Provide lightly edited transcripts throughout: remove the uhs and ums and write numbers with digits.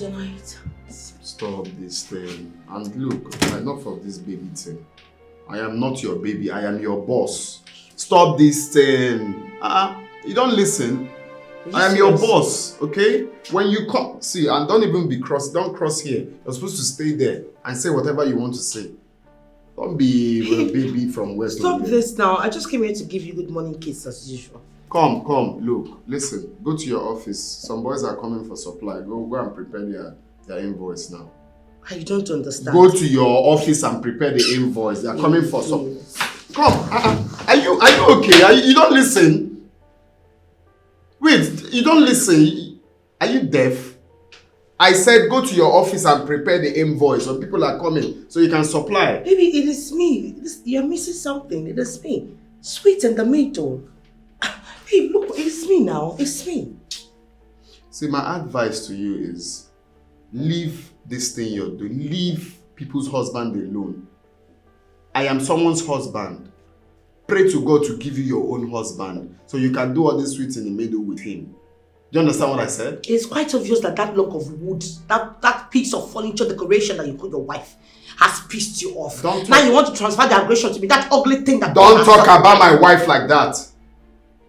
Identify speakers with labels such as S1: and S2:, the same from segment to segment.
S1: was your night?
S2: Stop this thing. And look, enough of this baby thing. I am not your baby, I am your boss. Stop this thing. You don't listen. I am your boss, okay? When you come, see, and don't even don't cross here. You're supposed to stay there and say whatever you want to say. Don't be a baby from where to
S1: Stop this now. I just came here to give you good morning kiss as usual.
S2: Come, look, listen. Go to your office. Some boys are coming for supply. Go and prepare their invoice now.
S1: You don't understand.
S2: Go to your office and prepare the invoice. They are coming for some. Come. Are you okay? You don't listen. Wait, you don't listen. Are you deaf? I said go to your office and prepare the invoice when people are coming so you can supply.
S1: Baby, it is me. You're missing something. It is me. Sweet and the middle. Hey, look, it's me now. It's me.
S2: See, my advice to you is leave this thing you're doing. Leave people's husband alone. I am someone's husband. Pray to God to give you your own husband so you can do all this sweet in the middle with him. Do you understand what I said? It's
S1: quite obvious that block of wood, that piece of furniture decoration that you put your wife has pissed you off. Now you want to transfer the aggression to me, that ugly thing that...
S2: Don't talk about my wife like that.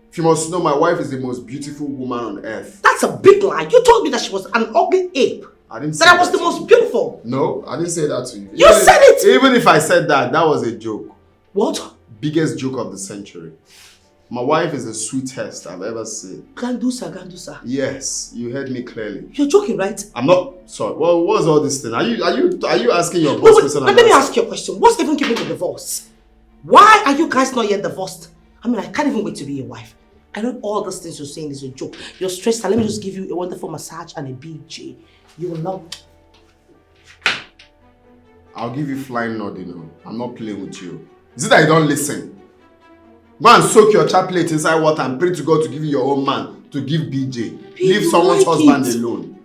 S2: If you must know, my wife is the most beautiful woman on earth.
S1: That's a big lie. You told me that she was an ugly ape.
S2: I didn't say
S1: that. I was the most beautiful.
S2: No, I didn't say that to you.
S1: You said it!
S2: Even if I said that, that was a joke.
S1: What?
S2: Biggest joke of the century. My wife is the sweetest I've ever seen.
S1: Gandusa.
S2: Yes, you heard me clearly.
S1: You're joking, right?
S2: I'm not. Sorry. Well, what's all this thing? Are you asking your boss question?
S1: Let me ask you a question. What's even keeping the divorce? Why are you guys not yet divorced? I mean, I can't even wait to be your wife. I know all these things you're saying is a joke. You're stressed. Let me just give you a wonderful massage and a BJ. You will love.
S2: I'll give you flying nod, you know. I'm not playing with you. Is it that you don't listen? Go and soak your chaplet inside water and pray to God to give you your own man to give BJ. Leave someone's husband alone.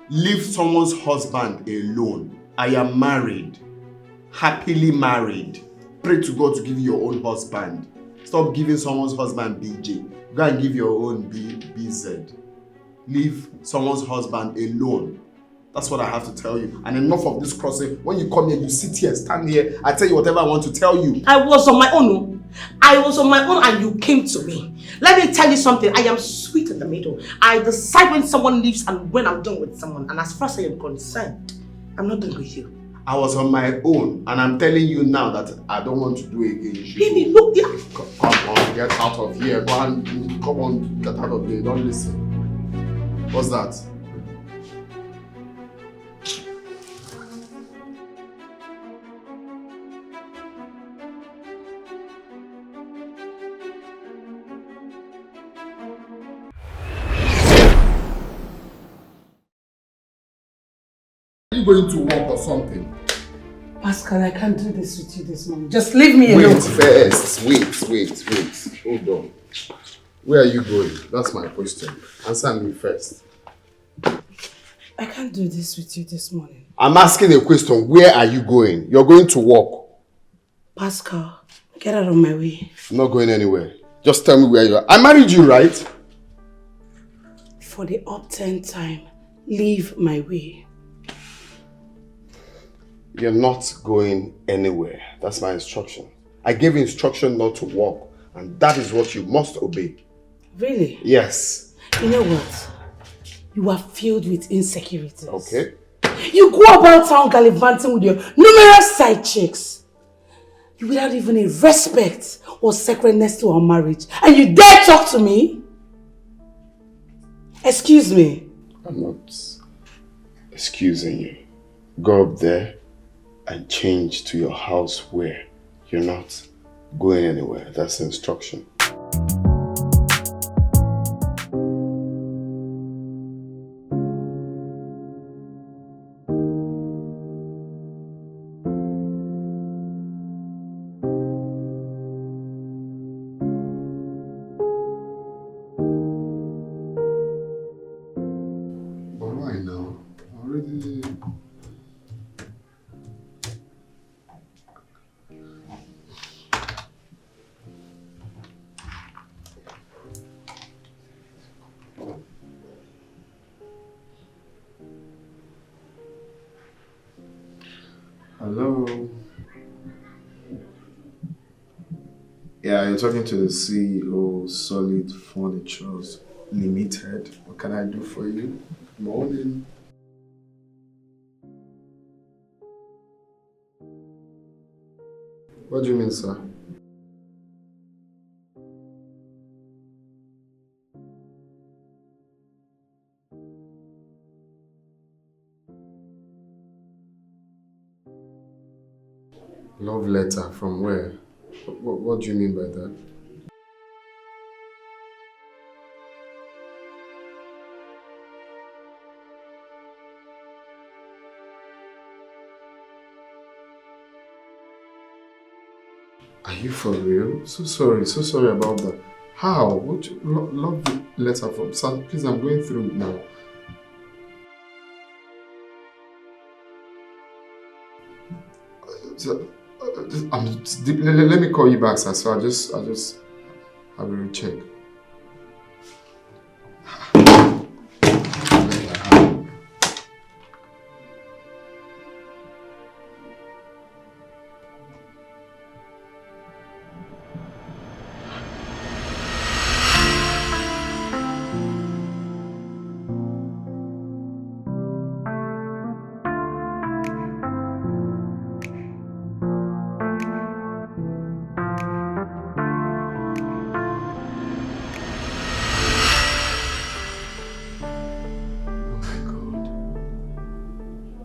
S2: Leave someone's husband alone. I am married. Happily married. Pray to God to give you your own husband. Stop giving someone's husband BJ. Go and give your own BZ. Leave someone's husband alone. That's what I have to tell you. And enough of this crossing. When you come here, you sit here, stand here. I tell you whatever I want to tell you.
S1: I was on my own. I was on my own and you came to me. Let me tell you something. I am sweet in the middle. I decide when someone leaves and when I'm done with someone. And as far as I am concerned, I'm not done with you.
S2: I was on my own and I'm telling you now that I don't want to do it again.
S1: Baby, look here.
S2: Come on, get out of here. Go on, come on, get out of here. Don't listen. What's that? Are you going to work or something?
S3: Pascal, I can't do this with you this morning. Just leave me alone.
S2: Wait first. Wait. Hold on. Where are you going? That's my question. Answer me first.
S3: I can't do this with you this morning.
S2: I'm asking a question. Where are you going? You're going to work.
S3: Pascal, get out of my way.
S2: I'm not going anywhere. Just tell me where you are. I married you, right?
S3: For the upturned time, leave my way.
S2: You're not going anywhere. That's my instruction. I gave instruction not to walk, and that is what you must obey.
S3: Really?
S2: Yes.
S3: You know what? You are filled with insecurities.
S2: Okay.
S3: You go about town gallivanting with your numerous side chicks. You without even a respect or sacredness to our marriage. And you dare talk to me? Excuse me.
S2: I'm not excusing you. Go up there and change to your house where you're not going anywhere. That's the instruction. But why now? Already.
S4: Hello. Yeah, you're talking to the CEO, Solid Furnitures Limited. What can I do for you? Morning. What do you mean, sir? Love letter from where? What do you mean by that? Are you for real? So sorry about that. How? What love letter from? Sir, please, I'm going through it now. So, let me call you back, sir. So I'll just have a recheck.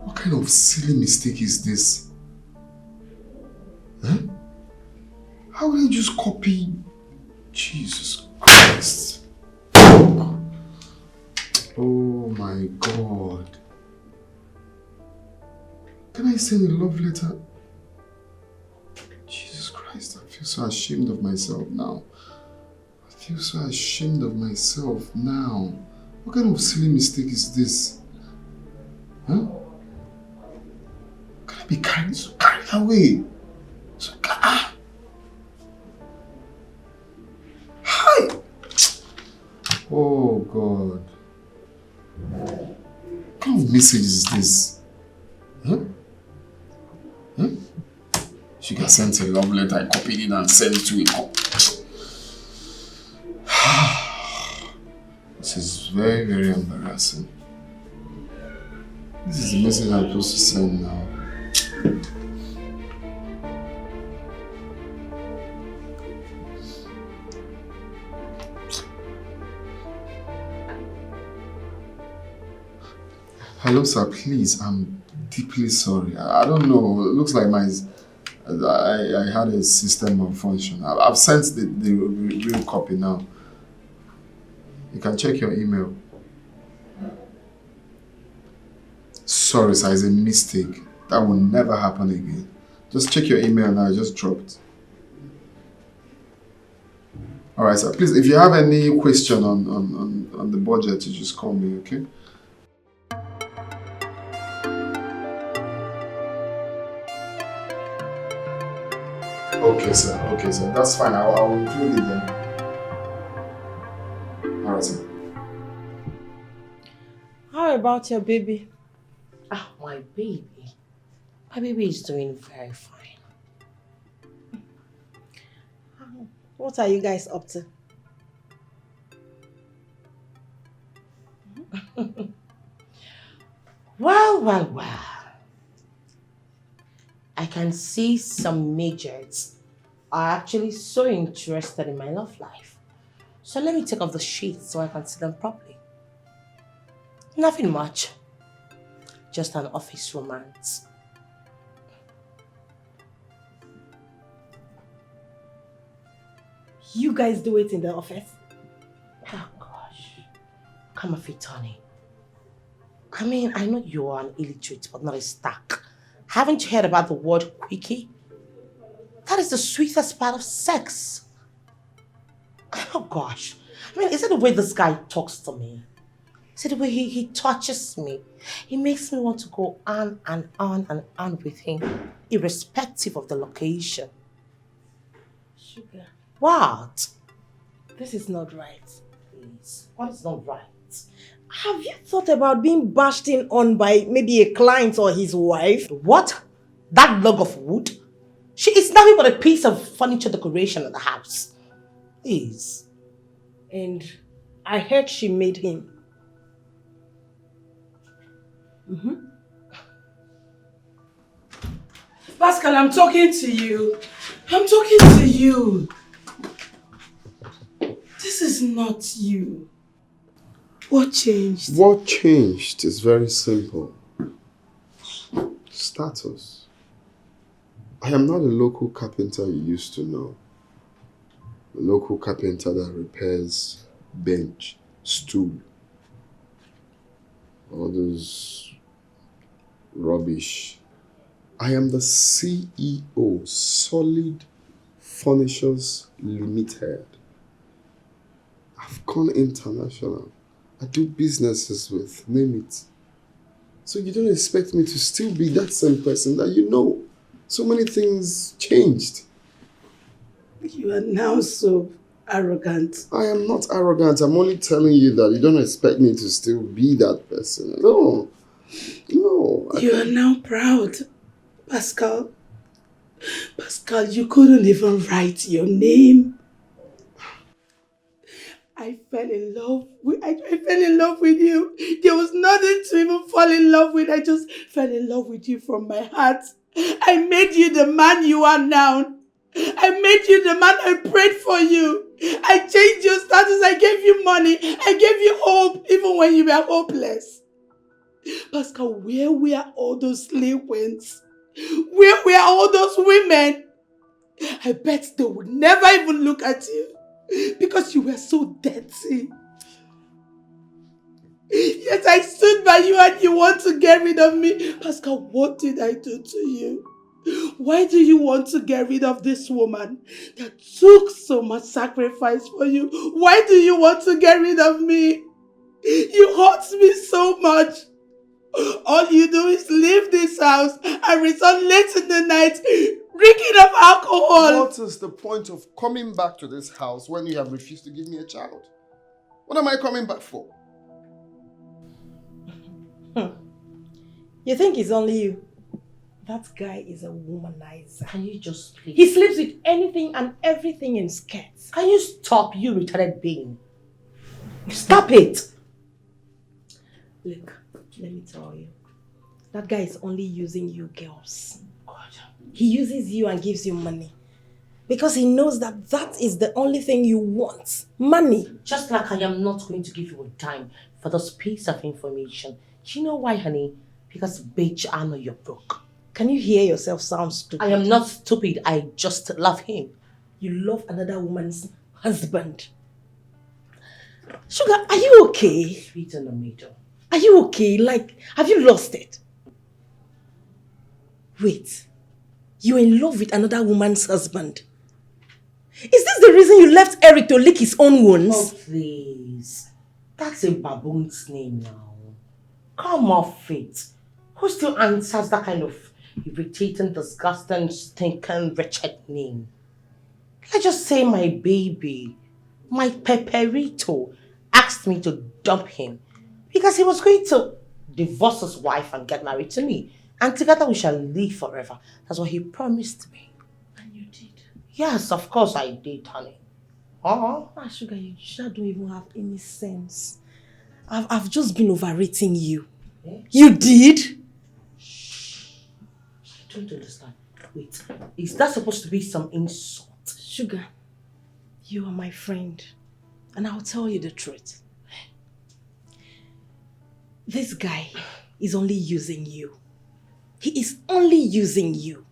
S4: What kind of silly mistake is this? Huh? How will I just copy? Jesus Christ. Oh my God. Can I send a love letter? Jesus Christ, I feel so ashamed of myself now. I feel so ashamed of myself now. What kind of silly mistake is this? Huh? Can I be carried away? Hi! Oh God. What kind of message is this? Huh? Huh? She got sent a love letter, I copied it and sent it to a cop. This is very, very embarrassing. This is the message I'm supposed to send now. Hello, sir. Please, I'm deeply sorry. I don't know. It looks like I had a system malfunction. I've sent the real copy now. You can check your email. Sorry, sir. It's a mistake. That will never happen again. Just check your email now. I just dropped. Alright, sir. Please, if you have any question on the budget, you just call me, okay? Okay, sir. Okay, sir. That's fine. I'll include it then. Alright, sir.
S5: How about your baby?
S1: Ah, my baby. My baby is doing very fine.
S5: What are you guys up to?
S1: Well. I can see some majors are actually so interested in my love life. So let me take off the sheets so I can see them properly. Nothing much. Just an office romance.
S5: You guys do it in the office?
S1: Oh gosh. Come off it, honey. I mean, I know you are an illiterate, but not a stack. Haven't you heard about the word quickie? That is the sweetest part of sex. Oh gosh. I mean, is it the way this guy talks to me? Is it the way he touches me? It makes me want to go on and on and on with him, irrespective of the location.
S5: Sugar,
S1: What?
S5: this is not right.
S1: Please, what is not right?
S5: Have you thought about being bashed in on by maybe a client or his wife?
S1: What? That log of wood? She is nothing but a piece of furniture decoration in the house. Please.
S5: And I heard she made him.
S3: Pascal, I'm talking to you. I'm talking to you. This is not you. What changed?
S4: What changed is very simple. Status. I am not a local carpenter you used to know. A local carpenter that repairs bench, stool, all those rubbish. I am the CEO, Solid Furnitures Limited. I've gone international. I do businesses with, name it. So you don't expect me to still be that same person that you know. So many things changed.
S3: You are now so arrogant.
S4: I am not arrogant. I'm only telling you that you don't expect me to still be that person. No.
S3: You are now proud, Pascal. Pascal, you couldn't even write your name. I fell in love with you. There was nothing to even fall in love with. I just fell in love with you from my heart. I made you the man you are now. I made you the man. I prayed for you. I changed your status. I gave you money. I gave you hope even when you were hopeless. Pascal, where were all those slave queens? Where were all those women? I bet they would never even look at you because you were so dirty. Yet I stood by you and you want to get rid of me. Pascal, what did I do to you? Why do you want to get rid of this woman that took so much sacrifice for you? Why do you want to get rid of me? You hurt me so much. All you do is leave this house and return late in the night, drinking of alcohol.
S4: What is the point of coming back to this house when you have refused to give me a child? What am I coming back for?
S5: You think it's only you? That guy is a womanizer.
S1: Can you just please?
S5: He sleeps with anything and everything in skirts.
S1: Can you stop, you retarded being? Stop it!
S5: Look, let me tell you. That guy is only using you girls. God. He uses you and gives you money. Because he knows that that is the only thing you want. Money.
S1: Just like I am not going to give you a dime for this piece of information. Do you know why, honey? Because, bitch, I know you're broke.
S5: Can you hear yourself sound stupid?
S1: I am not stupid. I just love him.
S5: You love another woman's husband. Sugar, are you okay?
S1: Sweet in the middle.
S5: Are you okay? Like, have you lost it? Wait. You're in love with another woman's husband. Is this the reason you left Eric to lick his own wounds?
S1: Oh, please. That's a baboon's name now. Come off it. Who still answers that kind of irritating, disgusting, stinking, wretched name? Let's just say my baby, my Peperito, asked me to dump him because he was going to divorce his wife and get married to me. And together we shall live forever. That's what he promised me.
S5: And you did?
S1: Yes, of course I did, honey.
S5: Sugar, you just don't even have any sense. I've just been overrating you.
S1: Eh?
S5: You did?
S1: I don't understand. Wait, is that supposed to be some insult?
S5: Sugar, you are my friend. And I'll tell you the truth. This guy is only using you. He is only using you.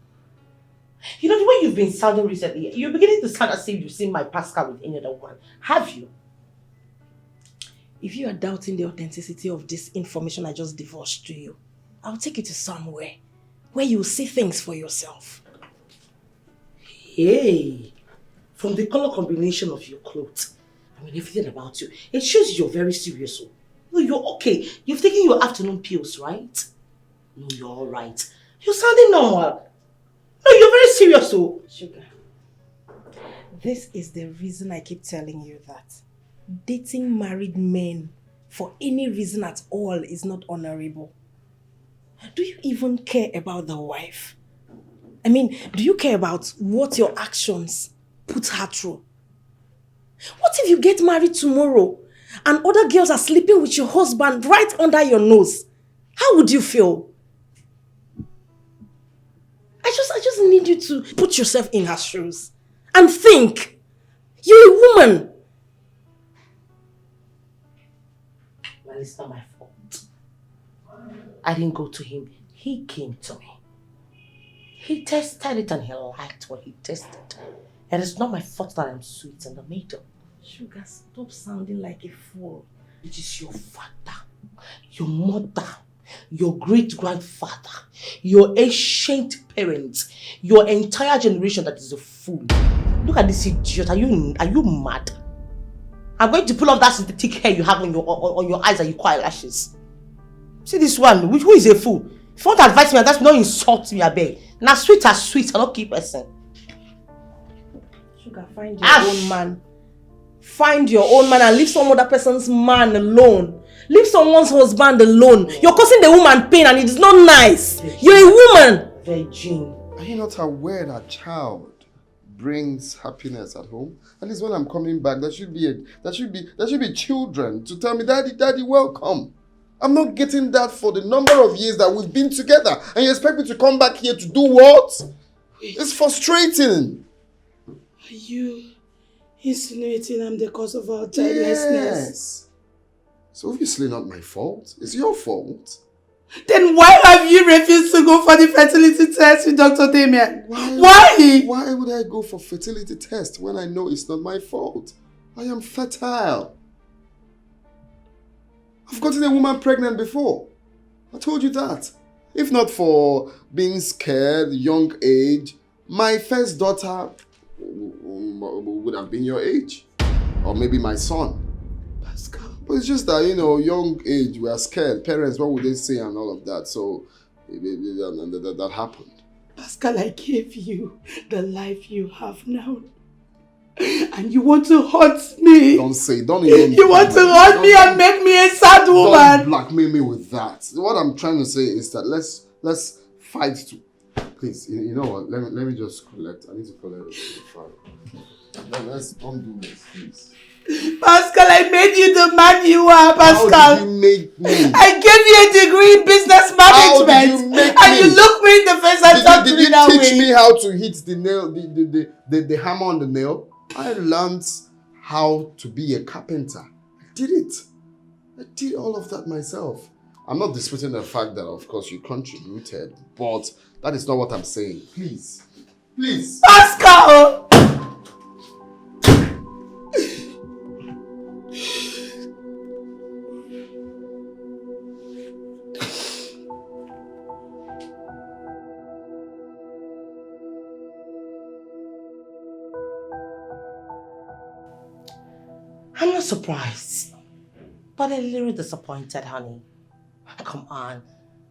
S1: You know, the way you've been sounding recently, you're beginning to sound as if you've seen my Pascal with any other one. Have you?
S5: If you are doubting the authenticity of this information I just divulged to you, I'll take you to somewhere where you'll see things for yourself.
S1: Hey, from the color combination of your clothes, I mean everything about you, it shows you're very serious. No, you're okay. You've taken your afternoon pills, right? No, you're all right. You're sounding normal. No, you're very serious.
S5: Sugar, this is the reason I keep telling you that dating married men for any reason at all is not honorable. Do you even care about the wife? I mean, do you care about what your actions put her through? What if you get married tomorrow and other girls are sleeping with your husband right under your nose? How would you feel? I just need you to put yourself in her shoes and think. You're a woman.
S1: Well, it's not my fault. I didn't go to him. He came to me. He tested it and he liked what he tested. And it's not my fault that I'm sweet in the middle.
S5: Sugar, stop sounding like a fool.
S1: It is your father, your mother, your great-grandfather, your ancient parents, your entire generation that is a fool. Look at this idiot. Are you mad? I'm going to pull off that synthetic hair you have on your eyes and your quiet lashes. See this one, who is a fool? If you want to advise me, that's not insult me, I beg. Now sweet as sweet, I don't keep person.
S5: Sugar, find your own man. Find your own man and leave some other person's man alone. Leave someone's husband alone. You're causing the woman pain and it is not nice. You're a woman.
S1: Virgin.
S4: Are you not aware that child brings happiness at home? At least when I'm coming back, there should be children to tell me, Daddy, welcome. I'm not getting that for the number of years that we've been together. And you expect me to come back here to do what? It's frustrating.
S3: Are you insinuating I'm the cause of our childlessness?
S4: Yes. It's obviously not my fault. It's your fault.
S3: Then why have you refused to go for the fertility test with Dr. Damien? Why?
S4: Why would I go for fertility test when I know it's not my fault? I am fertile. I've gotten a woman pregnant before. I told you that. If not for being scared, young age, my first daughter would have been your age. Or maybe my son.
S3: Pascal.
S4: But it's just that, young age, we are scared. Parents, what would they say and all of that? So, that happened.
S3: Pascal, I gave you the life you have now. And you want to hurt me.
S4: Don't even...
S3: You want to hurt me and make me a sad woman.
S4: Don't blackmail me with that. What I'm trying to say is that let's fight to... Please, you know what? Let me just collect. I need to collect it. Let's don't do this, please.
S3: Pascal, I made you the man you are, Pascal.
S4: How did you make me?
S3: I gave you a degree in business management.
S4: How did you make
S3: and
S4: me?
S3: you look me in the face and talk to me that way.
S4: Did you teach me how to hit the nail, the hammer on the nail? I learned how to be a carpenter. I did it. I did all of that myself. I'm not disputing the fact that, of course, you contributed, but that is not what I'm saying. Please. Please.
S3: Pascal!
S1: I'm not surprised, but a little disappointed, honey. Come on.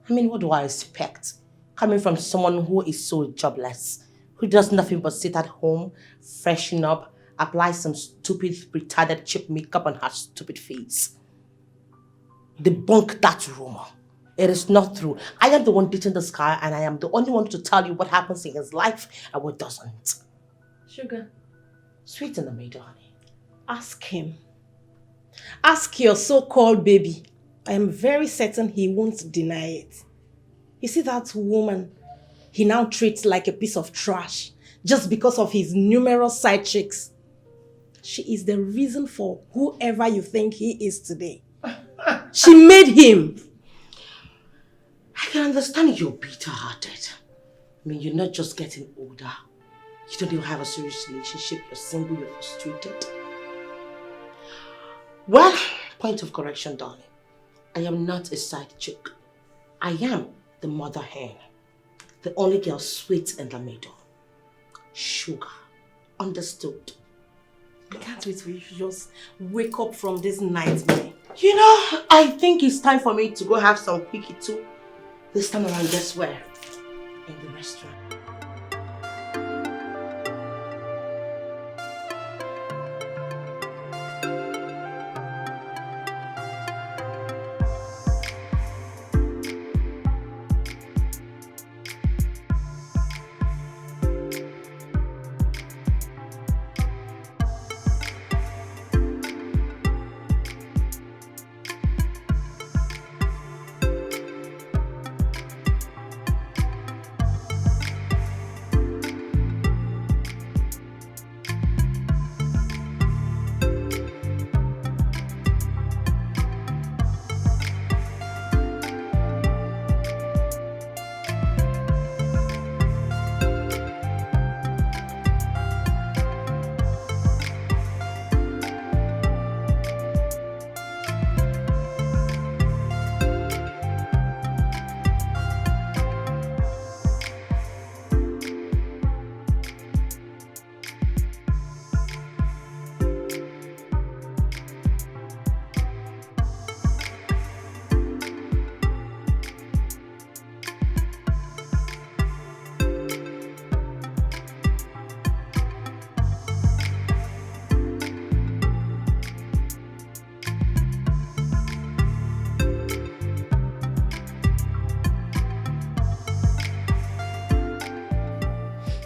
S1: I mean, what do I expect? Coming from someone who is so jobless, who does nothing but sit at home, freshen up, apply some stupid, retarded cheap makeup on her stupid face. Debunk that rumor. It is not true. I am the one dating this guy, and I am the only one to tell you what happens in his life and what doesn't.
S5: Sugar,
S1: Sweet in the middle, honey.
S5: ask him. Ask your so-called baby. I am very certain he won't deny it. You see that woman he now treats like a piece of trash just because of his numerous side chicks. She is the reason for whoever you think he is today. She made him.
S1: I can understand you're bitter-hearted. I mean, you're not just getting older. You don't even have a serious relationship. You're single, you're frustrated. Well, point of correction, darling. I am not a side chick. I am the mother hen. The only girl sweet in the middle. Sugar. Understood?
S5: I can't wait for you to just wake up from this nightmare.
S1: You know, I think it's time for me to go have some quickie too. This time around, guess where? In the restaurant.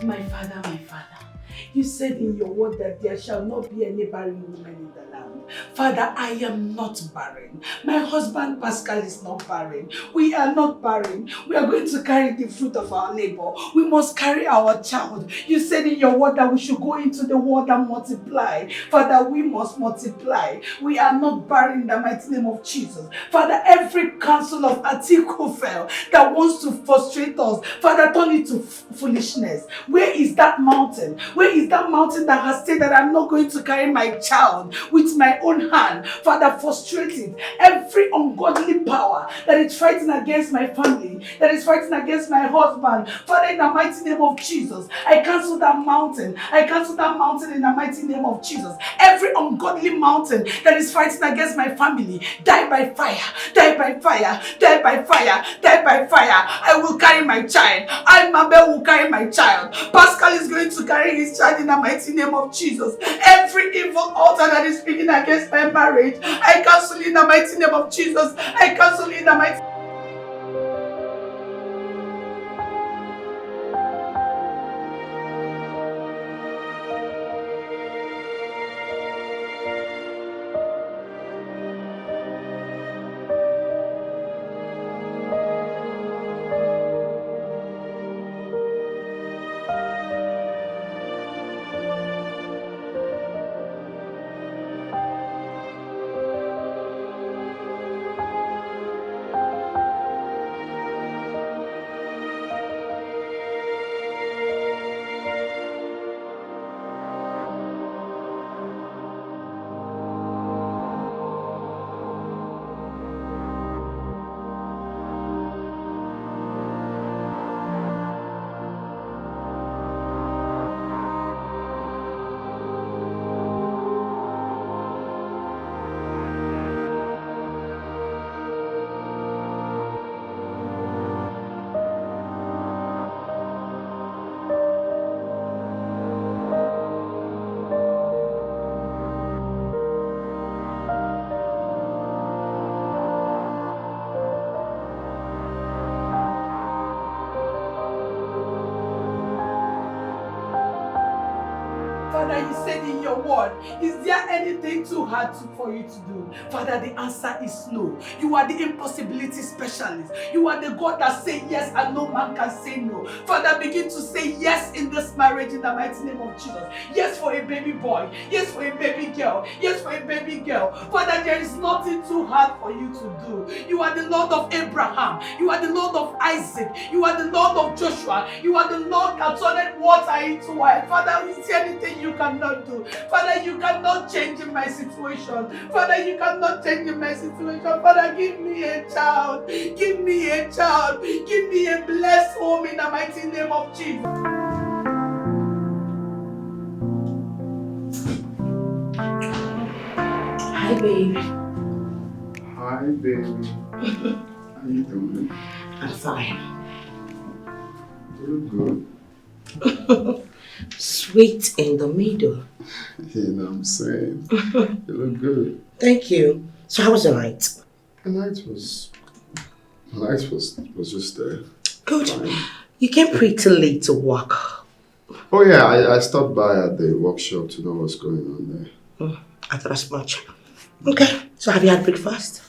S3: My father, you said in your word that there shall not be any barren woman in the land. Father, I am not barren. My husband Pascal is not barren. We are not barren. We are going to carry the fruit of our labor. We must carry our child. You said in your word that we should go into the world and multiply. Father, we must multiply. We are not barren in the mighty name of Jesus. Father, every counsel of Ahithophel that wants to frustrate us, Father, turn it to foolishness. Where is that mountain? Where is that mountain that has said that I'm not going to carry my child with my own hand? Father, frustrate it. Every ungodly power that is fighting against my family, that is fighting against my husband, Father, in the mighty name of Jesus, I cancel that mountain. I cancel that mountain in the mighty name of Jesus. Every ungodly mountain that is fighting against my family, die by fire, die by fire, die by fire, die by fire. I will carry my child. I, Mabel, will carry my child. Pascal is going to carry his child in the mighty name of Jesus. Every evil altar that is speaking against my marriage, I cancel in the mighty name of Jesus. I cancel in the mighty. Father, you said in your word, is there anything too hard for you to do? Father, the answer is no. You are the impossibility specialist. You are the God that says yes and no man can say no. Father, begin to say yes in this marriage in the mighty name of Jesus. Yes for a baby boy. Yes for a baby girl. Yes for a baby girl. Father, there is nothing too hard for you to do. You are the Lord of Abraham. You are the Lord of Isaac. You are the Lord of Joshua. You are the Lord that turned water into wine. Father, is there anything you cannot do? Father, you cannot change in my situation. Father, you cannot change in my situation. Father, give me a child. Give me a child. Give me a blessed home in the mighty name of Jesus. Hi, babe.
S4: Hi, baby. How you doing?
S1: I'm fine.
S4: You look good.
S1: Sweet in the middle.
S4: You know what I'm saying? You look good.
S1: Thank you. So how was the night?
S4: The night was just there.
S1: Good.
S4: Fine.
S1: You came pretty late to work.
S4: Oh yeah, I stopped by at the workshop to know what's going on there.
S1: I thought as much. Okay. So have you had breakfast?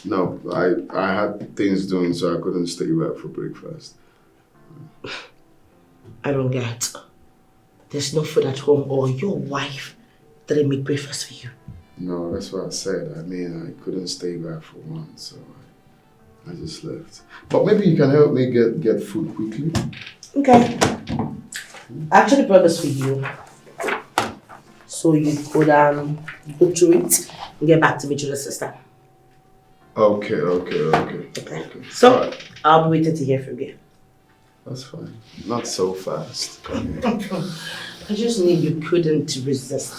S4: No, I had things doing, so I couldn't stay back for breakfast.
S1: I don't get. There's no food at home, or your wife didn't make breakfast for you.
S4: No, that's what I said. I mean, I couldn't stay back for one, so I just left. But maybe you can help me get food quickly.
S1: Okay. I actually brought this for you, so you could go through it and get back to me to the system.
S4: Okay.
S1: So
S4: Right.
S1: I'll be waiting to hear from you.
S4: That's fine. Not so fast. Come here.
S1: I just knew you couldn't resist.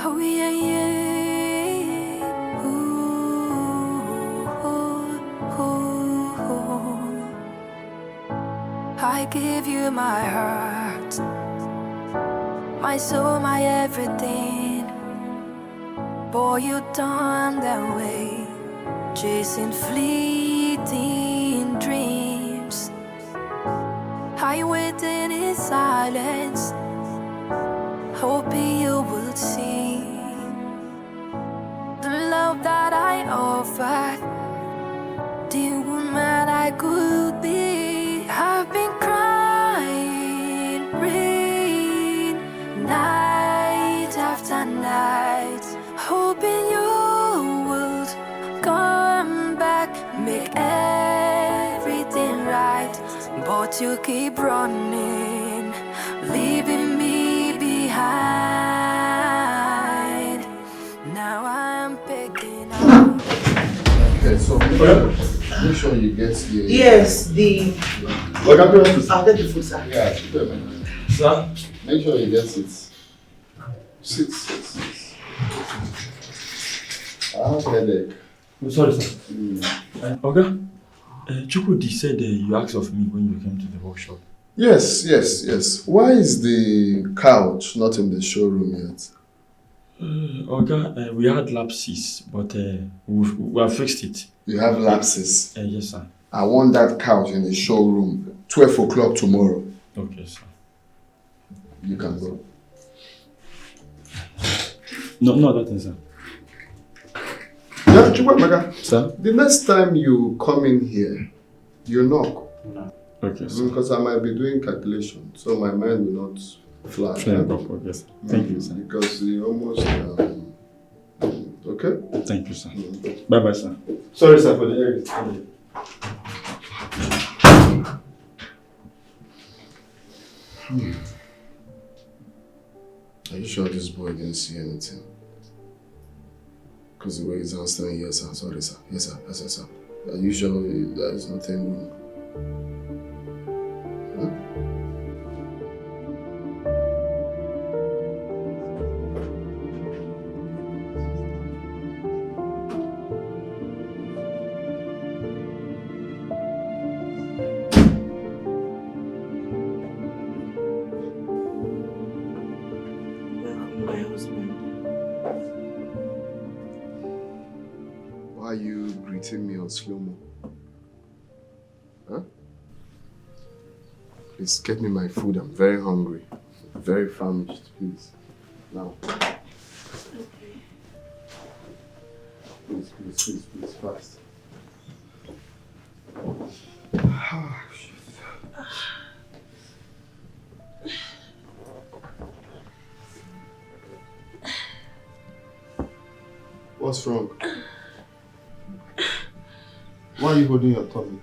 S6: Oh yeah, yeah. Ooh, ooh, ooh. I give you my heart, my soul, my everything. Boy, you done that way, chasing fleeting dreams. I waited in silence, hoping you would see the love that I offered, the woman I could be. I've been crying, rain, night after night, hoping you would come back, make everything right. But you keep running, leaving me behind. Now I'm picking up.
S4: Okay, so make sure you get the...
S1: Yes, the...
S4: I'll get
S1: the food, sir.
S4: Yeah,
S7: Sir?
S4: make sure you get it. Sit. I have headache.
S7: I'm sorry, sir. Okay. Chukwudi said you asked of me when you came to the workshop.
S4: Yes. Why is the couch not in the showroom yet?
S7: We had lapses, but we have fixed it.
S4: You have lapses.
S7: Yes, sir.
S4: I want that couch in the showroom 12 o'clock tomorrow.
S7: Okay, sir.
S4: You can go.
S7: No, that is, sir.
S4: Yeah, Chukwemeka,
S7: Sir?
S4: the next time you come in here, you knock.
S7: No. Okay, sir.
S4: Because I might be doing calculation, so my mind will not fly.
S7: Okay, sir. Thank you, sir.
S4: Because you almost... okay?
S7: Thank you, sir. Bye-bye, sir. Sorry, sir, for the error.
S4: Are you sure this boy didn't see anything? Because the way he's answering, yes, sir, sorry, sir. Yes, sir, sir. Are you sure there is nothing wrong? Huh?
S3: My husband.
S4: Why are you greeting me on slow-mo? Huh? Please get me my food. I'm very hungry. I'm very famished, please. Now.
S3: Okay.
S4: Please, fast. What's wrong? Why are you holding your tummy?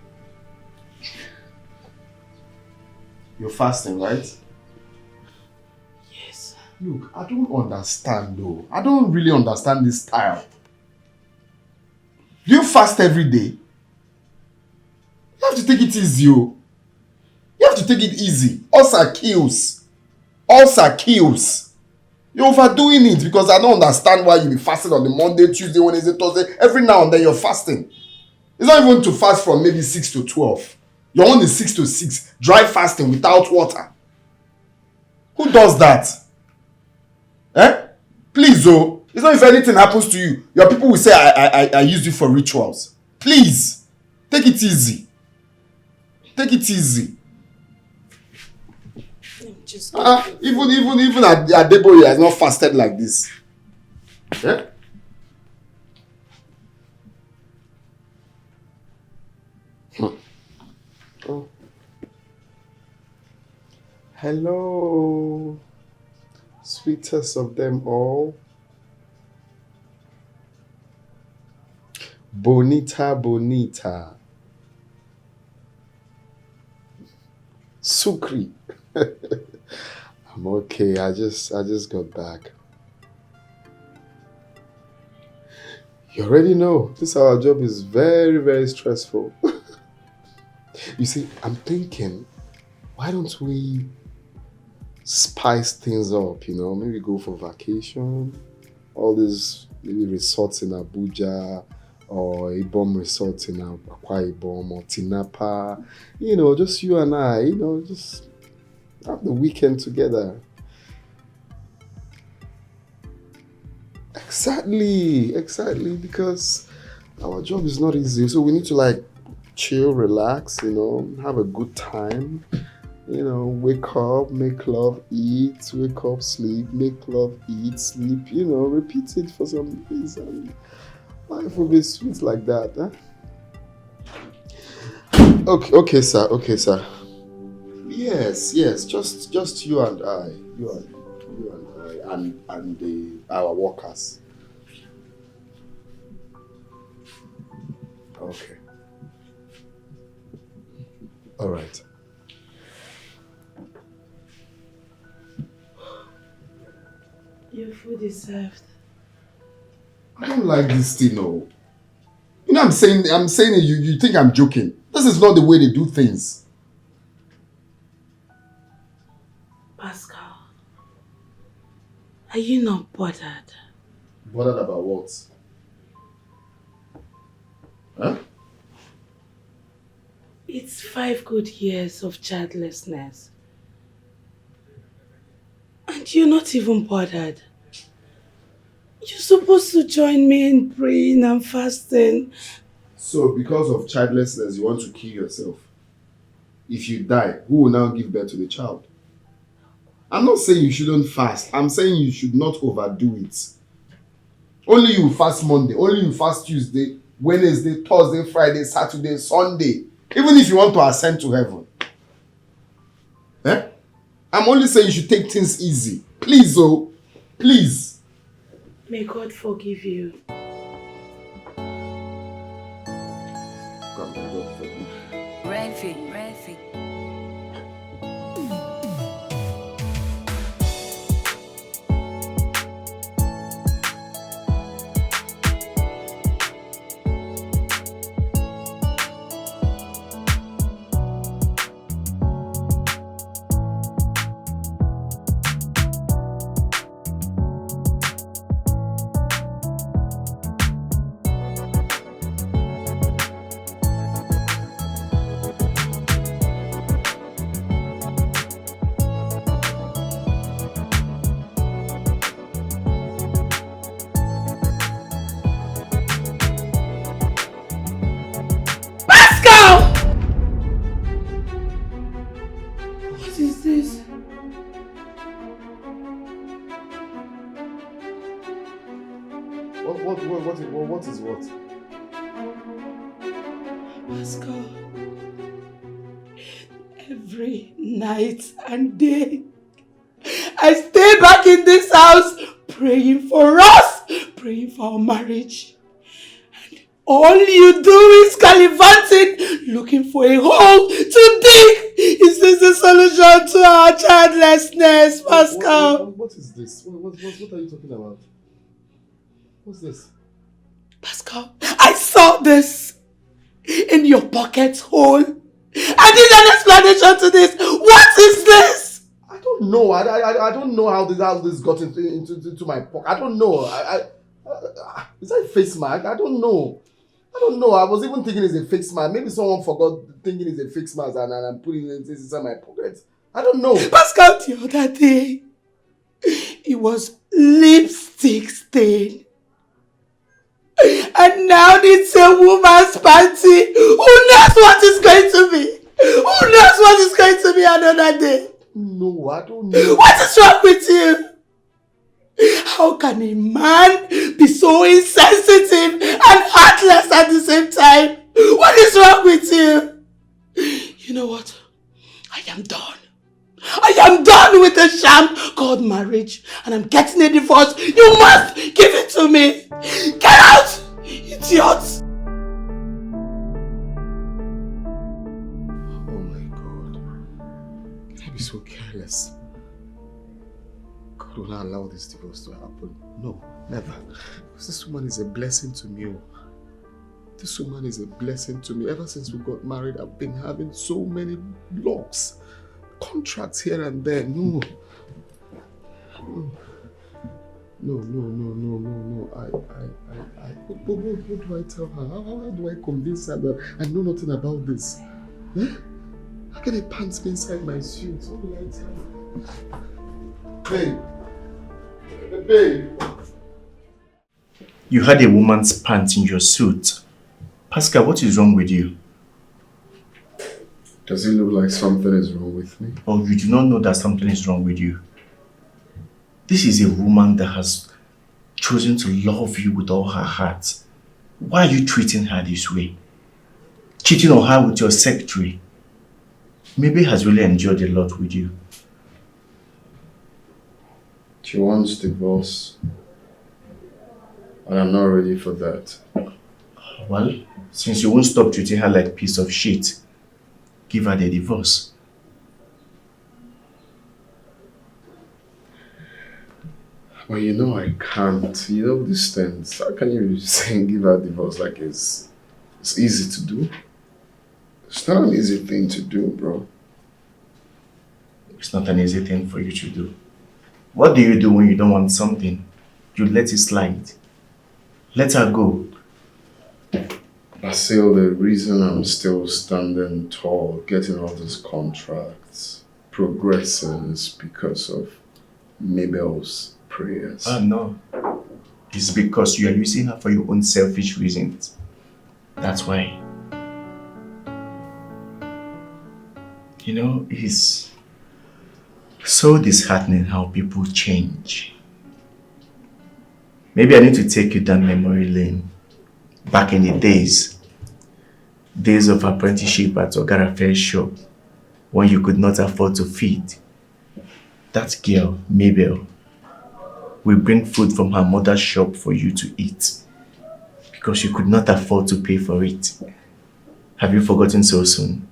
S4: You're fasting, right?
S3: Yes.
S4: Look, I don't understand though. I don't really understand this style. Do you fast every day? You have to take it easy, oh. You have to take it easy. Ulcer kills. You're overdoing it because I don't understand why you be fasting on the Monday, Tuesday, Wednesday, Thursday. Every now and then you're fasting. It's not even to fast from maybe 6 to 12. You're on the 6 to 6. Dry fasting without water. Who does that? Please, oh. It's not if anything happens to you. Your people will say I used you for rituals. Please. Take it easy.
S3: Just
S4: Even Adeboye has not fasted like this. Yeah? Oh. Hello, sweetest of them all. Bonita. Sukri. I'm okay. I just got back. You already know this our job is very, very stressful. You see, I'm thinking, why don't we spice things up, maybe go for vacation, all these maybe resorts in Abuja or a bomb resort in Akwa Ibom or Tinapa. You know, just you and I, you know, just have the weekend together. Exactly, because our job is not easy, so we need to like chill, relax, you know, have a good time, you know, wake up, make love, eat, wake up, sleep, make love, eat, sleep, you know, repeat it for some days and life will be sweet like that, huh? Okay, sir. Yes, just you and I, and our workers. Okay. All right.
S3: Your food is served.
S4: I don't like this thing, no. You know, I'm saying it, you think I'm joking. This is not the way they do things.
S3: Pascal, are you not bothered?
S4: Bothered about what? Huh?
S3: It's 5 good years of childlessness. And you're not even bothered. You're supposed to join me in praying and fasting.
S4: So, because of childlessness, you want to kill yourself? If you die, who will now give birth to the child? I'm not saying you shouldn't fast. I'm saying you should not overdo it. Only you fast Monday. Only you fast Tuesday, Wednesday, Thursday, Friday, Saturday, Sunday. Even if you want to ascend to heaven. Eh? I'm only saying you should take things easy. Please, oh. Please.
S3: May God forgive you.
S4: God, may God forgive.
S6: Refi.
S3: What is this?
S4: What is what?
S3: Pascal, every night and day, I stay back in this house praying for us, praying for our marriage. And all you do is gallivanting, looking for a hole to dig. Is this the solution to our childlessness, Pascal?
S4: What is this? What are you talking about? What's this?
S3: Pascal, I saw this in your pocket hole. I need an explanation to this. What is this?
S4: I don't know. I don't know how this got into my pocket. I don't know. Is that a face mask? I don't know. I was even thinking it's a fake mask. Maybe someone forgot thinking it's a fake mask and I'm putting it inside my pocket. I don't know.
S3: Pascal, the other day, it was lipstick stain. And now it's a woman's panty. Who knows what is going to be? Who knows what is going to be another day?
S4: No, I don't know.
S3: What is wrong with you? How can a man be so insensitive and heartless at the same time? What is wrong with you? You know what? I am done. I am done with the sham called marriage, and I'm getting a divorce. You must give it to me. Get out, idiots!
S4: Oh my God. Can I be so careless? God will not allow this divorce to happen. No, never. Because this woman is a blessing to me. This woman is a blessing to me. Ever since we got married, I've been having so many blocks. Contracts here and there. No. No. What do I tell her? How do I convince her that I know nothing about this? Eh? How can a pants be inside my suit? What do I tell her? Babe!
S7: You had a woman's pants in your suit. Pascal, what is wrong with you?
S4: Does it look like something is wrong with me?
S7: Or you do not know that something is wrong with you? This is a woman that has chosen to love you with all her heart. Why are you treating her this way? Cheating on her with your secretary? Maybe has really enjoyed a lot with you.
S4: She wants divorce. And I'm not ready for that.
S7: Well, since you won't stop treating her like a piece of shit, give her the divorce.
S4: Well, you know I can't. You know these things. How can you say give her divorce like it's easy to do? It's not an easy thing to do, bro.
S7: It's not an easy thing for you to do. What do you do when you don't want something? You let it slide. Let her go.
S4: Basil, the reason I'm still standing tall, getting all these contracts, progressing is because of Mabel's prayers.
S7: No. It's because you are using her for your own selfish reasons. That's why. You know, it's so disheartening how people change. Maybe I need to take you down memory lane. Back in the days of apprenticeship at Ogara Fair shop, when you could not afford to feed. That girl, Mabel, will bring food from her mother's shop for you to eat because you could not afford to pay for it. Have you forgotten so soon?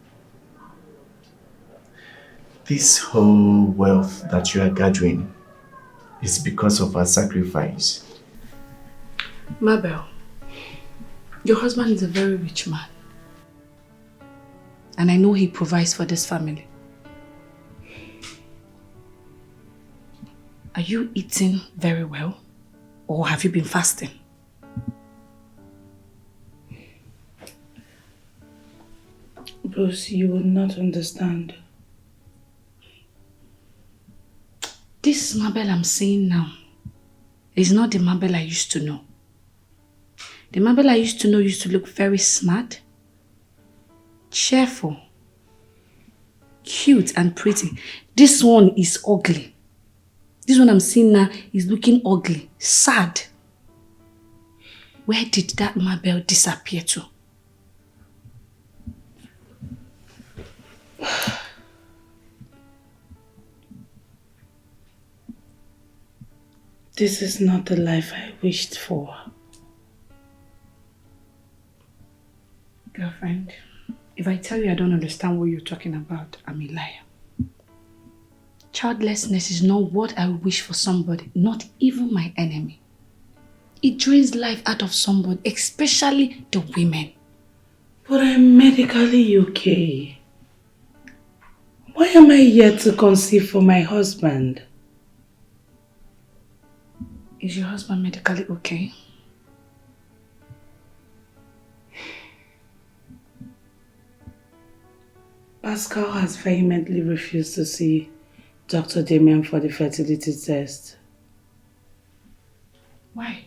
S7: This whole wealth that you are gathering is because of her sacrifice.
S3: Mabel, your husband is a very rich man. And I know he provides for this family. Are you eating very well? Or have you been fasting? Bruce, you will not understand. This Mabel I'm seeing now is not the Mabel I used to know. The Mabel I used to know used to look very smart, cheerful, cute and pretty. This one is ugly. This one I'm seeing now is looking ugly, sad. Where did that Mabel disappear to? This is not the life I wished for. Girlfriend, if I tell you I don't understand what you're talking about, I'm a liar. Childlessness is not what I wish for somebody, not even my enemy. It drains life out of somebody, especially the women. But I'm medically okay. Why am I yet to conceive for my husband? Is your husband medically okay? Pascal has vehemently refused to see Dr. Damien for the fertility test. Why?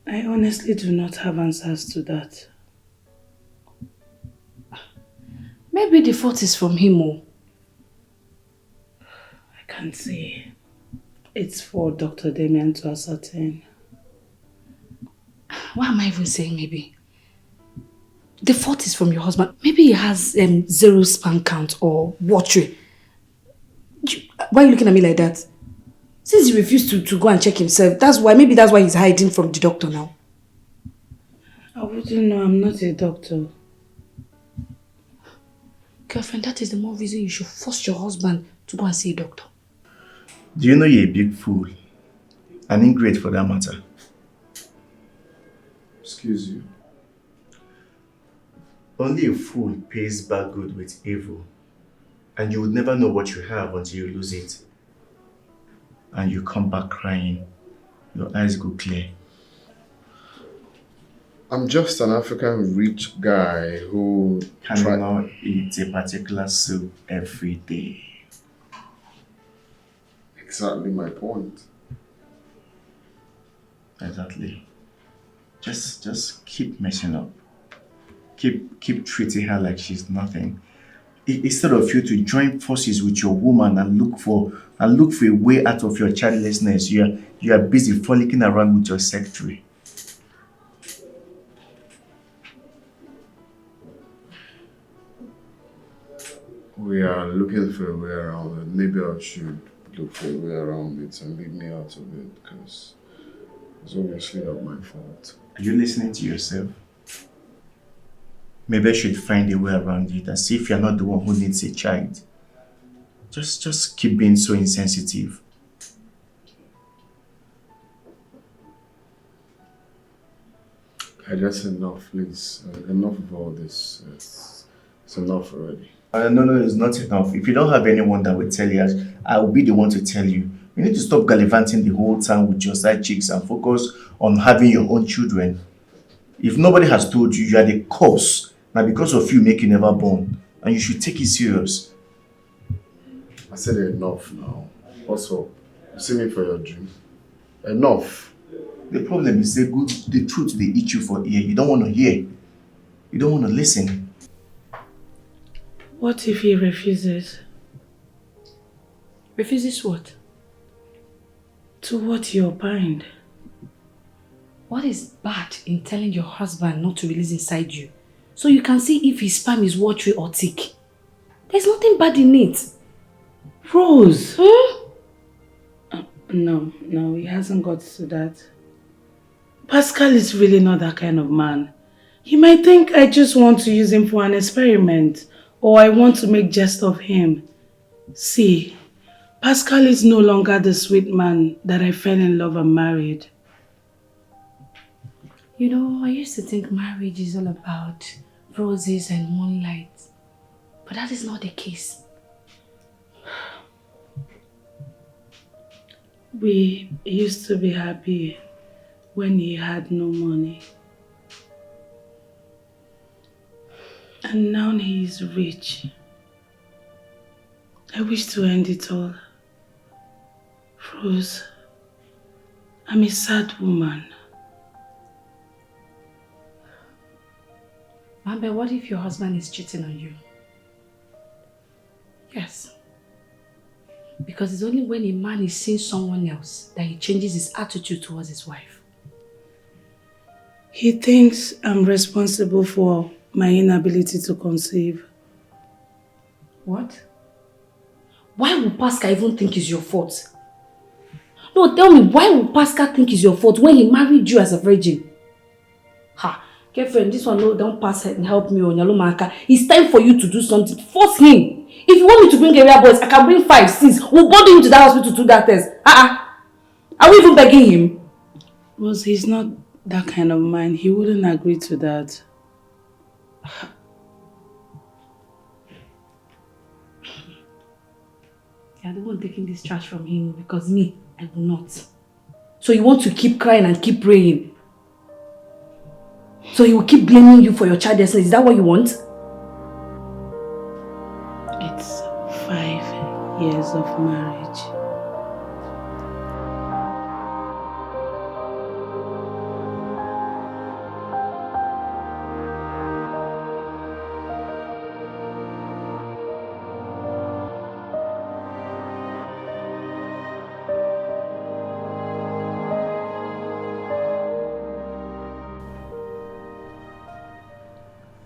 S3: I honestly do not have answers to that. Maybe the fault is from him. I can't say. It's for Dr. Damien to ascertain. Why am I even saying maybe? The fault is from your husband. Maybe he has zero sperm count or watery. Why are you looking at me like that? Since he refused to go and check himself, maybe that's why he's hiding from the doctor now. I wouldn't know, I'm not a doctor. Girlfriend, that is the more reason you should force your husband to go and see a doctor.
S7: Do you know you're a big fool? An ingrate for that matter.
S4: Excuse you.
S7: Only a fool pays back good with evil. And you would never know what you have until you lose it. and you come back crying, your eyes go clear.
S4: I'm just an African rich guy who
S7: Cannot eat a particular soup every day.
S4: Exactly my point.
S7: Exactly. Just keep messing up. Keep treating her like she's nothing. Instead of you to join forces with your woman and look for a way out of your childlessness, you are busy frolicking around with your secretary.
S4: We are looking for a way around it. Maybe I should look for a way around it and leave me out of it because it's obviously not my fault.
S7: Are you listening to yourself? Maybe I should find a way around it and see if you're not the one who needs a child. Just keep being so insensitive.
S4: Just enough, please. Enough of all this. It's enough already.
S7: No, it's not enough. If you don't have anyone that will tell you, I will be the one to tell you. You need to stop gallivanting the whole time with your side chicks and focus on having your own children. If nobody has told you, you are the cause. Now because of you, make you never born. And you should take it serious.
S4: I said enough now. What's up? You see me for your dream? Enough.
S7: The problem is the truth they eat you for ear. You don't want to hear. You don't want to listen.
S3: What if he refuses?
S8: Refuses what?
S3: To what you opined.
S8: What is bad in telling your husband not to release inside you? So you can see if his sperm is watery or thick. There's nothing bad in it.
S3: Rose! No, he hasn't got to that. Pascal is really not that kind of man. He might think I just want to use him for an experiment, or I want to make jest of him. See, Pascal is no longer the sweet man that I fell in love and married.
S8: You know, I used to think marriage is all about roses and moonlight. But that is not the case.
S3: We used to be happy when he had no money. And now he is rich. I wish to end it all. Rose, I'm a sad woman.
S8: Amber, what if your husband is cheating on you? Yes. Because it's only when a man is seeing someone else that he changes his attitude towards his wife.
S3: He thinks I'm responsible for my inability to conceive.
S8: What? Why would Pascal even think it's your fault? No, tell me, why would Pascal think it's your fault when he married you as a virgin? Ha! Girlfriend, this one no, don't pass and help me on Yalomaka. It's time for you to do something. Force him. If you want me to bring area boys, I can bring 5, 6. We'll bundle him to that hospital to do that test. Are we even begging him?
S3: Rose, he's not that kind of man. He wouldn't agree to that.
S8: You're the one taking this trash from him because me, I will not. So you want to keep crying and keep praying? So he will keep blaming you for your childlessness. Is that what you want?
S3: It's 5 years of marriage.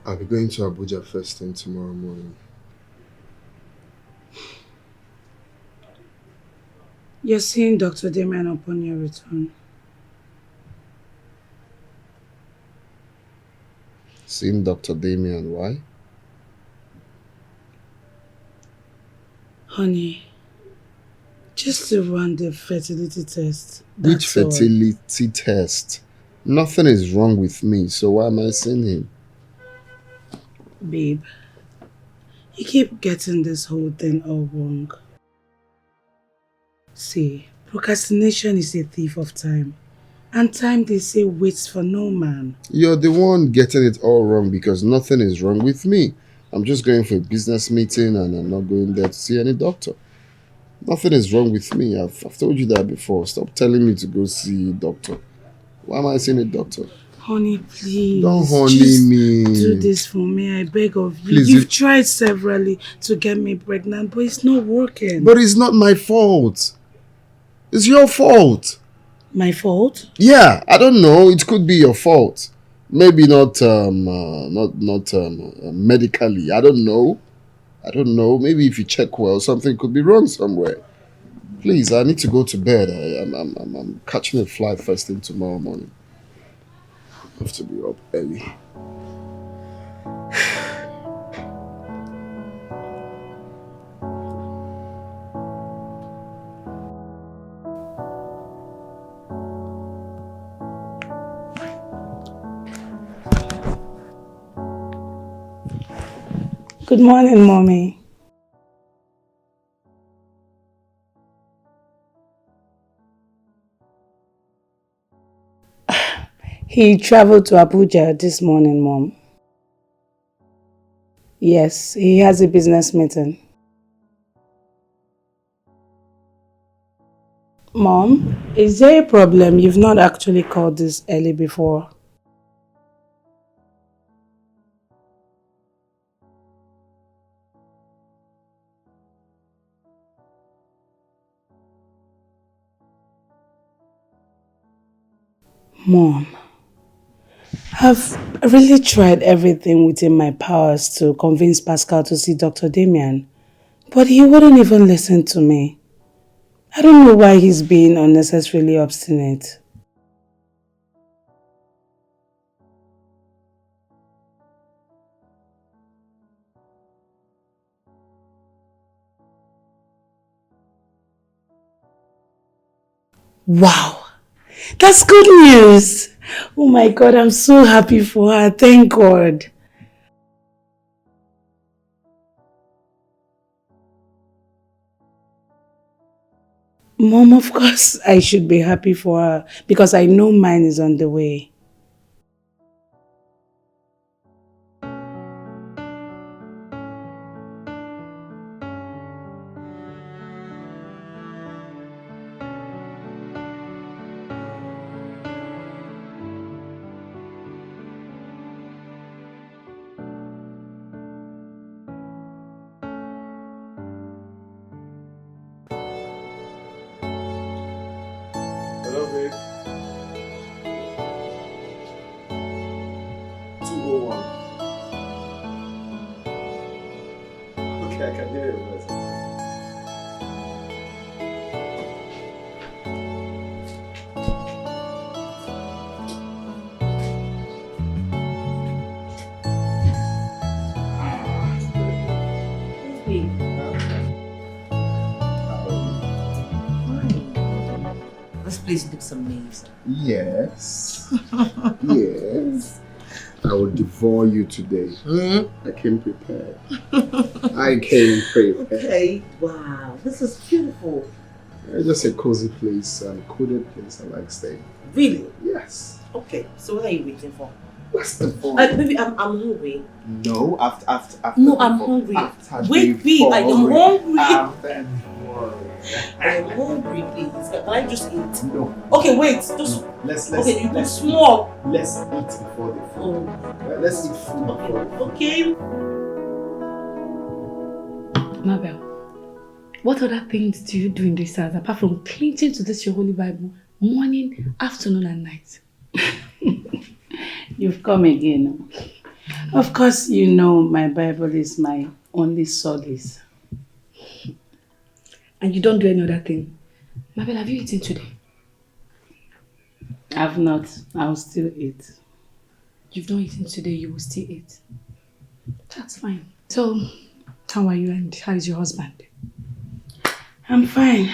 S4: I'll be going to Abuja first thing tomorrow morning.
S3: You're seeing Dr. Damien upon your return.
S4: Seeing Dr. Damien, why?
S3: Honey, just to run the fertility test.
S4: Which fertility test? Nothing is wrong with me, so why am I seeing him?
S3: Babe, you keep getting this whole thing all wrong. See, Procrastination is a thief of time. And time, they say, waits for no man.
S4: You're the one getting it all wrong because nothing is wrong with me. I'm just going for a business meeting and I'm not going there to see any doctor. Nothing is wrong with me. I've told you that before. Stop telling me to go see a doctor. Why am I seeing a doctor?
S3: Honey, please.
S4: Don't honey
S3: just
S4: me.
S3: do this for me. I beg of you.
S4: Please,
S3: You've tried severally to get me pregnant, but it's not working.
S4: But it's not my fault. It's your fault.
S3: My fault?
S4: Yeah, I don't know. It could be your fault. Maybe not medically. I don't know. Maybe if you check well, something could be wrong somewhere. Please, I need to go to bed. I'm catching a flight first thing tomorrow morning. I have to be up early.
S3: Good morning, Mommy. He traveled to Abuja this morning, Mom. Yes, he has a business meeting. Mom, is there a problem? You've not actually called this early before. Mom, I've really tried everything within my powers to convince Pascal to see Dr. Damien, but he wouldn't even listen to me. I don't know why he's being unnecessarily obstinate. Wow! That's good news! Oh my God, I'm so happy for her. Thank God. Mom, of course I should be happy for her because I know mine is on the way.
S4: Hello, babe. 201. Okay, I can hear your voice.
S1: This place looks amazing.
S4: Yes. Yes. I will devour you today. I came prepared.
S1: Okay, wow, this is beautiful.
S4: It's just a cozy place, a coded place I like staying.
S1: Really?
S4: Yes.
S1: Okay, so what are you waiting for?
S4: What's the phone?
S1: Baby, I'm hungry.
S4: No, after.
S1: No, I'm hungry. Wait, babe, I am hungry. I'm hungry, please. Can I just eat?
S4: No.
S1: Okay, wait. Just
S4: let's
S1: okay. You put small.
S4: Let's eat before the food.
S1: Oh.
S4: Let's eat food.
S1: Okay.
S8: Mabel, what other things do you do in this house apart from clinging to this your holy Bible morning, afternoon, and night?
S3: You've come again. Of course, you know my Bible is my only solace.
S8: And you don't do any other thing. Mabel, have you eaten today?
S3: I've not. I'll still eat.
S8: You've not eaten today, you will still eat. That's fine. So, how are you and how is your husband?
S3: I'm fine.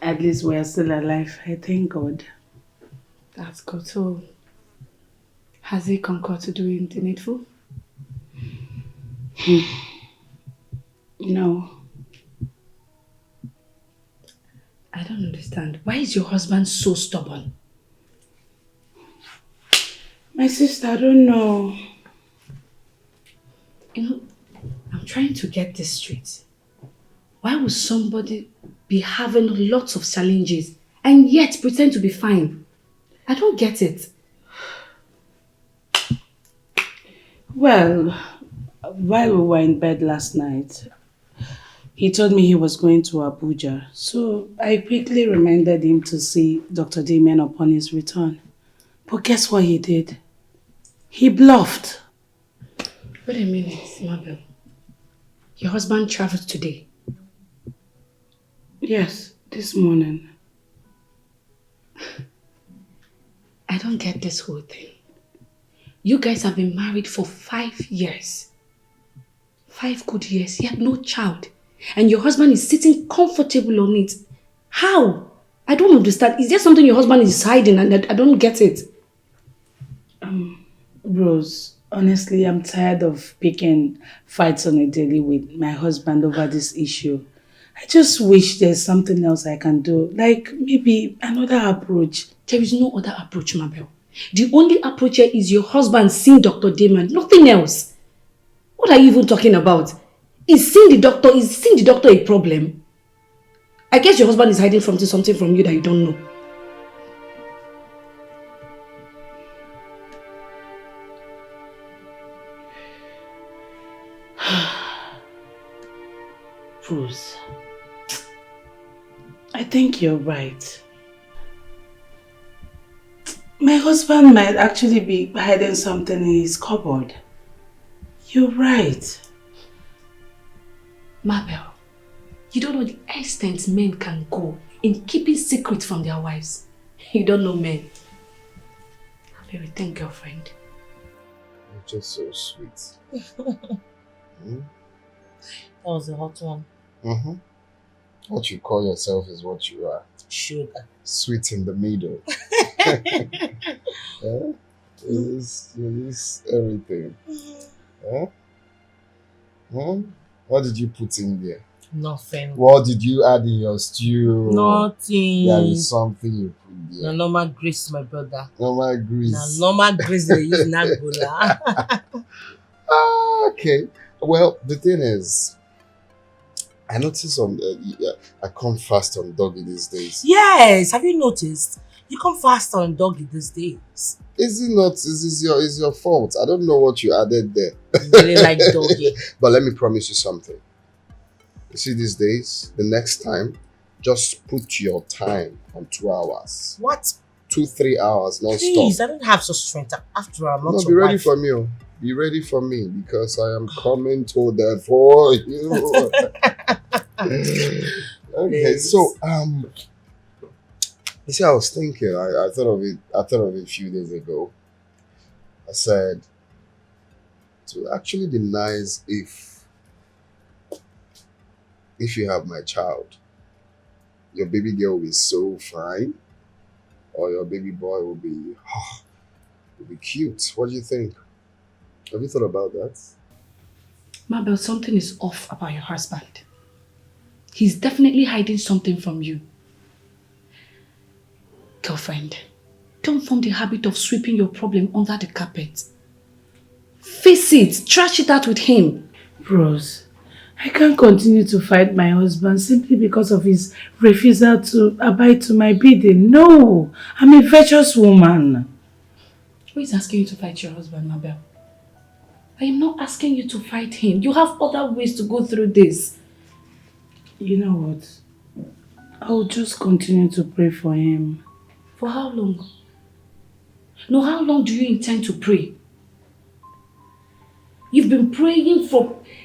S3: At least we're still alive. I thank God.
S8: That's good. So, has he concurred to doing the needful?
S3: No.
S8: I don't understand. understand. Why is your husband so stubborn?
S3: My sister, I don't know.
S8: You know, I'm trying to get this straight. Why would somebody be having lots of challenges and yet pretend to be fine? I don't get it.
S3: Well, while we were in bed last night, he told me he was going to Abuja. So I quickly reminded him to see Dr. Damien upon his return. But guess what he did? He bluffed.
S8: Wait a minute, Mabel. Your husband traveled today.
S3: Yes, this morning.
S8: I don't get this whole thing. You guys have been married for 5 years. 5 good years, yet no child. And your husband is sitting comfortable on it. How? I don't understand. Is there something your husband is hiding and I don't get it?
S3: Rose, honestly, I'm tired of picking fights on a daily with my husband over this issue. I just wish there's something else I can do. Like maybe another approach.
S8: There is no other approach, Mabel. The only approach here is your husband seeing Dr. Damon, nothing else. What are you even talking about? Is seeing the doctor a problem? I guess your husband is hiding something from you that you don't know.
S3: Bruce, I think you're right. My husband might actually be hiding something in his cupboard. You're right.
S8: Mabel, you don't know the extent men can go in keeping secrets from their wives. You don't know men. Baby, thank girlfriend.
S4: You're just so sweet.
S1: That was a hot one.
S4: What you call yourself is what you are.
S1: Sugar.
S4: Sweet in the middle. Yeah? It is everything. Yeah? What did you put in there?
S1: Nothing.
S4: What did you add in your stew?
S1: Nothing.
S4: There is something you put there.
S1: No normal grease, my brother.
S4: Normal grease.
S1: No normal grease they use in Angola.
S4: Okay. Well, the thing is, I notice I come fast on doggy these days.
S1: Yes, have you noticed? You come fast on doggy these days.
S4: Is it not? Is your fault? I don't know what you added there.
S1: You really like doggy.
S4: But let me promise you something. You see these days, the next time, just put your time on 2 hours.
S1: What?
S4: 2-3 hours, non-stop.
S1: Please, I don't have such strength. After all, I'm not
S4: No,
S1: your
S4: be ready
S1: wife.
S4: for me. Be ready for me because I am coming to that for you. Okay,
S1: Yes.
S4: so you see, I was thinking. I thought of it. I thought of it a few days ago. I said, it would actually be nice if you have my child, your baby girl will be so fine, or your baby boy will be cute. What do you think? Have you thought about that?
S8: Mabel, something is off about your husband. He's definitely hiding something from you. Girlfriend, don't form the habit of sweeping your problem under the carpet. Face it, trash it out with him.
S3: Rose, I can't continue to fight my husband simply because of his refusal to abide to my bidding. No, I'm a virtuous woman.
S8: Who is asking you to fight your husband, Mabel? I am not asking you to fight him. You have other ways to go through this.
S3: You know what? I'll just continue to pray for him.
S8: For how long? No, how long do you intend to pray? You've been praying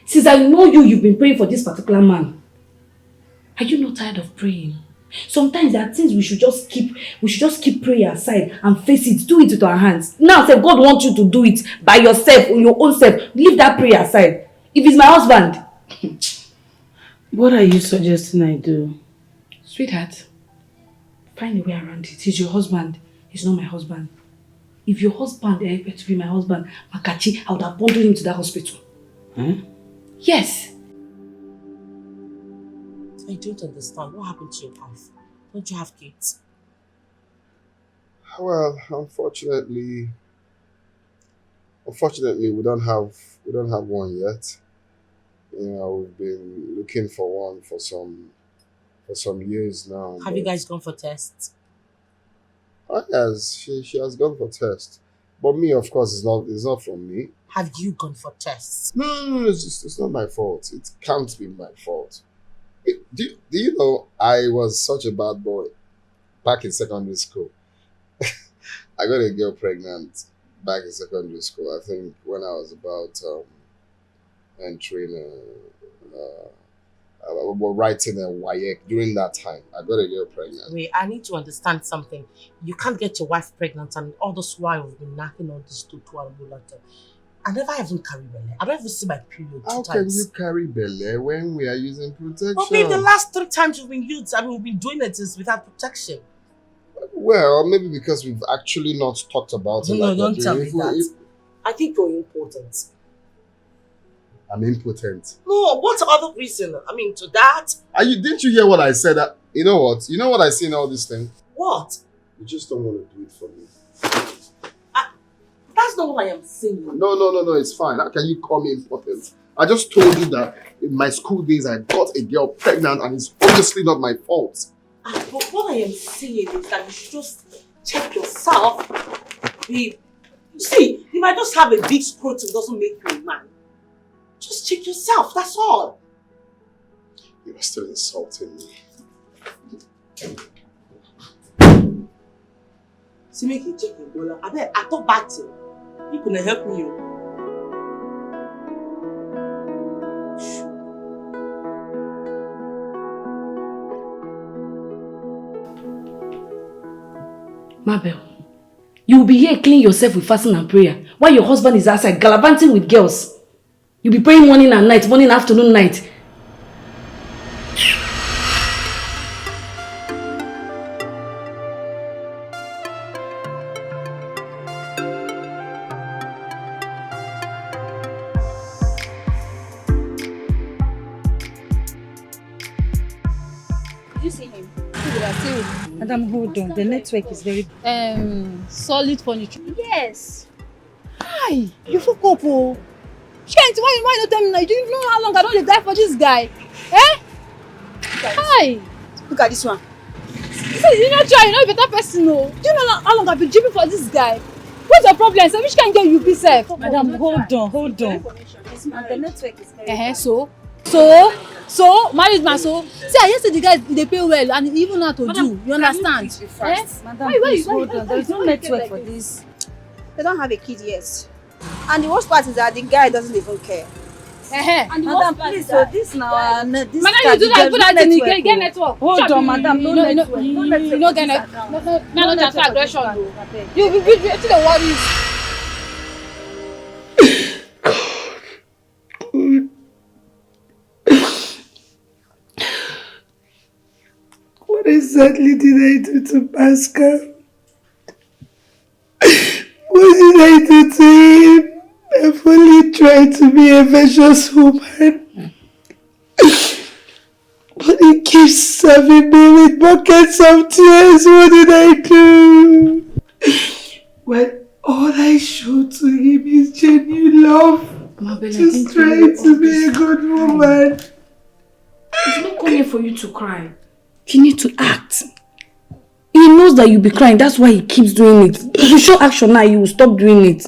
S8: since I know you've been praying for this particular man. Are you not tired of praying? Sometimes there are things we should just keep prayer aside and face it, do it with our hands. Now say God wants you to do it by yourself, or your own self. Leave that prayer aside. If it's my husband.
S3: What are you suggesting I do?
S8: Sweetheart, find a way around it. He's your husband. He's not my husband. If your husband were to be my husband, Makachi, I would have bundled him to that hospital. Yes.
S1: I don't understand. What happened to your wife? Don't you have kids?
S4: Well, unfortunately, we don't have one yet. You know, we've been looking for one for some years now.
S1: Have you guys gone for tests?
S4: Yes, she has gone for tests. But me, of course, it's not from me.
S1: Have you gone for tests?
S4: No, it's not my fault. It can't be my fault. Do you know I was such a bad boy back in secondary school? I got a girl pregnant back in secondary school. I think when I was about entering writing a YEC during that time. I got a girl pregnant.
S1: Wait, I need to understand something. You can't get your wife pregnant and all this while we've been knocking on this to letter. I never even carry belly. I don't even see my period
S4: How
S1: two
S4: can
S1: times.
S4: you carry belly when we are using protection?
S1: But babe, the last 3 times we've been we've been doing it is without protection.
S4: Well, maybe because we've actually not talked about it.
S1: No,
S4: like
S1: don't
S4: we're
S1: tell
S4: doing.
S1: me that. I think you're important.
S4: I'm impotent.
S1: No, what other reason? I mean, to that?
S4: Didn't you hear what I said? You know what? You know what I see in all this thing?
S1: What?
S4: You just don't want to do it for me.
S1: That's not what I am saying.
S4: No, it's fine. How can you call me important? I just told you that in my school days I got a girl pregnant and it's obviously not my fault.
S1: But what I am saying is that you should just check yourself. Babe, you see, if I just have a big scrotum doesn't make you a man. Just check yourself, that's all.
S4: You are still insulting me.
S1: See, make you check your bola. I thought back to you couldn't help me.
S8: Mabel, you will be here cleaning yourself with fasting and prayer while your husband is outside gallivanting with girls. You'll be praying morning and night, morning, afternoon, night.
S9: Did you see him?
S10: Madam, hold on. The network is very...
S9: Solid furniture. Yes.
S10: Hi! You fuck up, oh!
S9: Shit, why not tell me now? You don't know how long I don't die for this guy. Eh? Hi!
S10: Look at this one.
S9: You know, try, you're not a better person, no. Do you know how long I've been dripping for this guy? What's your problem, sir? Which can get you be safe?
S10: Madam, hold on. The network is very...
S9: So, marriage man, so. See, I used to the guys, they pay well and even know how to do. You understand?
S10: Madam, please hold on. There's no network for this.
S11: They don't have a kid yet. And the worst part is that the guy doesn't even care.
S10: Madam, please, so this now, this
S9: Madam, you do that, put that in, get network.
S10: Hold on, madam, no network.
S9: No get network. No transfer aggression, though. You be to the worries.
S3: What exactly did I do to Pascal? What did I do to him? I've only tried to be a virtuous woman. But he keeps serving me with buckets of tears. What did I do? When all I showed to him is genuine love.
S8: Mabel,
S3: just trying to be a good woman.
S8: It's not coming for you to cry. You need to act. He knows that you'll be crying. That's why he keeps doing it. If you show action now, you will stop doing it.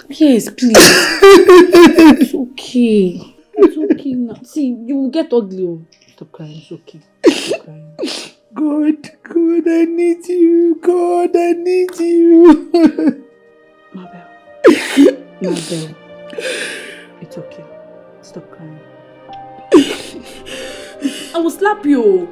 S8: Yes, please. It's okay. It's okay now. See, you will get ugly. Oh. Stop crying. It's okay. Stop crying.
S3: God, I need you. God, I need you.
S8: Mabel. Mabel. It's okay. Stop crying. I will slap you.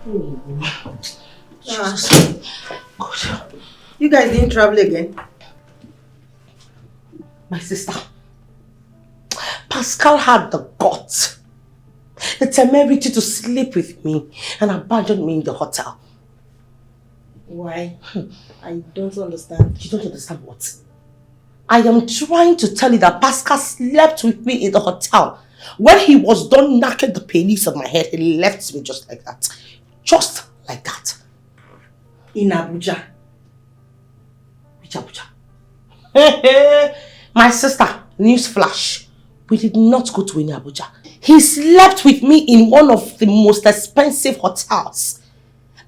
S1: God.
S5: You guys didn't travel again?
S1: My sister, Pascal had the guts, the temerity to sleep with me and abandon me in the hotel.
S5: Why? I don't understand.
S1: You don't understand what? I am trying to tell you that Pascal slept with me in the hotel. When he was done knocking the pennies on my head, he left me just like that. Just like that.
S5: In Abuja?
S1: Which Abuja? My sister, newsflash, we did not go to any Abuja. He slept with me in one of the most expensive hotels.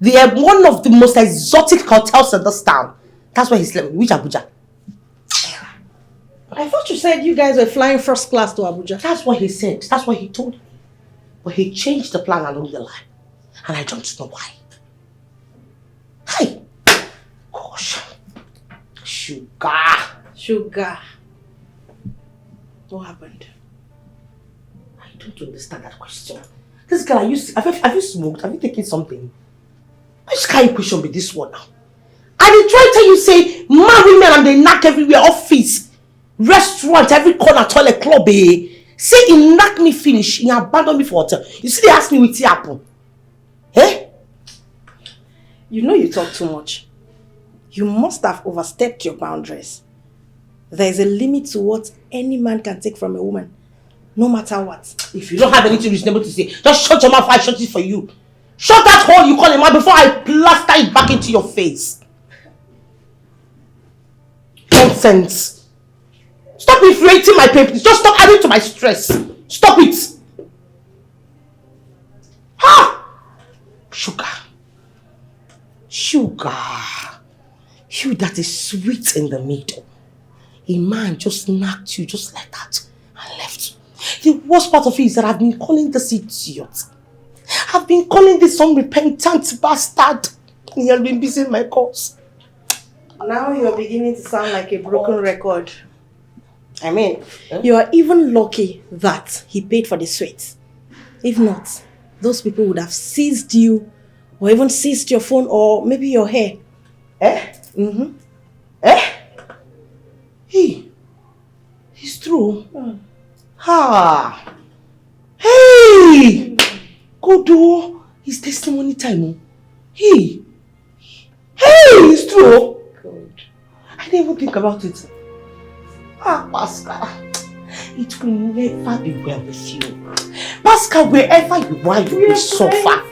S1: They are one of the most exotic hotels in this town. That's where he slept. Which Abuja?
S5: I thought you said you guys were flying first class to Abuja.
S1: That's what he said. That's what he told me. But he changed the plan along the line. And I don't know why. Hi! Gosh. Sugar.
S5: What happened?
S1: I don't understand that question. This girl, have you smoked? Have you taken something? Which kind of question be this one now? I did try to tell you, say, marry men and they knock everywhere, office, restaurant, every corner, toilet, club, eh? Say he knock me finish, he abandon me for hotel. You see, they ask me with tea apple. Eh?
S5: You know you talk too much. You must have overstepped your boundaries. There is a limit to what any man can take from a woman, no matter what.
S1: If you don't have anything reasonable to say, just shut your mouth, I shut it for you. Shut that hole you call a man before I plaster it back into your face. Nonsense. Stop inflating my pain. Just stop adding to my stress. Stop it. Ha! Sugar. You that is sweet in the middle. A man just knocked you just like that and left. The worst part of it is that I've been calling this idiot. I've been calling this unrepentant bastard. He has been busy in my cause.
S5: Now you're beginning to sound like a broken record. I mean, you are even lucky that he paid for the sweets. If not, those people would have seized you or even seized your phone or maybe your hair.
S1: Eh?
S5: Mm-hmm.
S1: Eh? It's true. Ha! Hey! Go do. It's testimony time. Hey! It's true.
S5: Good.
S1: I didn't even think about it. Pascal. It will never be well with you. Pascal, wherever you are, you will suffer.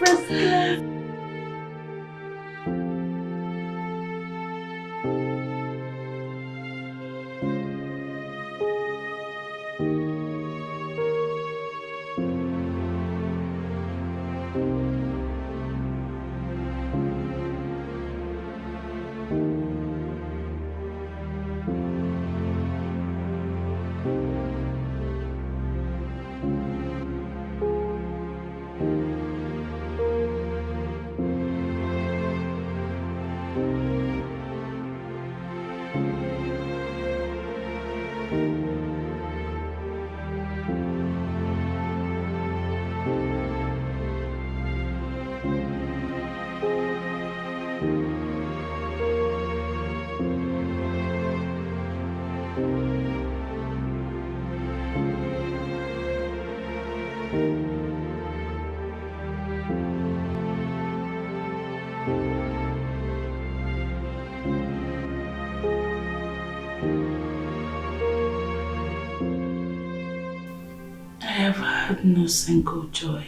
S3: No single joy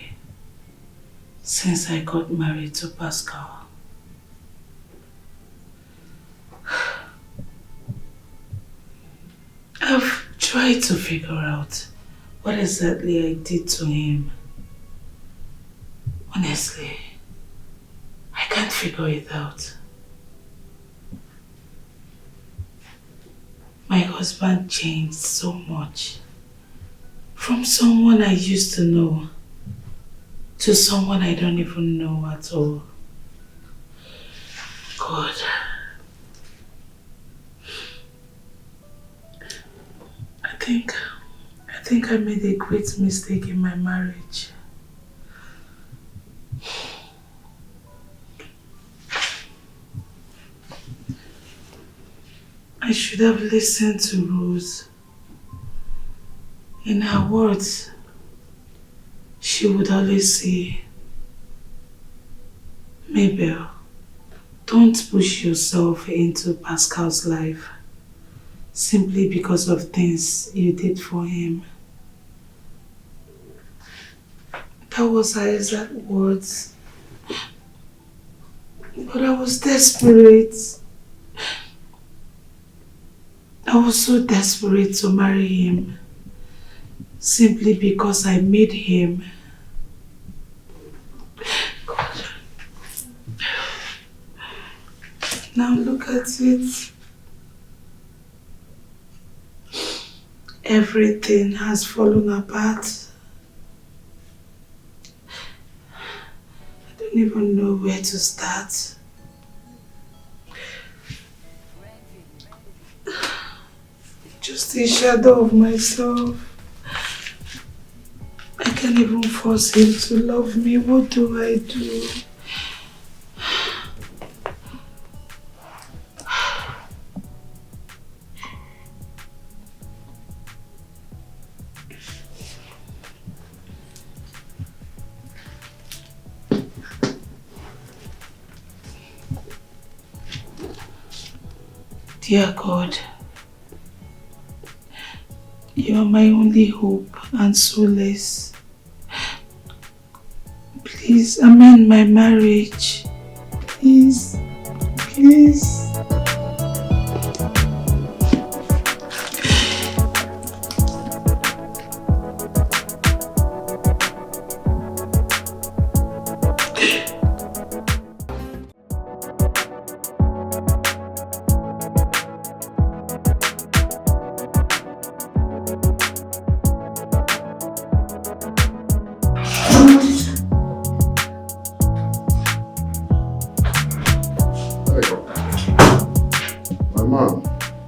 S3: since I got married to Pascal. I've tried to figure out what exactly I did to him. Honestly, I can't figure it out. My husband changed so much. From someone I used to know to someone I don't even know at all. God. I think I made a great mistake in my marriage. I should have listened to Rose. In her words, she would always say, Mabel, don't push yourself into Pascal's life simply because of things you did for him. That was her exact words. But I was desperate. I was so desperate to marry him simply because I made him. God. Now look at it. Everything has fallen apart. I don't even know where to start. Just a shadow of myself. I can't even force him to love me. What do I do? Dear God, you are my only hope and solace. Please amend my marriage. Please, please.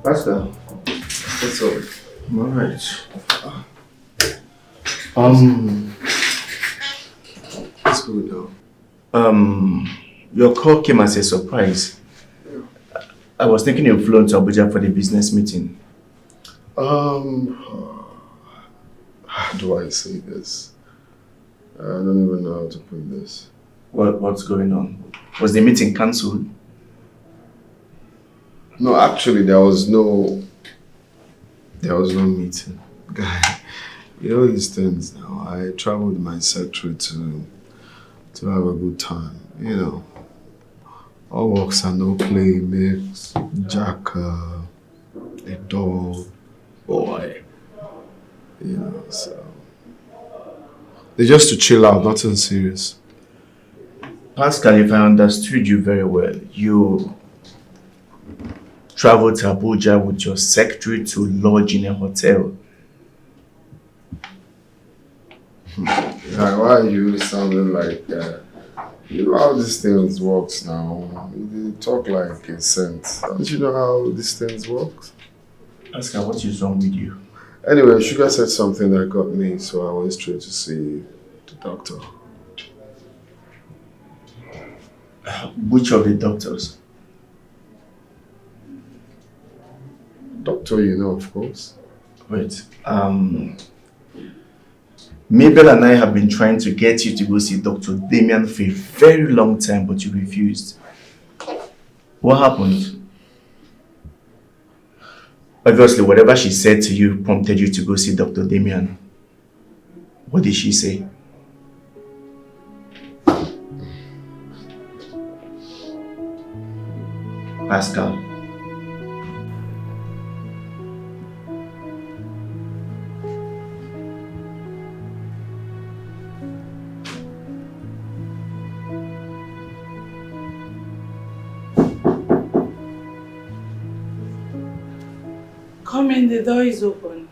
S7: What's up? I'm alright.
S2: It's good now.
S7: Your call came as a surprise. I was thinking you've flown to Abuja for the business meeting.
S4: How do I say this? I don't even know how to put this.
S7: What's going on? Was the meeting cancelled?
S4: No, actually, there was no meeting. Guy, you know these things now. I traveled with my secretary to have a good time. You know, all works and no play makes Jack a dull boy. You know, so they're just to chill out, nothing serious.
S7: Pascal, if I understood you very well, you traveled to Abuja with your secretary to lodge in a hotel.
S4: Yeah, why are you sounding like you know how these things works now? You talk like a saint. Don't you know how these things work?
S7: Pascal, what is wrong with you?
S4: Anyway, Sugar said something that got me, so I went straight to see the doctor.
S7: Which of the doctors?
S4: Doctor, you know, of course.
S7: Wait, Mabel and I have been trying to get you to go see Dr. Damien for a very long time, but you refused. What happened? Obviously, whatever she said to you prompted you to go see Dr. Damien. What did she say? Pascal.
S3: Come in, the door is open.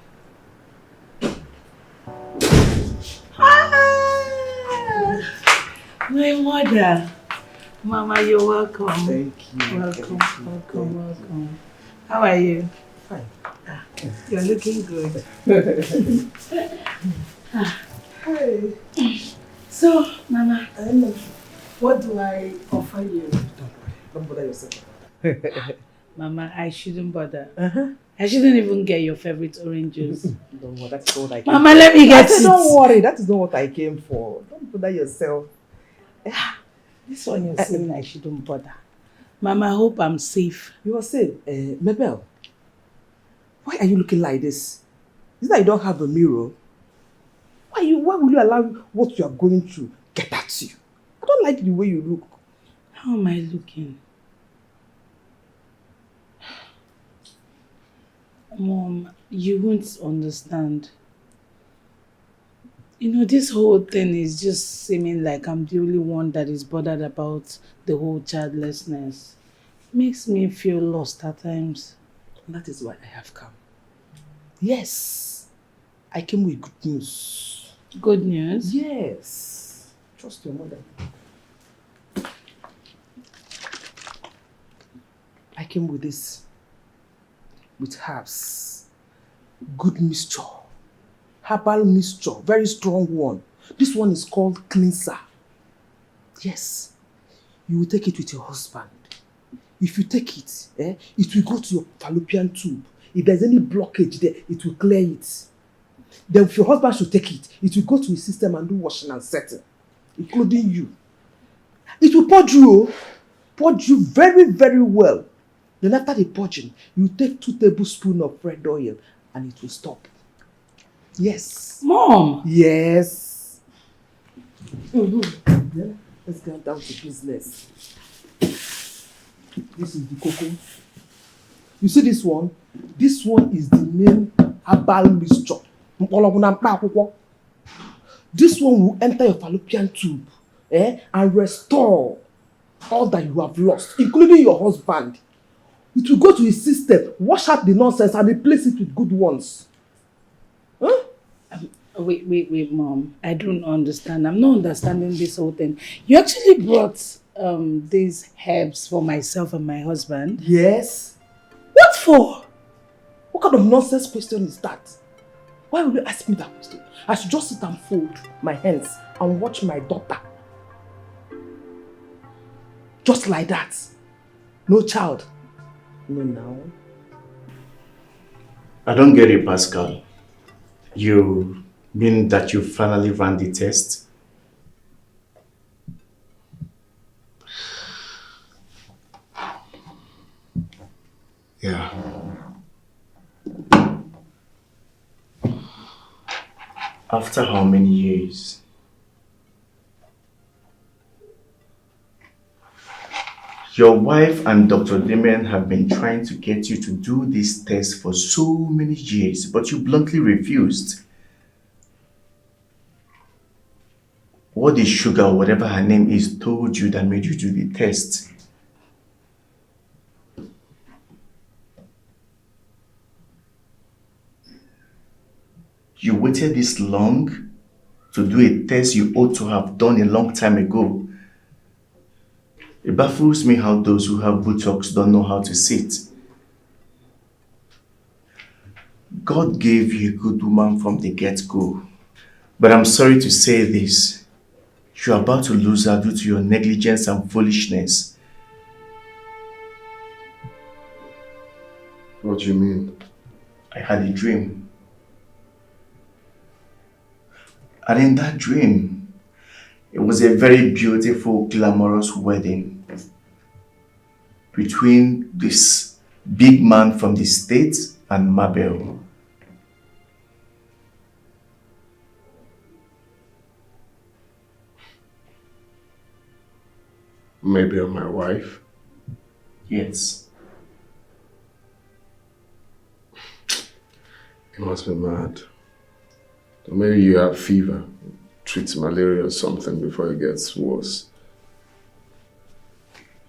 S3: My mother. Mama, you're welcome.
S1: Thank you.
S3: Welcome. How are you?
S1: Fine.
S3: You're looking good.
S1: Hey.
S3: So, Mama, what do I offer you?
S1: Don't bother yourself.
S3: Mama, I shouldn't bother. I shouldn't even get your favorite orange juice.
S12: Don't worry, that's not what I came
S3: Mama,
S12: for.
S3: let me get it.
S12: Don't worry, that is not what I came for. Don't bother yourself.
S3: This one you're saying I shouldn't bother. Mama, I hope I'm safe.
S12: You are safe. Mabel, why are you looking like this? Is that you don't have a mirror? Why will you allow what you are going through get at you? I don't like the way you look.
S3: How am I looking? Mom, you won't understand. You know, this whole thing is just seeming like I'm the only one that is bothered about the whole childlessness. Makes me feel lost at times.
S12: That is why I have come. Yes, I came with good news.
S3: Good news?
S12: Yes. Trust your mother. I came with this. With herbs. Good mixture. Herbal mixture. Very strong one. This one is called cleanser. Yes. You will take it with your husband. If you take it, it will go to your fallopian tube. If there's any blockage there, it will clear it. Then if your husband should take it, it will go to his system and do washing and setting, including you. It will purge you. Purge you very, very well. Then after the purging, you take 2 tablespoons of red oil and it will stop. Yes.
S3: Mom!
S12: Yes. Yeah, let's get down to business. This is the cocoa. You see this one? This one is the main herbal mixture. This one will enter your fallopian tube and restore all that you have lost, including your husband. It will go to his system, wash out the nonsense and replace it with good ones. Huh?
S3: Wait, Mom. I don't understand. I'm not understanding this whole thing. You actually brought these herbs for myself and my husband?
S12: Yes.
S3: What for?
S12: What kind of nonsense question is that? Why would you ask me that question? I should just sit and fold my hands and watch my daughter. Just like that. No child. No, now.
S7: I don't get it, Pascal. You mean that you finally ran the test? Yeah. After how many years? Your wife and Dr. Damien have been trying to get you to do this test for so many years, but you bluntly refused. What did Sugar, or whatever her name is, told you that made you do the test? You waited this long to do a test you ought to have done a long time ago. It baffles me how those who have buttocks don't know how to sit. God gave you a good woman from the get-go. But I'm sorry to say this. You're about to lose her due to your negligence and foolishness.
S2: What do you mean?
S7: I had a dream. And in that dream, it was a very beautiful, glamorous wedding between this big man from the States and Mabel.
S2: Maybe my wife?
S7: Yes.
S2: You must be mad. Or maybe you have fever, treat malaria or something before it gets worse.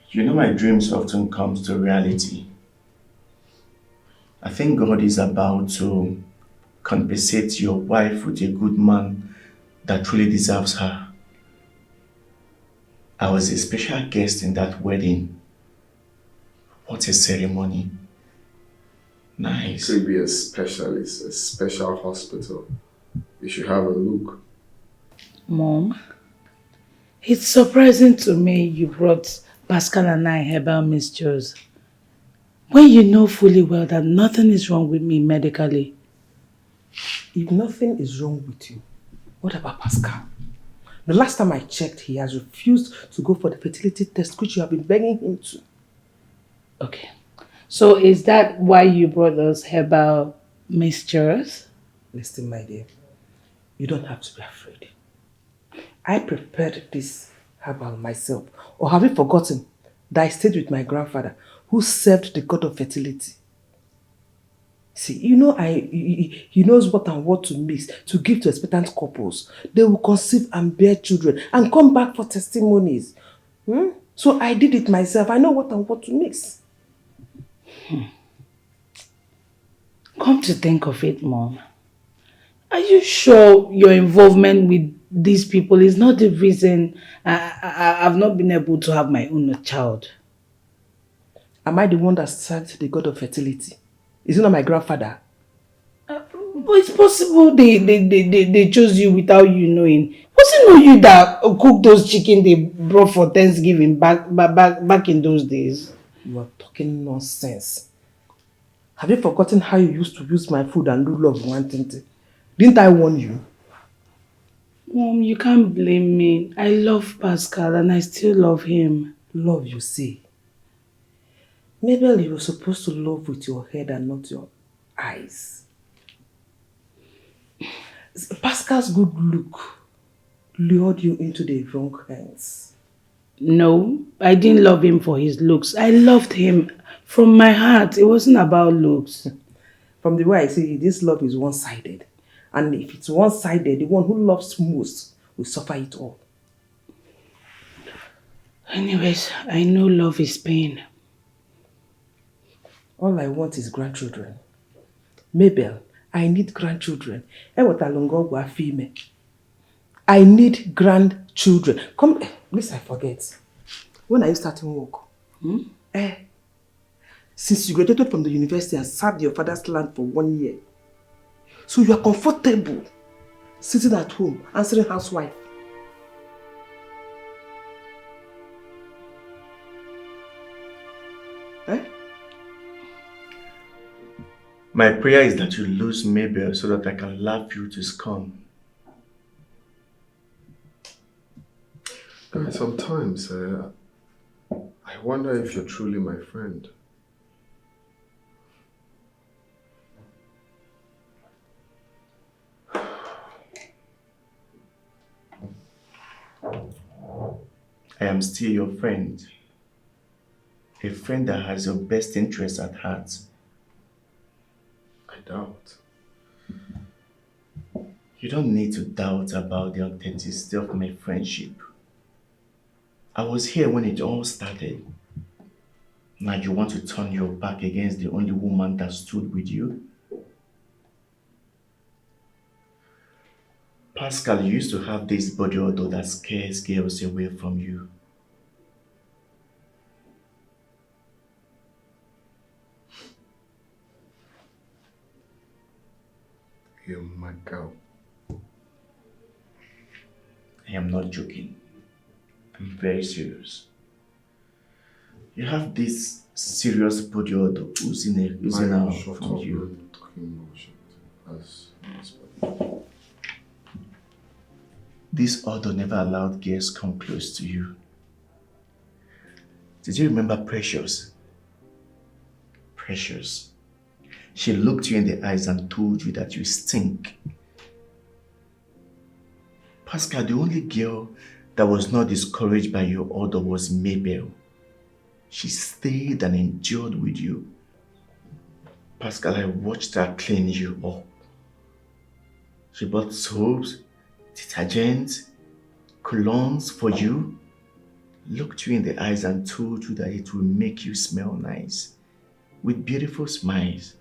S7: You know, my dreams often come to reality. I think God is about to compensate your wife with a good man that truly deserves her. I was a special guest in that wedding. What a ceremony. Nice.
S2: You could be a specialist, a special hospital. You should have a look.
S3: Mom, it's surprising to me you brought Pascal and I herbal mixtures. When you know fully well that nothing is wrong with me medically.
S12: If nothing is wrong with you, what about Pascal? The last time I checked, he has refused to go for the fertility test, which you have been begging him to.
S3: Okay. So is that why you brought those herbal mixtures?
S12: Listen, my dear, you don't have to be afraid. I prepared this herbal myself. Or have you forgotten that I stayed with my grandfather who served the god of fertility? See, you know, he knows what and what to mix to give to expectant couples. They will conceive and bear children and come back for testimonies. So I did it myself. I know what and what to mix.
S3: Come to think of it, Mom, are you sure your involvement with these people is not the reason I've not been able to have my own child?
S12: Am I the one that served the god of fertility? Is it not my grandfather?
S3: But it's possible they chose you without you knowing. Was it not you that cooked those chicken they brought for Thanksgiving back in those days?
S12: You are talking nonsense. Have you forgotten how you used to use my food and do love wanting to? Didn't I warn you?
S3: Mom, you can't blame me. I love Pascal and I still love him.
S12: Love, you say? Mabel, you were supposed to love with your head and not your eyes. Pascal's good look lured you into the wrong hands.
S3: No, I didn't love him for his looks. I loved him from my heart. It wasn't about looks.
S12: From the way I see it, this love is one-sided. And if it's one-sided, the one who loves most will suffer it all.
S3: Anyways, I know love is pain.
S12: All I want is grandchildren. Mabel, I need grandchildren. I need grandchildren. Come, please, I forget. When are you starting work? Since you graduated from the university and served your father's land for 1 year, so you are comfortable sitting at home answering housewife.
S7: My prayer is that you lose Mabel so that I can laugh you to scorn.
S2: Sometimes I wonder if you're truly my friend.
S7: I am still your friend. A friend that has your best interests at heart.
S2: I doubt.
S7: You don't need to doubt about the authenticity of my friendship. I was here when it all started. Now you want to turn your back against the only woman that stood with you? Pascal, you used to have this body odor that scares girls away from you.
S2: You're my girl.
S7: I am not joking. I'm very serious. You have this serious body odor oozing out from you. This odor never allowed girls come close to you. Did you remember Precious? Precious. She looked you in the eyes and told you that you stink. Pascal, the only girl that was not discouraged by your odor was Mabel. She stayed and endured with you. Pascal, I watched her clean you up. She bought soaps, detergents, colognes for you, looked you in the eyes and told you that it will make you smell nice, with beautiful smiles.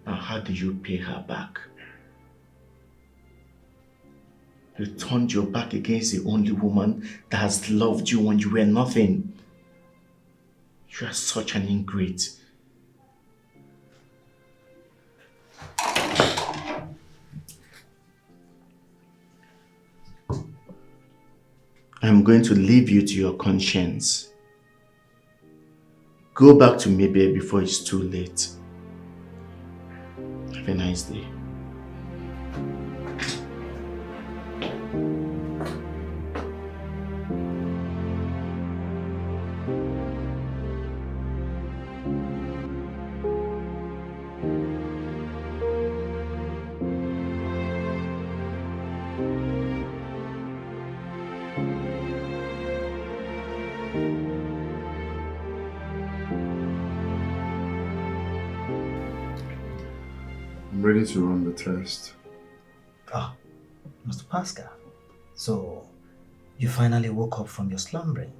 S7: Now, how do you pay her back? You turned your back against the only woman that has loved you when you were nothing. You are such an ingrate. I'm going to leave you to your conscience. Go back to Maybe before it's too late. Have a nice day.
S4: I'm ready to run the test.
S13: Ah, Mr. Pascal. So, you finally woke up from your slumbering.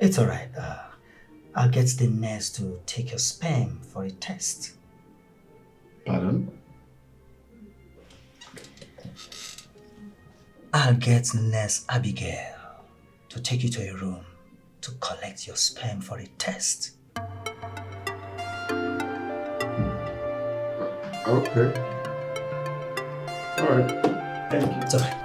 S13: It's alright. I'll get the nurse to take your sperm for a test.
S4: Pardon?
S13: I'll get Nurse Abigail to take you to a room to collect your sperm for a test.
S4: Okay. Alright.
S13: Thank you. It's alright.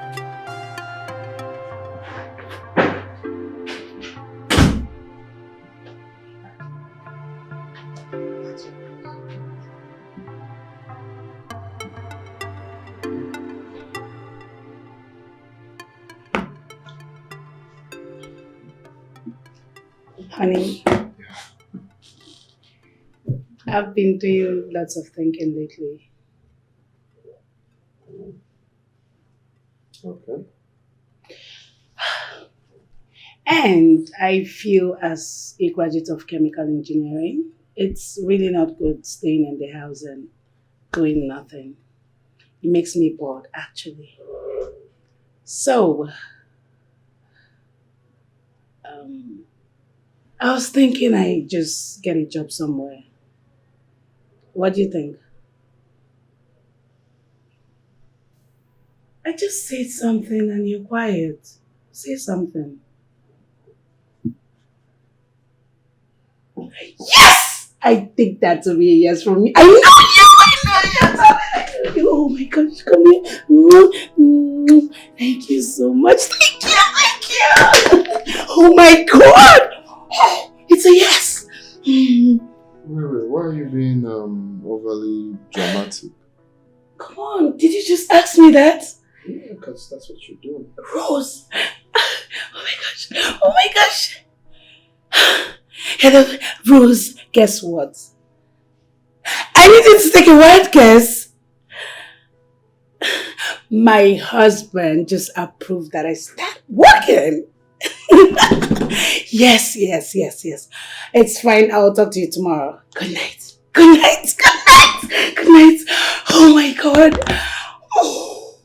S3: Honey, I've been doing lots of thinking lately.
S4: Okay.
S3: And I feel as a graduate of chemical engineering, it's really not good staying in the house and doing nothing. It makes me bored, actually. So, I was thinking I just get a job somewhere. What do you think? I just said something and you're quiet. Say something. Yes! I think that will be a yes from me. I know you! Oh my gosh, come here. Thank you so much. Thank you. Oh my god! It's a yes!
S4: Wait, why are you being overly dramatic?
S3: Come on, did you just ask me that?
S4: Yeah, because that's what you're doing.
S3: Rose! Oh my gosh! Hello, Rose, guess what? I need you to take a wild guess. My husband just approved that I start working. Yes. It's fine. I'll talk to you tomorrow. Good night. Oh my god. Oh,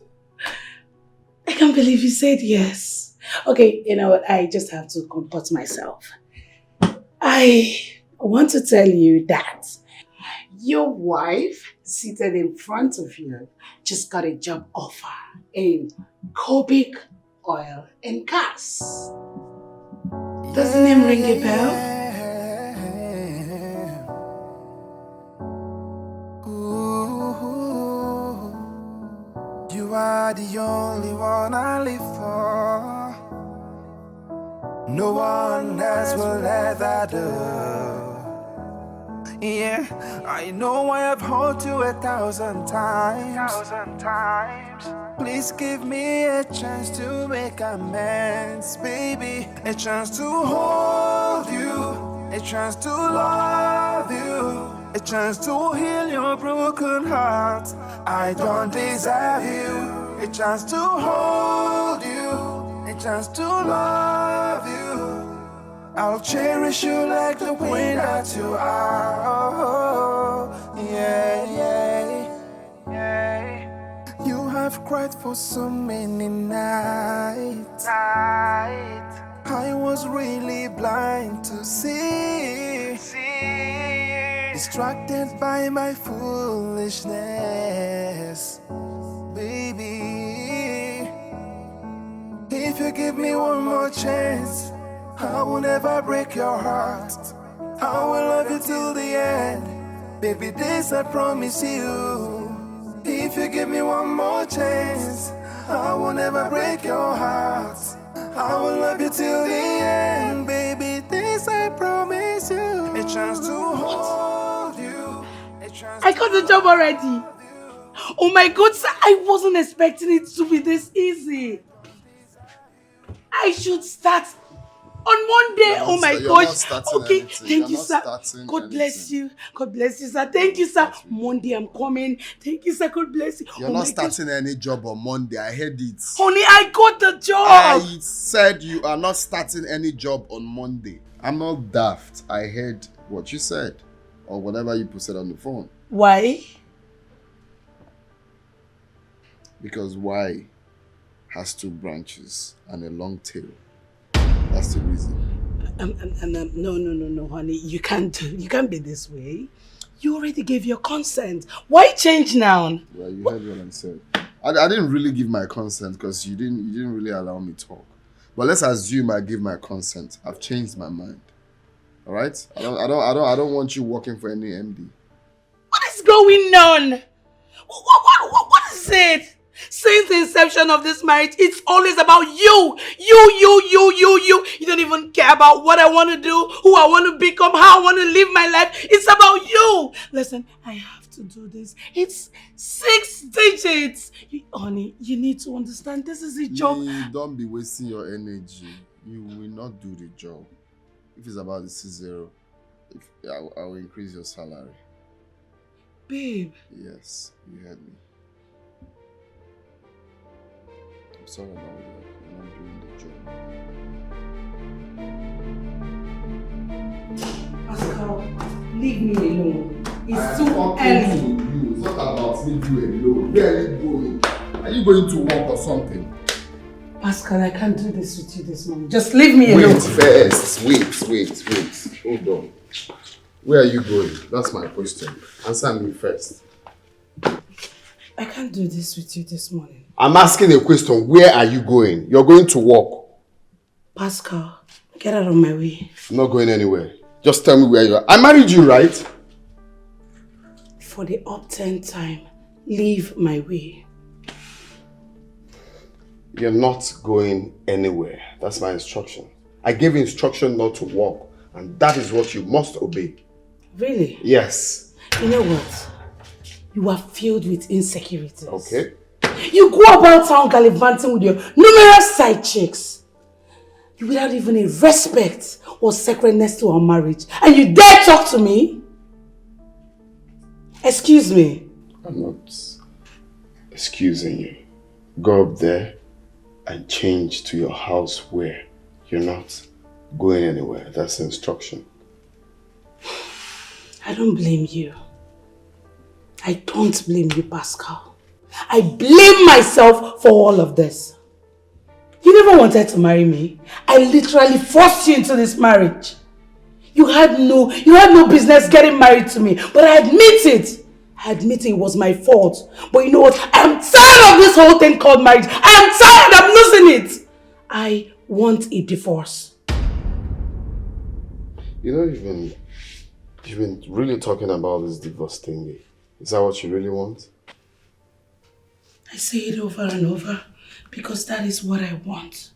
S3: I can't believe you said yes. Okay, you know what? I just have to comport myself. I want to tell you that your wife seated in front of you just got a job offer in Cobic Oil and Gas. Does the name ring a bell?
S14: Ooh, you are the only one I live for. No one else will ever do. Yeah, I know I have hurt you 1,000 times. Please give me a chance to make amends, baby. A chance to hold you, a chance to love you, a chance to heal your broken heart. I don't deserve you. A chance to hold you, a chance to love you. I'll cherish you like the queen that you are. Oh, yeah. You have cried for so many nights. I was really blind to see. Distracted by my foolishness, baby. If you give me one more chance, I will never break your heart. I will love you till the end. Baby, this I promise you. If you give me one more chance, I will never break your heart. I will love you till the end, baby.
S3: I got the job already. Oh my God, sir, I wasn't expecting it to be this easy. I should start on Monday. Oh my gosh. Okay, thank you, sir. God bless you. God bless you, sir. Thank you, sir. Monday I'm coming. Thank you, sir. God bless you.
S2: You're not starting any job on Monday. I heard it.
S3: Honey, I got the job.
S2: I said you are not starting any job on Monday. I'm not daft. I heard what you said. Or whatever you posted on the phone.
S3: Why?
S2: Because Y has 2 branches and a long tail. That's the reason.
S3: No, honey. You can't be this way. You already gave your consent. Why change now?
S2: Well, you heard what I said. I didn't really give my consent because you didn't really allow me to talk. But let's assume I give my consent. I've changed my mind. All right? I don't want you working for any MD.
S3: What is going on? What is it? Since the inception of this marriage, it's always about you. You. You don't even care about what I want to do, who I want to become, how I want to live my life. It's about you. Listen, I have to do this. It's 6 digits. Honey, you need to understand this is a job.
S2: Don't be wasting your energy. You will not do the job. If it's about the C0, I will increase your salary.
S3: Babe.
S2: Yes, you heard me. I'm sorry about that. You're not doing the job.
S3: Pascal, leave me alone. It's too early.
S2: It's not about leave you alone. Where are you going? Are you going to work or something?
S3: Pascal, I can't do this with you this morning. Just leave me alone.
S2: Wait first. Wait. Hold on. Where are you going? That's my question. Answer me first.
S3: I can't do this with you this morning.
S2: I'm asking a question. Where are you going? You're going to work.
S3: Pascal, get out of my way.
S2: I'm not going anywhere. Just tell me where you are. I married you, right?
S3: For the upturn time, leave my way.
S2: You're not going anywhere. That's my instruction. I gave instruction not to walk, and that is what you must obey.
S3: Really?
S2: Yes.
S3: You know what? You are filled with insecurities.
S2: Okay.
S3: You go about town gallivanting with your numerous side chicks. You without even a respect or sacredness to our marriage. And you dare talk to me? Excuse me.
S2: I'm not excusing you. Go up there and change to your house where you're not going anywhere. That's the instruction.
S3: I don't blame you. I don't blame you, Pascal. I blame myself for all of this. You never wanted to marry me. I literally forced you into this marriage. You had no business getting married to me, but I admit it. I admit it was my fault. But you know what? I'm tired of this whole thing called marriage. I'm tired. I'm losing it. I want a divorce.
S2: You know, you've been really talking about this divorce thingy. Is that what you really want?
S3: I say it over and over because that is what I want.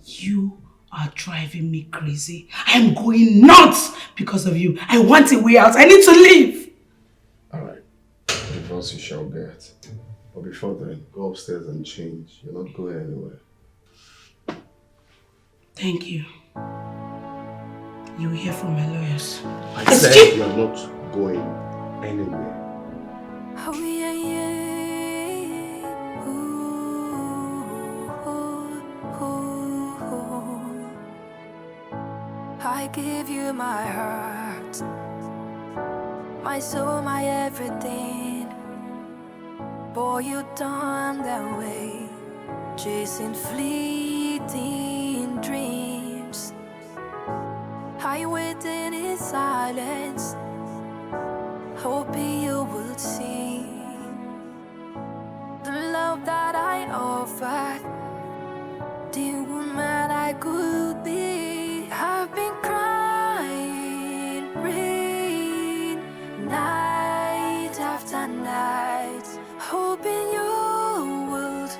S3: You are driving me crazy. I'm going nuts because of you. I want a way out. I need to leave.
S2: Alright. Divorce you shall get. But before then, go upstairs and change. You're not going anywhere.
S3: Thank you. You will hear from my lawyers.
S2: I said you're not going anywhere.
S6: Oh, yeah, yeah. I give you my heart, my soul, my everything. Boy, you done that way, chasing fleeting dreams. I waited in silence, hoping you would see the love that I offered, the woman I could be. I've been crying, rain, night after night, hoping you would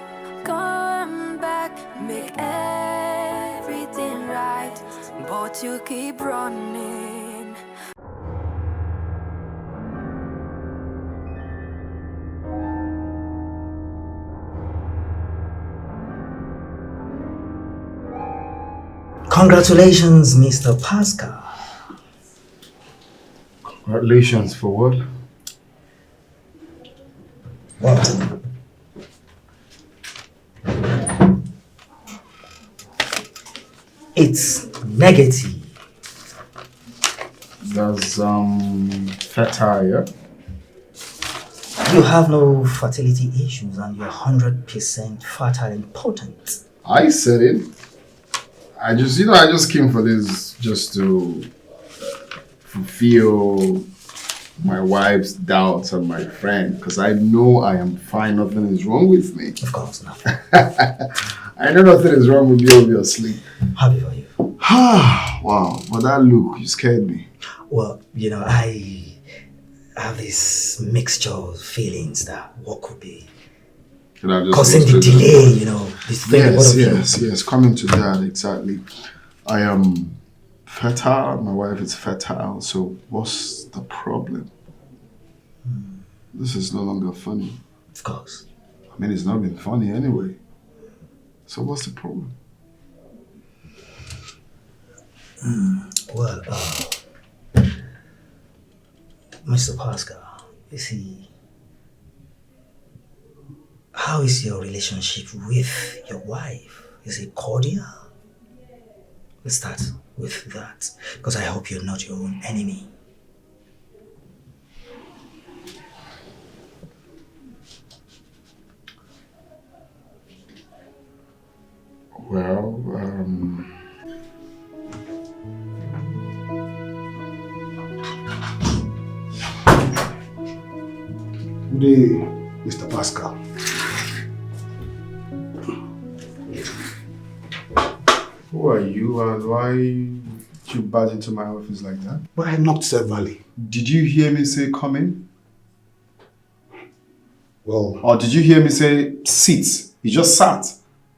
S6: come back, make everything right, but you keep running.
S13: Congratulations, Mr. Pascal.
S4: Congratulations for what?
S13: What? It's negative.
S4: That's fertile, yeah?
S13: You have no fertility issues and you're 100% fertile and potent.
S4: I said it. I just came for this just to fulfill my wife's doubts and my friend, because I know I am fine, nothing is wrong with me.
S13: Of course not.
S4: I know nothing is wrong with you, obviously.
S13: Happy for you.
S4: Wow, but that look, you scared me.
S13: Well, I have this mixture of feelings that what could be causing the delay,
S4: Yes, coming to that, exactly. I am fertile, my wife is fertile, so what's the problem? This is no longer funny.
S13: Of course.
S4: I mean, it's not been funny anyway. So what's the problem?
S13: Well, Mr. Pascal, you see, how is your relationship with your wife? Is it cordial? Let's start with that, because I hope you're not your own enemy.
S4: Well,
S15: Good day, Mr. Pascal.
S4: who are you and why you barge into my office like that?
S15: Well, I knocked severally.
S4: Did you hear me say come in?
S15: Well...
S4: Or did you hear me say sit? You just sat.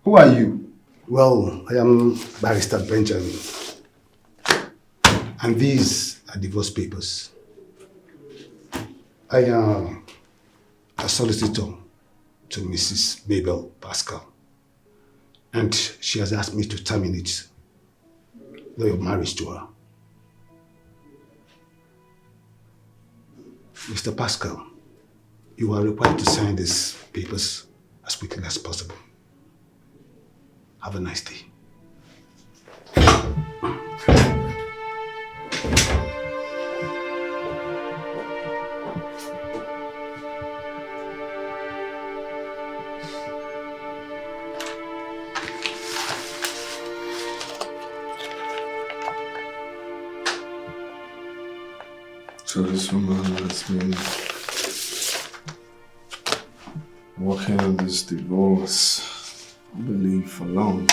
S4: Who are you?
S15: Well, I am Barrister Benjamin. And these are divorce papers. I am a solicitor to Mrs. Mabel Pascal. And she has asked me to terminate your marriage to her. Mr. Pascal, you are required to sign these papers as quickly as possible. Have a nice day.
S4: So this woman has been working on this divorce, I believe, for long.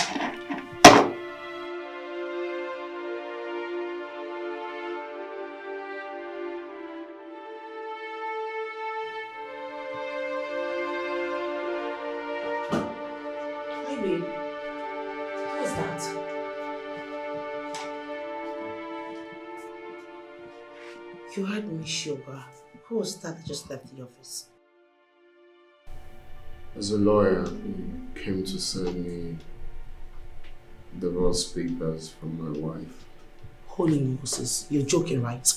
S1: Hi, babe. What's that? You heard me, Sugar. Who was that just left the office?
S4: As a lawyer, he came to send me divorce papers from my wife.
S1: Holy Moses, you're joking, right?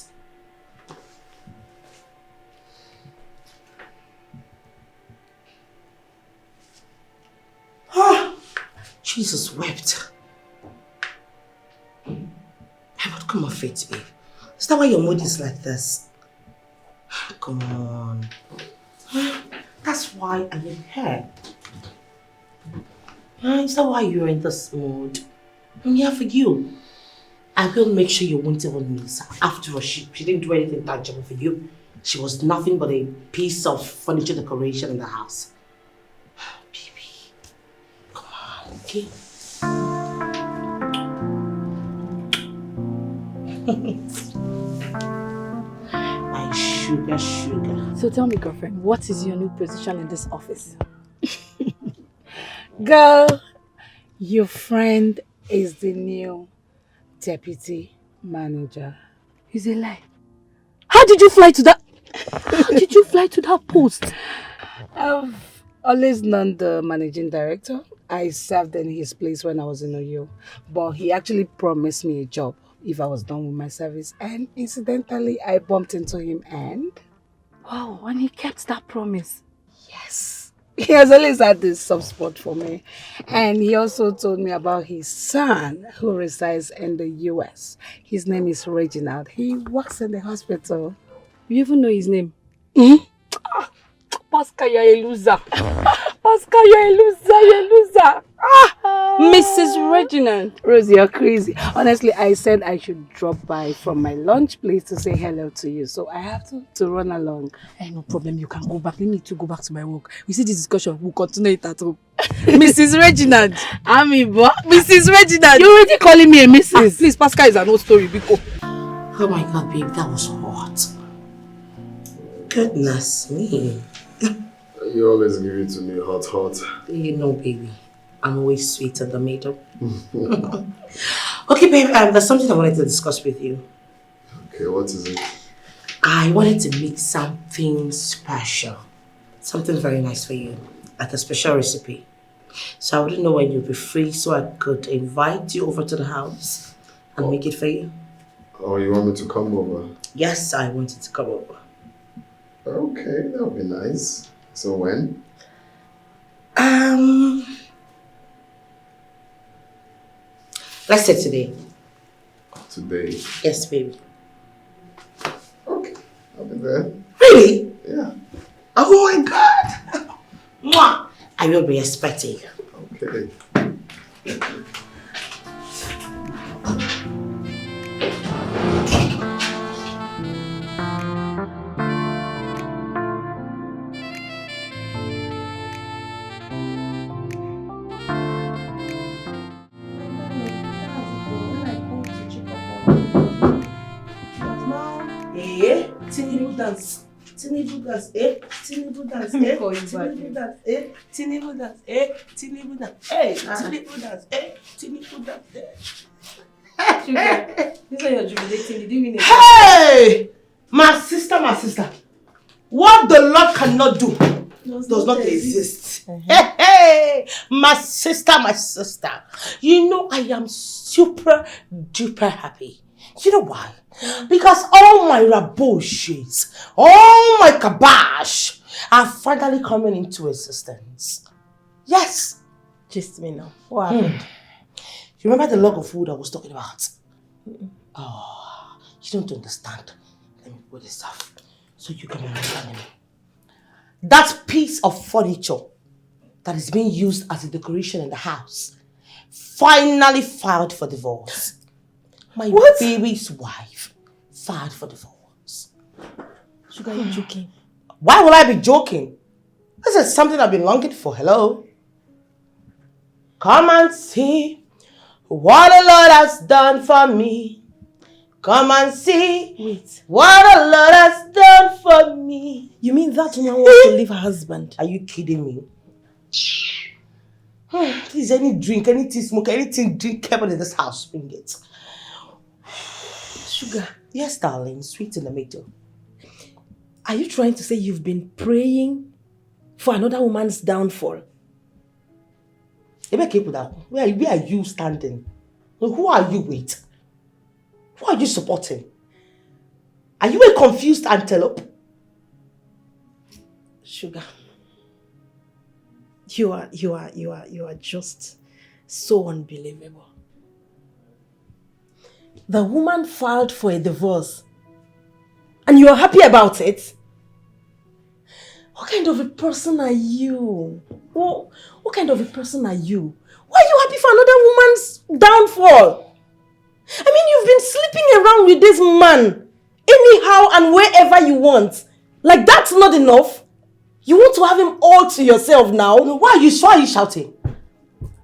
S1: Ah, Jesus wept. I would come off it, babe. Is that why your mood is like this? Come on. That's why I'm in here. Is that why you're in this mood? I'm here for you. I will make sure you won't even miss her. After all, she didn't do anything tangible for you. She was nothing but a piece of furniture decoration in the house. Baby, come on, okay? My sugar.
S9: So tell me, girlfriend, what is your new position in this office? Girl, your friend is the new deputy manager. It's a lie. How did you fly to that? How did you fly to that post? I've always known the managing director I served in his place when I was in Oyo, but he actually promised me a job if I was done with my service. And incidentally, I bumped into him and...
S8: Wow, and he kept that promise.
S9: Yes. He has always had this soft spot for me. And he also told me about his son who resides in the US. His name is Reginald. He works in the hospital.
S8: You even know his name?
S9: Pascal, you're a loser. Pascal, you're a loser.
S8: Mrs. Reginald.
S9: Rosie, you're crazy. Honestly, I said I should drop by from my lunch place to say hello to you. So I have to run along.
S8: Hey, no problem. You can go back. Let me to go back to my work. We see this discussion. We'll continue it at home. Mrs. Reginald. Mrs. Reginald.
S9: You're already calling me a Mrs.
S8: Please, Pascal is an old story. Biko.
S1: Oh my God, babe, that was hot. Goodness me.
S4: You always give it to me hot.
S1: You know, baby, I'm always sweet in the middle. Okay, babe, there's something I wanted to discuss with you.
S4: Okay, what is it?
S1: I wanted to make something special. Something very nice for you. Like a special recipe. So I wouldn't know when you'll be free so I could invite you over to the house and make it for you.
S4: Oh, you want me to come over? Yes,
S1: I wanted to come over.
S4: Okay, that would be nice. So when?
S1: Let's say today.
S4: Today?
S1: Yes, baby.
S4: Okay, I'll be there.
S1: Really?
S4: Yeah.
S1: Oh my God! Mwah! I will be expecting you.
S4: Okay.
S1: Tinibu dance, Tinibu dance, Tinibu dance, Tinibu dance, Tinibu dance, Tinibu dance, Tinibu dance, Tinibu dance.
S8: Sugar, this one you're jubilating. You didn't mean it.
S1: Hey! My sister. What the Lord cannot do does not exist. Hey! My sister. You know I am super duper happy. You know why? Because all my raboshis, all my kabash are finally coming into existence. Yes.
S5: Just me now. What happened?
S1: You remember the log of wood I was talking about? Oh, you don't understand. Let me put this off so you can understand me. That piece of furniture that is being used as a decoration in the house finally filed for divorce. My baby's wife filed for divorce.
S5: Sugar, you're joking.
S1: Why will I be joking? This is something I've been longing for. Hello? Come and see what the Lord has done for me. Come and see what the Lord has done for me.
S5: You mean that woman wants to leave her husband?
S1: Are you kidding me? Please, any drink, anything smoke, anything drinkable in this house, bring it.
S5: Sugar.
S1: Yes, darling, sweet in the middle.
S5: Are you trying to say you've been praying for another woman's downfall?
S1: Where are you standing? Who are you with? Who are you supporting? Are you a confused antelope?
S5: Sugar. You are just so unbelievable. The woman filed for a divorce and you're happy about it? What kind of a person are you? What kind of a person are you? Why are you happy for another woman's downfall? I mean, you've been sleeping around with this man anyhow and wherever you want. Like, that's not enough. You want to have him all to yourself now?
S1: No, why are you shouting?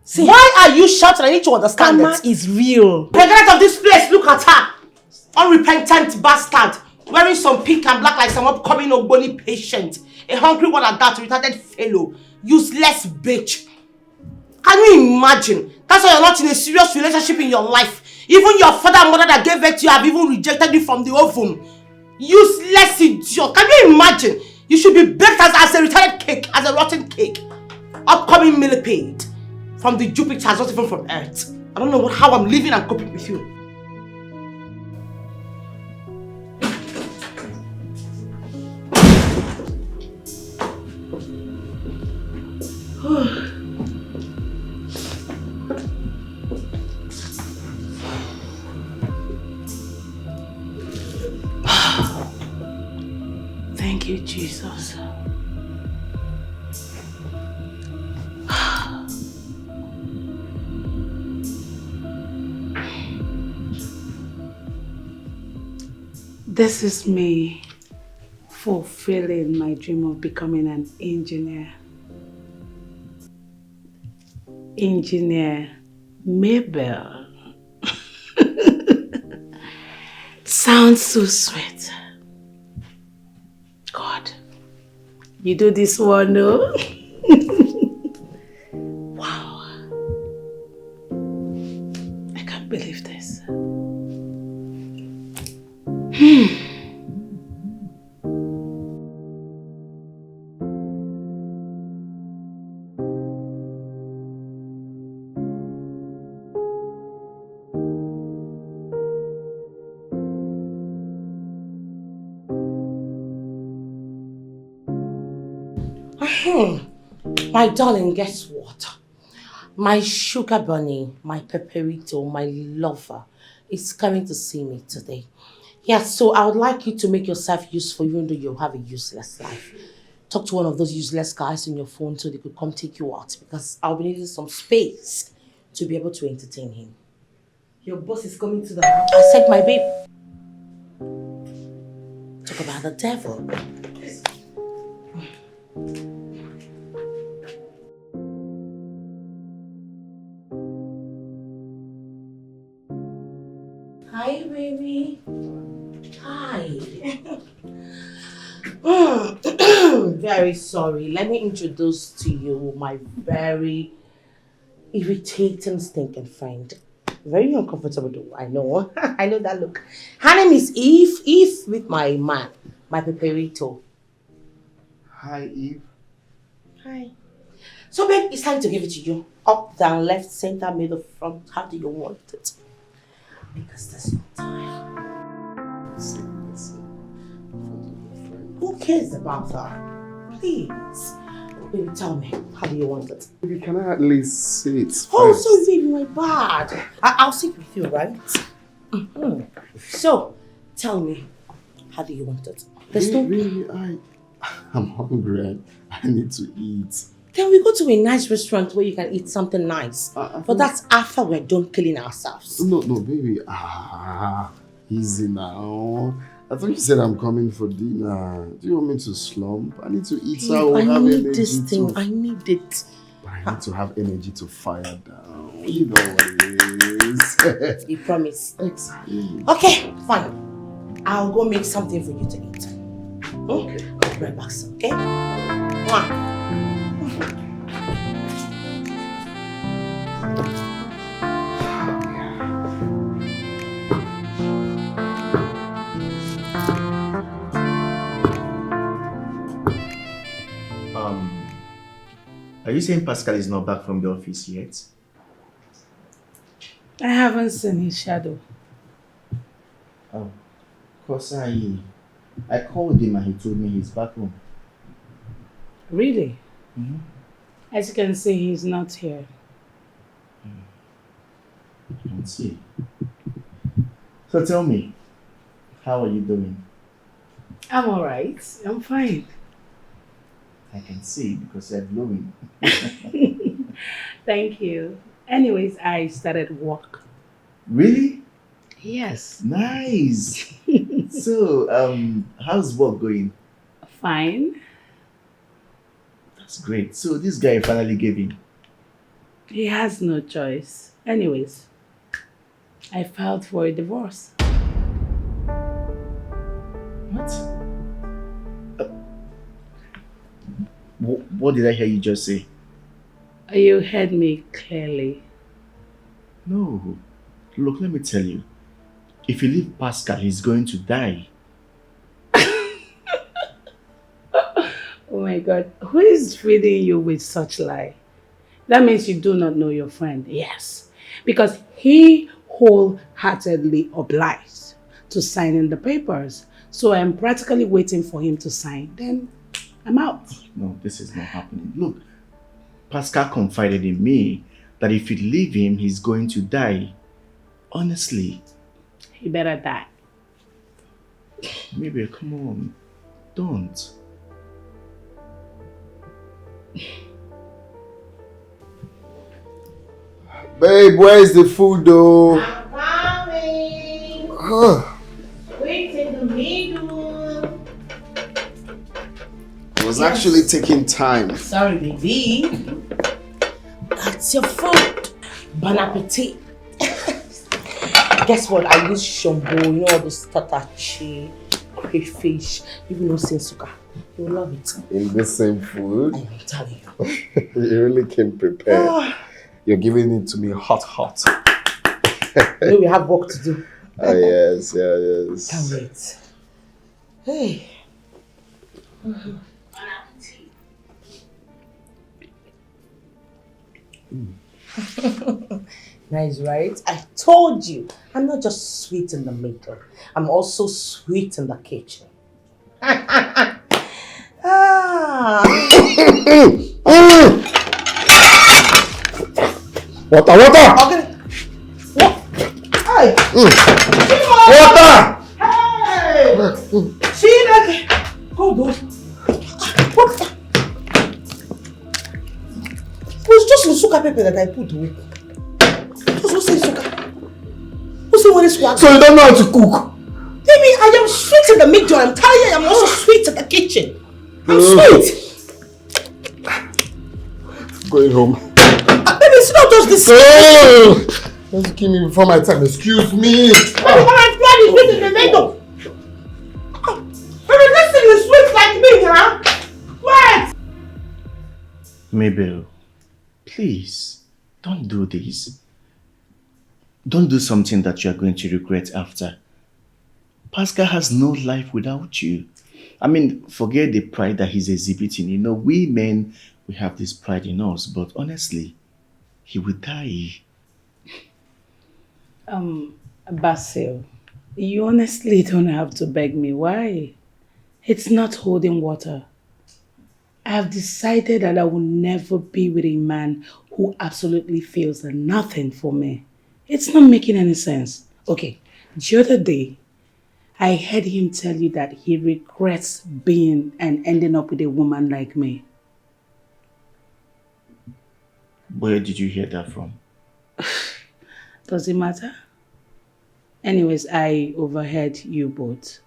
S5: See,
S1: why are you shouting? I need to understand
S5: karma is real.
S1: President of this place, look at her. Unrepentant bastard. Wearing some pink and black like some upcoming Ogboni patient. A hungry one at that, retarded fellow. Useless bitch. Can you imagine? That's why you're not in a serious relationship in your life. Even your father and mother that gave birth to you have even rejected you from the ovum. Useless idiot. Can you imagine? You should be baked as a retarded cake, as a rotten cake. Upcoming millipede. From the Jupiter, not even from Earth. I don't know how I'm living and coping with you.
S3: Thank you, Jesus. This is me fulfilling my dream of becoming an engineer. Engineer Mabel. Sounds so sweet. God, you do this one, no? Wow. I can't believe this.
S1: My darling, guess what? My sugar bunny, my pepperito, my lover is coming to see me today. Yeah, so I would like you to make yourself useful even though you have a useless life. Talk to one of those useless guys on your phone so they could come take you out because I'll be needing some space to be able to entertain him.
S5: Your boss is coming to the house.
S1: I said my babe. Talk about the devil. Hi, baby. Hi. Very sorry. Let me introduce to you my very irritating, stinking friend. Very uncomfortable though, I know. I know that look. Her name is Eve. Eve with my man, my pepperito.
S7: Hi, Eve.
S1: Hi. So, babe, it's time to give it to you. Up, down, left, center, middle, front. How do you want it? Because there's no time. Who cares about her? Please. Baby, tell me, how do you want it?
S4: Baby, can I at least see it first?
S1: Oh, sorry, baby, my bad. I'll sit with you, right? So, tell me, how do you want it? There's no...
S4: Really, I'm hungry. I need to eat.
S1: Then we go to a nice restaurant where you can eat something nice. But that's after we're done killing ourselves.
S4: No, baby. Easy now. I thought you said I'm coming for dinner. Do you want me to slump? I need to eat so I will have energy.
S1: I need this thing. I need it.
S4: But I need to have energy to fire down. You know what it is.
S1: You promise?
S4: Exactly.
S1: Okay, fine. I'll go make something for you to eat. Okay. I'll be right back, son, okay? Mwah.
S7: Are you saying Pascal is not back from the office yet?
S3: I haven't seen his shadow.
S7: Oh, because I called him and he told me he's back home.
S3: Really?
S7: Mm-hmm.
S3: As you can see, he's not here.
S7: I can see. So tell me, how are you doing?
S3: I'm alright. I'm fine.
S7: I can see because you're glowing.
S3: Thank you. Anyways, I started work.
S7: Really?
S3: Yes.
S7: Nice. So, how's work going?
S3: Fine.
S7: That's great. So this guy finally gave in.
S3: He has no choice. Anyways, I filed for a divorce.
S7: What? What did I hear you just say?
S3: You heard me clearly.
S7: No. Look, let me tell you. If you leave Pascal, he's going to die.
S3: Oh my God. Who is feeding you with such lie?
S9: That means you do not know your friend. Yes. Because he wholeheartedly obliged to sign in the papers. So I'm practically waiting for him to sign. Then I'm out.
S7: No, this is not happening. Look, Pascal confided in me that if you leave him, he's going to die. Honestly.
S9: He better die.
S7: Maybe, come on. Don't.
S2: Babe, where's the food though?
S1: I'm coming. Wait in the middle.
S2: I was actually taking time.
S1: Sorry, baby. That's your food. Bon appetit. Guess what? I use shombo, you know all those tatachi, crayfish, even no sensuka. You'll love it.
S2: In the same food?
S1: I'm telling you.
S2: You really came prepared. You're giving it to me hot.
S1: You know we have work to do.
S2: Oh, yes, yes.
S1: Can't wait. Hey. Nice, right? I told you, I'm not just sweet in the middle. I'm also sweet in the kitchen.
S2: Water!
S1: Okay. What? Hey!
S2: Water!
S1: Hey! See that? Hold on. What? It was just sugar pepper that I put away. Who said sugar? Who said what is swag?
S2: So you don't know how to cook?
S1: Baby, I am sweet in the middle. I'm telling you, I'm also sweet in the kitchen. I'm sweet.
S2: Going home.
S1: Baby, it's not just this.
S2: Don't kill me before my time. Excuse me.
S1: My blood is sweet in the middle. Baby, this thing is sweet like me, huh? What?
S7: Mabel, please, don't do this. Don't do something that you are going to regret after. Pascal has no life without you. I mean, forget the pride that he's exhibiting. You know, we men, we have this pride in us, but honestly, he will die.
S9: Basil, you honestly don't have to beg me. Why? It's not holding water. I have decided that I will never be with a man who absolutely feels nothing for me. It's not making any sense. Okay, the other day, I heard him tell you that he regrets being and ending up with a woman like me.
S7: Where did you hear that from?
S9: Does it matter? Anyways, I overheard you both.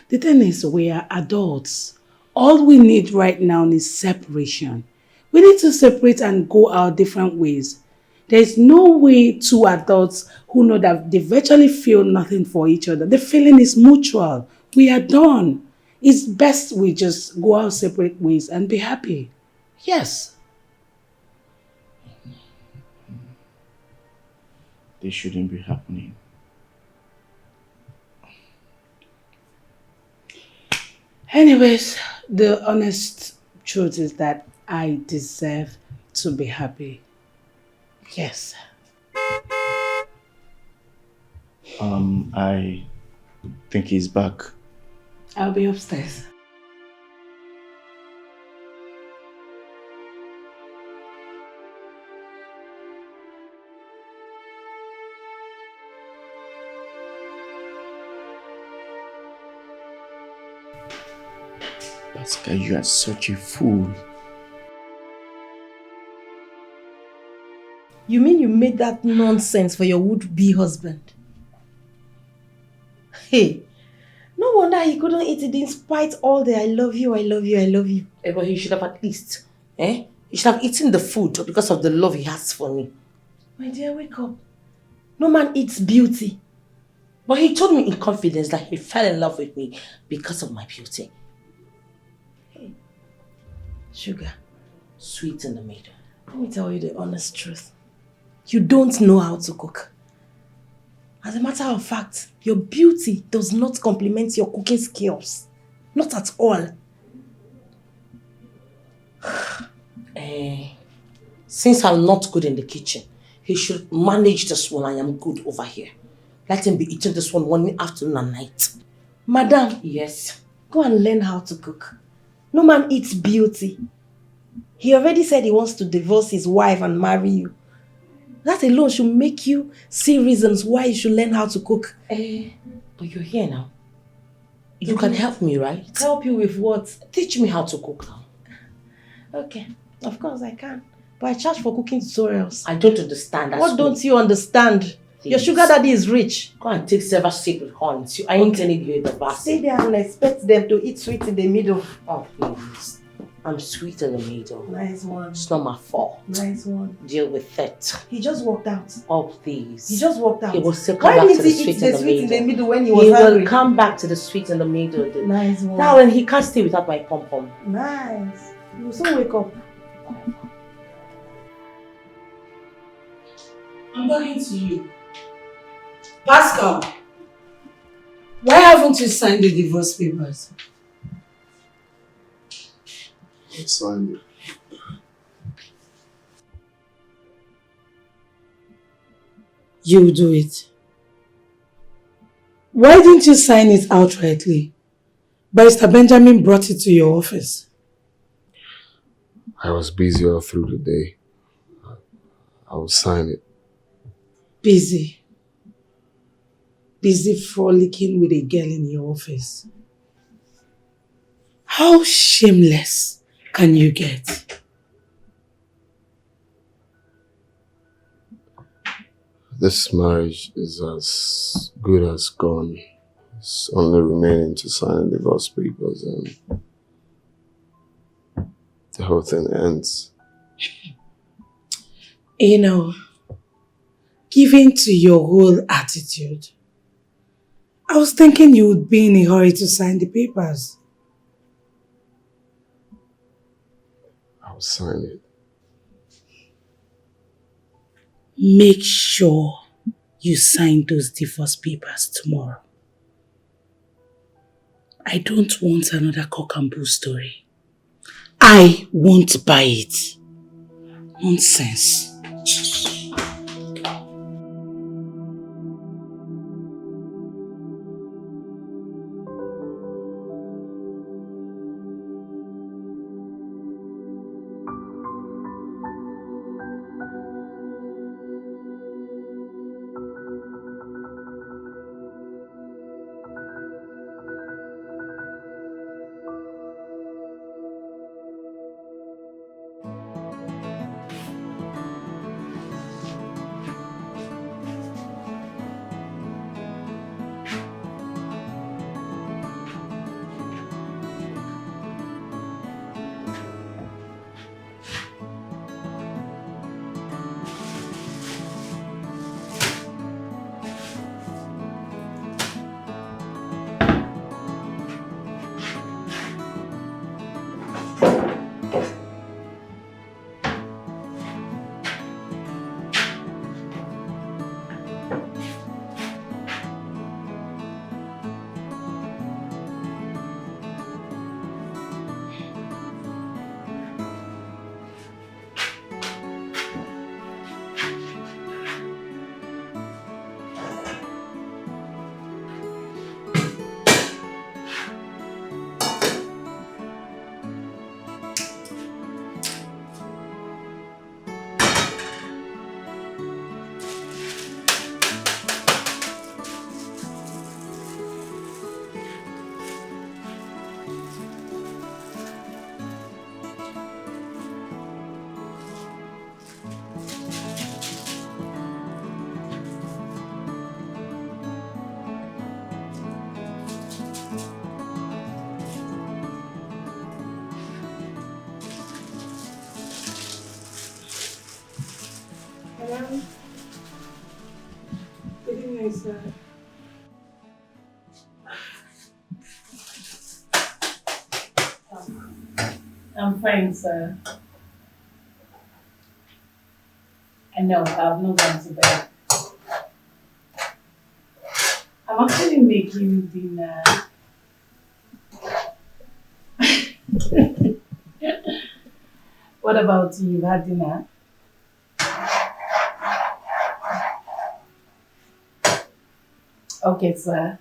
S9: The thing is, we are adults. All we need right now is separation. We need to separate and go our different ways. There's no way two adults who know that they virtually feel nothing for each other. The feeling is mutual. We are done. It's best we just go our separate ways and be happy. Yes.
S7: This shouldn't be happening.
S9: Anyways, the honest truth is that I deserve to be happy. Yes.
S7: I think he's back.
S9: I'll be upstairs.
S7: Pascal, you are such a fool.
S5: You mean you made that nonsense for your would-be husband? Hey, no wonder he couldn't eat it in spite all the I love you, I love you, I love you.
S1: But he should have at least, he should have eaten the food because of the love he has for me.
S5: My dear, wake up. No man eats beauty.
S1: But he told me in confidence that he fell in love with me because of my beauty.
S5: Hey, sugar,
S1: sweet in the middle.
S5: Let me tell you the honest truth. You don't know how to cook. As a matter of fact, your beauty does not complement your cooking skills. Not at all.
S1: Since I'm not good in the kitchen, he should manage this one. I am good over here. Let him be eating this one morning, afternoon and night.
S5: Madam.
S1: Yes.
S5: Go and learn how to cook. No man eats beauty. He already said he wants to divorce his wife and marry you. That alone should make you see reasons why you should learn how to cook.
S1: But you're here now. You can help me, right?
S5: Help you with what?
S1: Teach me how to cook now.
S5: Okay, of course I can. But I charge for cooking tutorials.
S1: I don't understand.
S5: What don't you understand?
S1: Please.
S5: Your sugar daddy is rich.
S1: Go and take several sips with horns. I ain't telling you the best.
S5: Stay there and expect them to eat sweet in the middle.
S1: Oh, please. I'm sweet in the middle.
S5: Nice one.
S1: It's not my fault.
S5: Nice one.
S1: Deal with it.
S5: He just walked out.
S1: Oh, please.
S5: He just walked out.
S1: He will still come
S5: Why
S1: back
S5: didn't
S1: to the
S5: he eat
S1: sweet
S5: the sweet in the middle when he was
S1: He
S5: hungry?
S1: will come back to the sweet in the middle.
S5: Nice one.
S1: Now, when he can't stay without my pom-pom.
S5: Nice. You will soon wake up.
S3: I'm talking to you. Pascal, why haven't you signed the divorce papers?
S4: I signed it.
S3: You do it. Why didn't you sign it outrightly? Barrister Benjamin brought it to your office.
S4: I was busy all through the day. I will sign it.
S3: Busy. Busy frolicking with a girl in your office. How shameless can you get?
S4: This marriage is as good as gone. It's only remaining to sign the divorce papers and the whole thing ends.
S3: You know, given to your whole attitude, I was thinking you would be in a hurry to sign the papers.
S4: I'll sign it.
S3: Make sure you sign those divorce papers tomorrow. I don't want another cock and bull story. I won't buy it. Nonsense. Hello. Good evening, sir. I'm fine, sir. I know, I've not gone to bed. I'm actually making dinner. What about you? You've had dinner? Okay, sir.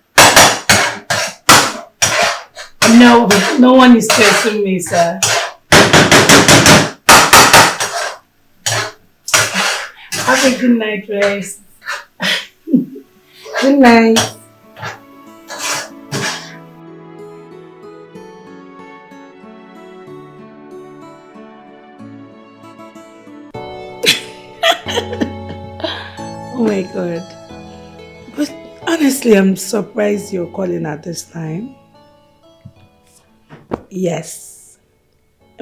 S3: No, no one is stressing me, sir. Have a good night, rest. Good night. Oh my God. But honestly, I'm surprised you're calling at this time. Yes.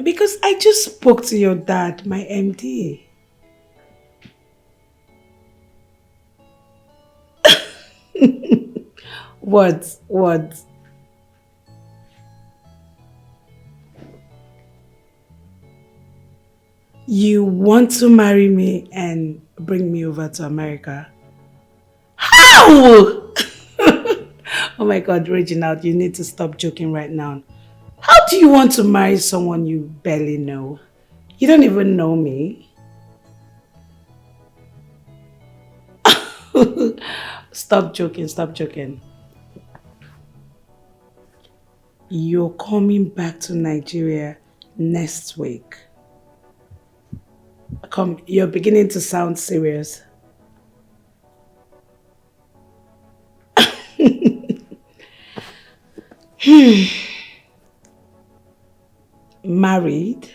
S3: Because I just spoke to your dad, my MD. What? What? You want to marry me and bring me over to America? How? Oh my God, Reginald, you need to stop joking right now. How do you want to marry someone you barely know? You don't even know me. Stop joking, stop joking. You're coming back to Nigeria next week. Come, you're beginning to sound serious. Married?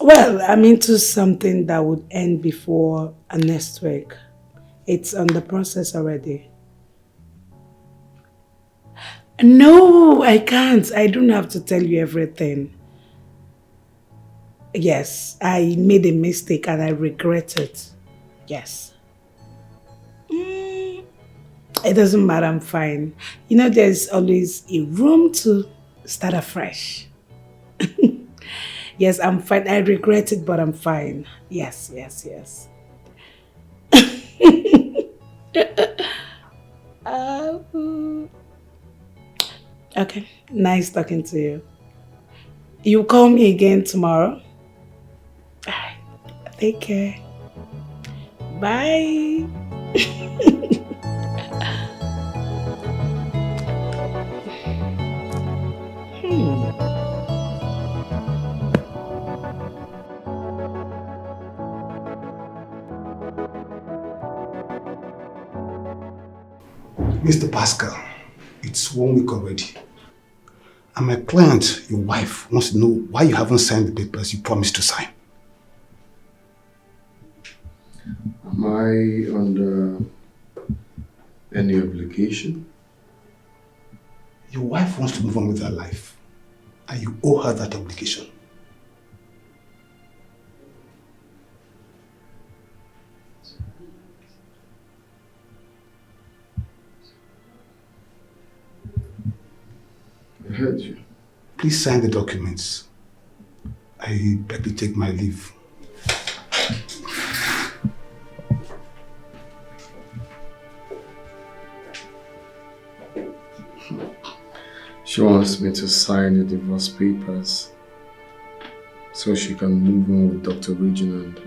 S3: Well, I'm into something that would end before next week. It's on the process already. No, I can't. I don't have to tell you everything. Yes, I made a mistake and I regret it. Yes. It doesn't matter, I'm fine. You know, there's always a room to start afresh. Yes, I'm fine. I regret it, but I'm fine. Yes, yes, yes. Okay, nice talking to you. You call me again tomorrow? Alright, take care. Bye.
S15: Mr. Pascal, it's 1 week already. And my client, your wife, wants to know why you haven't signed the papers you promised to sign.
S4: Am I under any obligation?
S15: Your wife wants to move on with her life, and you owe her that obligation.
S4: I heard you.
S15: Please sign the documents. I beg to take my leave.
S4: She wants me to sign the divorce papers so she can move on with Dr. Reginald.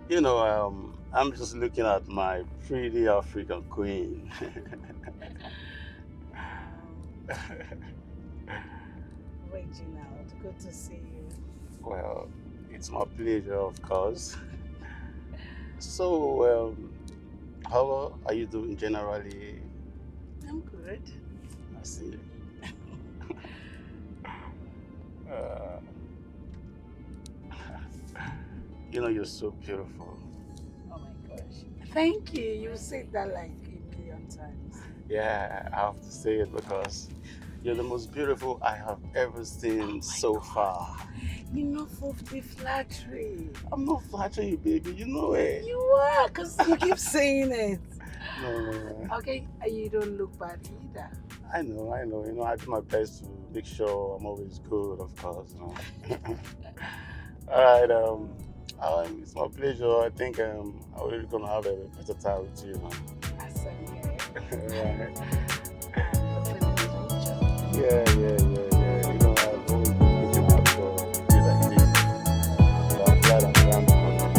S16: You know, I'm just looking at my pretty African queen.
S3: Reginald, good to see you.
S16: Well, it's my pleasure, of course. So, how are you doing generally?
S3: I'm good.
S16: I see. You know, you're so beautiful.
S3: Oh my gosh. Thank you. You said that like a million times.
S16: Yeah, I have to say it because you're the most beautiful I have ever seen so far.
S3: Enough of the flattery.
S16: I'm not flattering you, baby. You know it.
S3: You are, because you keep saying it.
S16: No.
S3: Okay, you don't look bad either.
S16: I know. You know, I do my best to make sure I'm always good, of course. You know. All right. It's my pleasure. I think I'm really gonna have a better time with you. Right. Yeah. You know, I've always been looking out for you like this. So I'm glad I'm around the corner.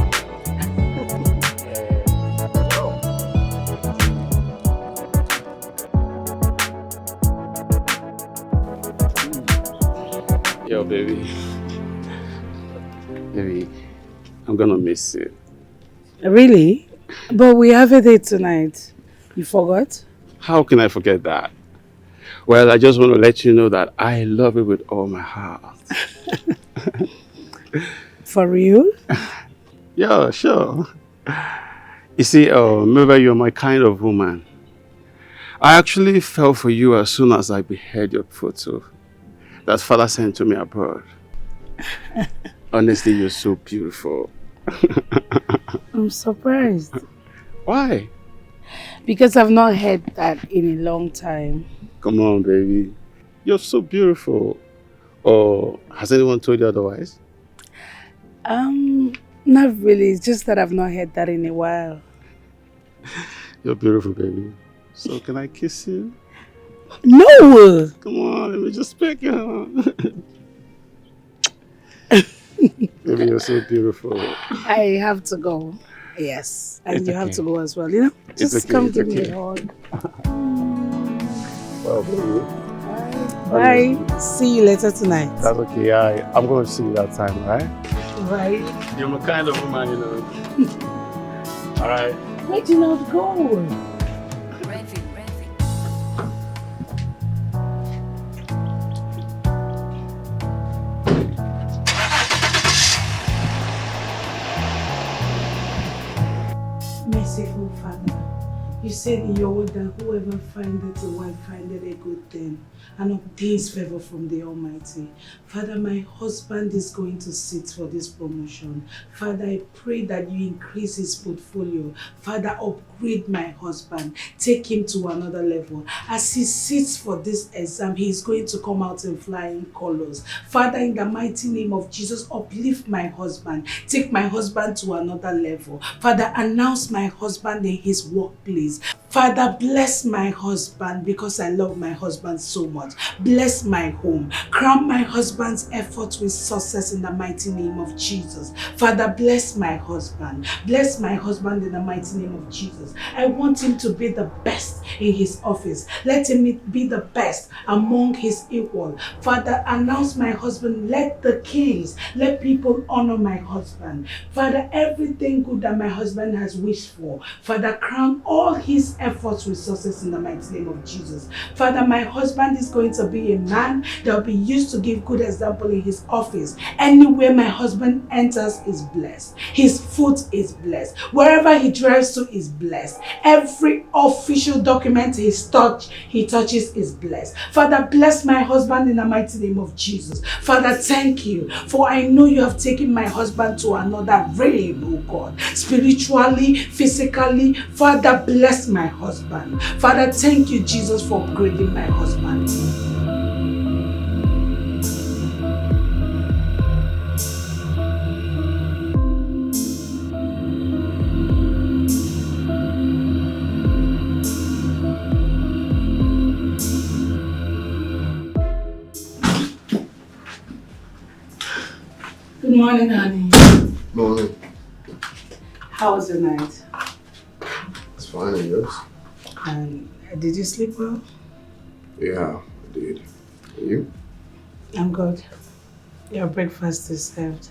S16: Yo, baby. Baby, I'm gonna miss you.
S9: Really? But we have a date tonight. You forgot?
S16: How can I forget that? Well, I just want to let you know that I love you with all my heart.
S9: For real?
S16: Yeah, sure. You see, maybe you're my kind of woman. I actually fell for you as soon as I beheld your photo that father sent to me abroad. Honestly, you're so beautiful.
S9: I'm surprised.
S16: Why?
S9: Because I've not heard that in a long time.
S16: Come on, baby. You're so beautiful. Or has anyone told you otherwise?
S9: Not really. It's just that I've not heard that in a while.
S16: You're beautiful, baby. So can I kiss you?
S9: No!
S16: Come on, let me just pick you. Baby, you're so beautiful.
S9: I have to go. Yes. And
S16: It's
S9: you have
S16: okay.
S9: to go as well, you know?
S16: It's
S9: Just
S16: okay,
S9: come
S16: it's
S9: give me
S16: okay.
S9: a hug.
S16: Well, baby.
S9: Bye. See you later tonight.
S16: That's okay. I'm going to see you that time, all right?
S9: Right.
S16: You're my kind of woman, you know. All right.
S9: Reginald, go. Merciful Father, you said in your word that whoever findeth a wife findeth a good thing and obtains favor from the Almighty. Father, my husband is going to sit for this promotion. Father, I pray that you increase his portfolio. Father, upgrade my husband. Take him to another level. As he sits for this exam, he is going to come out in flying colors. Father, in the mighty name of Jesus, uplift my husband. Take my husband to another level. Father, announce my husband in his workplace. Father, bless my husband because I love my husband so much. Bless my home. Crown my husband's efforts with success in the mighty name of Jesus. Father, bless my husband. Bless my husband in the mighty name of Jesus. I want him to be the best in his office. Let him be the best among his equal. Father, announce my husband. Let the kings, let people honor my husband. Father, everything good that my husband has wished for, Father, crown all his efforts with success in the mighty name of Jesus. Father, my husband is going to be a man that will be used to give good example in his office. Anywhere my husband enters is blessed. His foot is blessed. Wherever he drives to is blessed. Every official document he touches is blessed. Father, bless my husband in the mighty name of Jesus. Father, thank you, for I know you have taken my husband to another realm, oh God. Spiritually, physically, Father, bless my husband. Father, thank you, Jesus, for upgrading my husband. Good morning, honey.
S2: Morning.
S9: How was your night?
S2: It's fine, and yours?
S9: And did you sleep well?
S2: Yeah, I did. And you?
S9: I'm good. Your breakfast is served.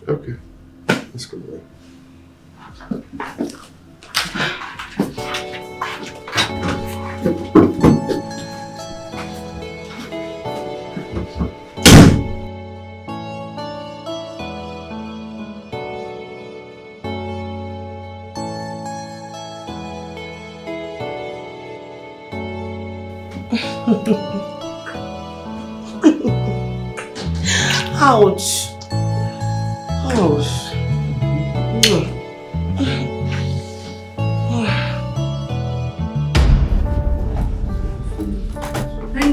S2: Okay. Let's go away.
S1: Ouch. Ouch.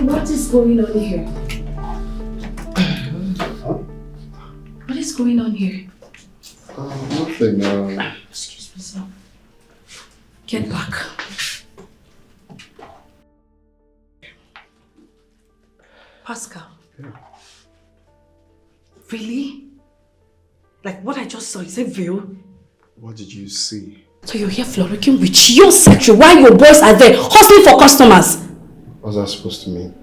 S8: what is going on here? What is going on here?
S4: Nothing.
S8: Excuse me, sir. Get back. Pascal.
S4: Yeah.
S8: Really? Like what I just saw, is it real?
S4: What did you see?
S8: So you're here floricking with your secretary while your boys are there hustling for customers?
S4: What's that supposed to mean?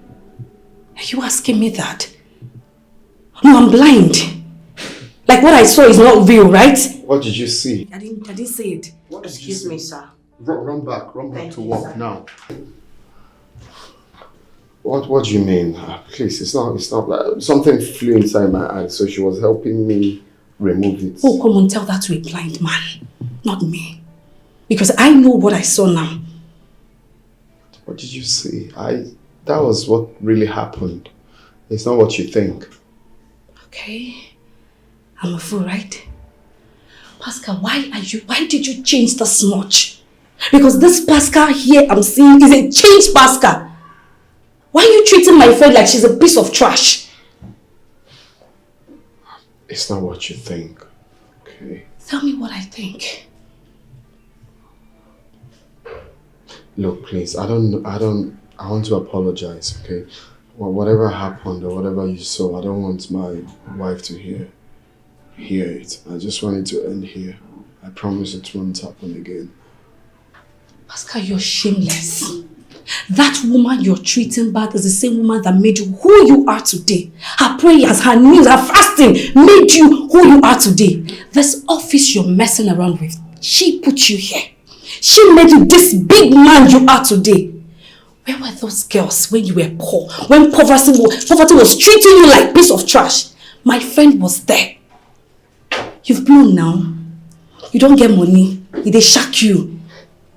S8: Are you asking me that? No, I'm blind. Like what I saw is not real, right?
S4: What did you see?
S8: I didn't say it.
S1: Excuse me, sir.
S4: Run back to work now. What do you mean? Please, it's not like something flew inside my eye, so she was helping me remove it.
S8: Oh, come on, tell that to a blind man, not me. Because I know what I saw now.
S4: What did you see? That was what really happened. It's not what you think.
S8: Okay. I'm a fool, right? Pascal, why did you change this much? Because this Pascal here I'm seeing is a changed Pascal. Why are you treating my friend like she's a piece of trash?
S4: It's not what you think, okay?
S8: Tell me what I think.
S4: Look, please, I want to apologize, okay? Well, whatever happened or whatever you saw, I don't want my wife to hear it. I just want it to end here. I promise it won't happen again.
S8: Pascal, you're shameless. That woman you're treating bad is the same woman that made you who you are today. Her prayers, her knees, her fasting made you who you are today. This office you're messing around with, she put you here. She made you this big man you are today. Where were those girls when you were poor? When poverty was treating you like a piece of trash? My friend was there. You've blown now. You don't get money. They shock you.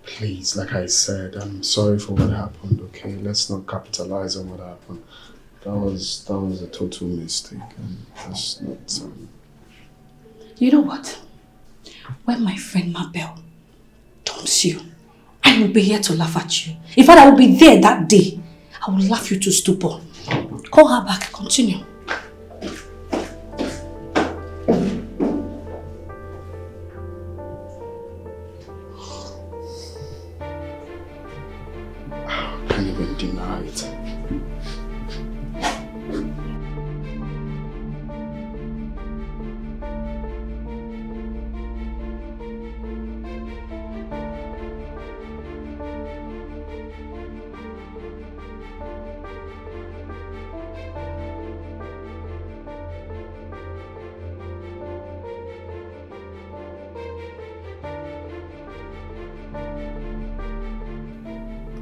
S4: Please, like I said, I'm sorry for what happened, okay? Let's not capitalize on what happened. That was a total mistake, and that's not...
S8: You know what? When my friend Mabel dumps you, I will be here to laugh at you. In fact, I will be there that day. I will laugh you to stupor. Call her back. Continue.
S4: Can't even deny it.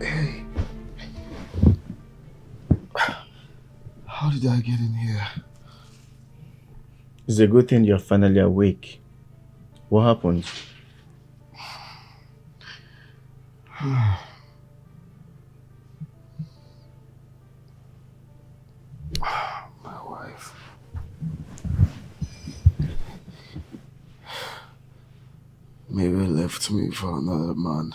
S4: Hey. How did I get in here?
S7: It's a good thing you're finally awake. What happened?
S4: My wife. Maybe left me for another man.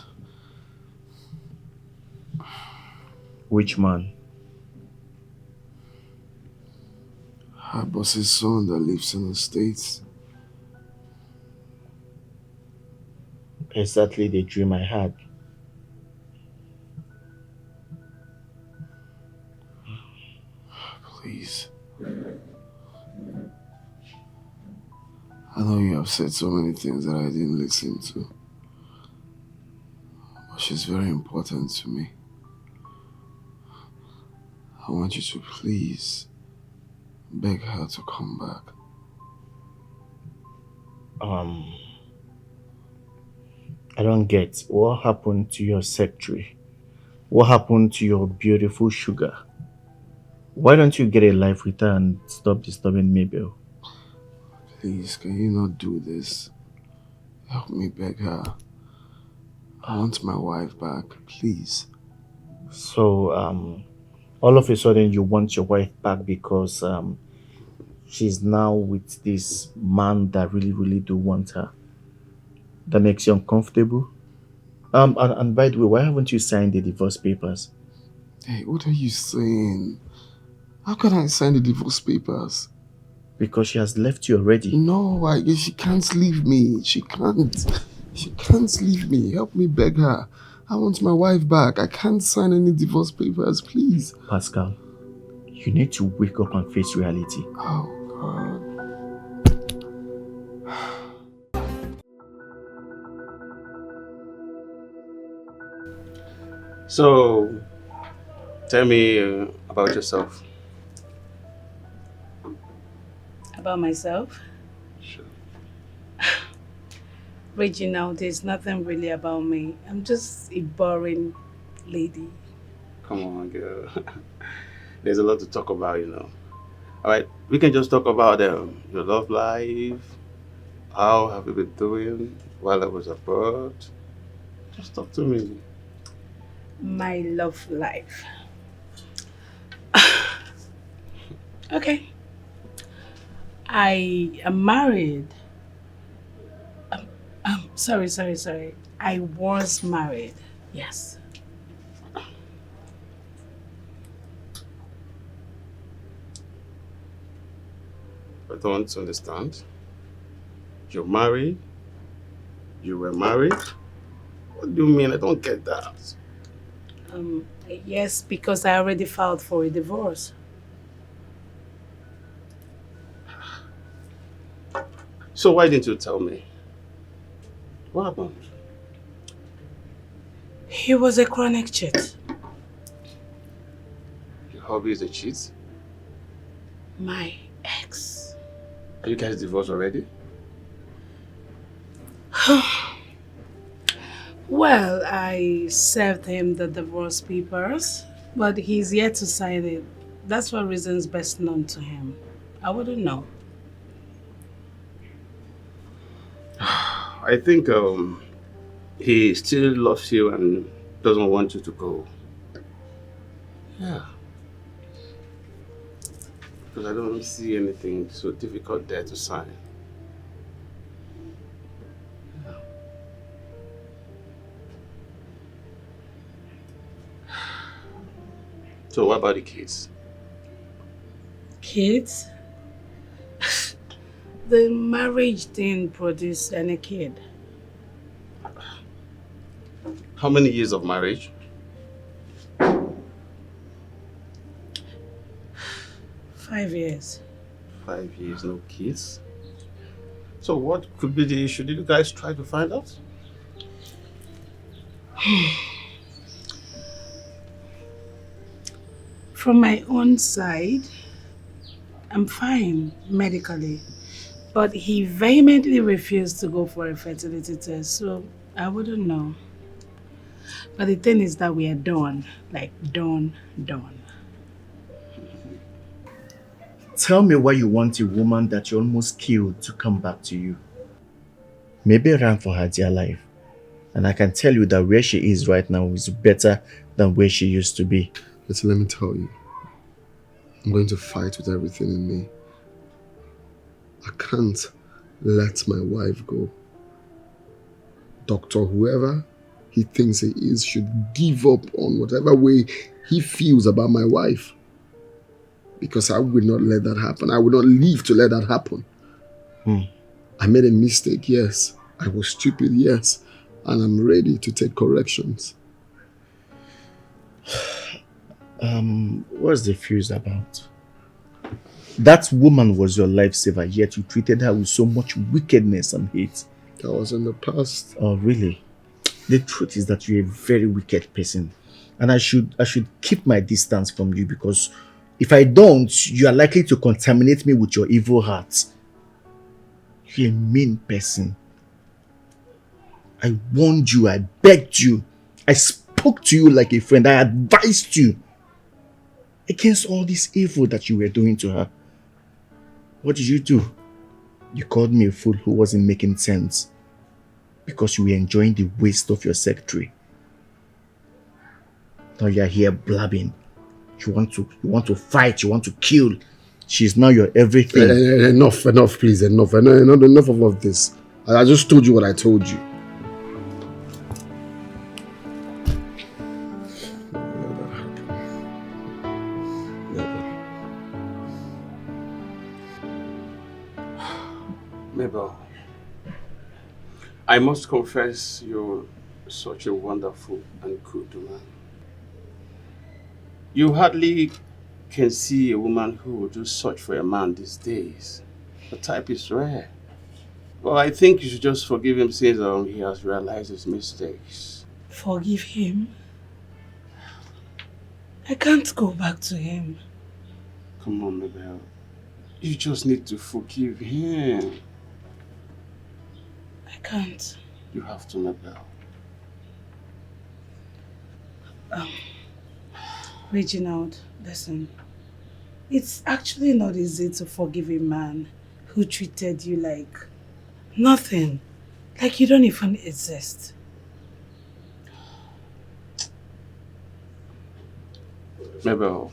S7: Which man?
S4: Her boss's son that lives in the States.
S7: Exactly the dream I had.
S4: Please. I know you have said so many things that I didn't listen to. But she's very important to me. I want you to please beg her to come back.
S7: I don't get what happened to your secretary. What happened to your beautiful sugar? Why don't you get a life with her and stop disturbing Mabel?
S4: Please, can you not do this? Help me beg her. I want my wife back, please.
S7: So, all of a sudden you want your wife back because she's now with this man that really do want her. That makes you uncomfortable? And by the way, why haven't you signed the divorce papers?
S4: Hey, what are you saying? How can I sign the divorce papers?
S7: Because she has left you already.
S4: No, she can't leave me. She can't. She can't leave me. Help me beg her. I want my wife back. I can't sign any divorce papers, please.
S7: Pascal, you need to wake up and face reality.
S4: Oh, God.
S16: So, tell me about yourself.
S9: About myself?
S16: Sure.
S9: Reginald, there's nothing really about me. I'm just a boring lady.
S16: Come on, girl. There's a lot to talk about, you know. Alright, we can just talk about your love life. How have you been doing while I was abroad? Just talk to me.
S9: My love life. Okay. I am married. Sorry. I was married. Yes.
S16: I don't understand. You're married? You were married? What do you mean? I don't get that.
S9: Yes, because I already filed for a divorce.
S16: So why didn't you tell me? What happened?
S9: He was a chronic cheat.
S16: Your hobby is a cheat?
S9: My ex.
S16: Are you guys divorced already?
S9: Well, I served him the divorce papers, but he's yet to sign it. That's for reasons best known to him. I wouldn't know.
S16: I think he still loves you and doesn't want you to go. Yeah. Because I don't see anything so difficult there to sign. Yeah. So what about the kids?
S9: Kids? The marriage didn't produce any kid.
S16: How many years of marriage?
S9: 5 years.
S16: 5 years, no kids. So what could be the issue? Did you guys try to find out?
S9: From my own side, I'm fine medically, but he vehemently refused to go for a fertility test, so I wouldn't know. But the thing is that we are done, like done.
S7: Tell me why you want a woman that you almost killed to come back to you. Maybe ran for her dear life. And I can tell you that where she is right now is better than where she used to be.
S4: Listen, let me tell you. I'm going to fight with everything in me. I can't let my wife go. Doctor, whoever he thinks he is should give up on whatever way he feels about my wife. Because I will not let that happen. I will not live to let that happen. I made a mistake, yes. I was stupid, yes. And I'm ready to take corrections.
S7: What's the fuse about? That woman was your lifesaver, yet you treated her with so much wickedness and hate.
S4: That was in the past.
S7: Oh, really? The truth is that you're a very wicked person. And I should keep my distance from you, because if I don't, you are likely to contaminate me with your evil heart. You're a mean person. I warned you, I begged you, I spoke to you like a friend, I advised you against all this evil that you were doing to her. What did you do? You called me a fool who wasn't making sense because you were enjoying the waste of your secretary. Now you're here blabbing. You want to fight, you want to kill. She's now your everything.
S4: Enough, please, enough of all of this. I just told you what I told you.
S16: Mabel, I must confess you're such a wonderful and good woman. You hardly can see a woman who would do such for a man these days. The type is rare. Well, I think you should just forgive him since he has realized his mistakes.
S3: Forgive him? I can't go back to him.
S16: Come on, Mabel. You just need to forgive him.
S3: I can't.
S16: You have to, Mabel.
S3: Reginald, listen. It's actually not easy to forgive a man who treated you like nothing. Like you don't even exist.
S16: Mabel,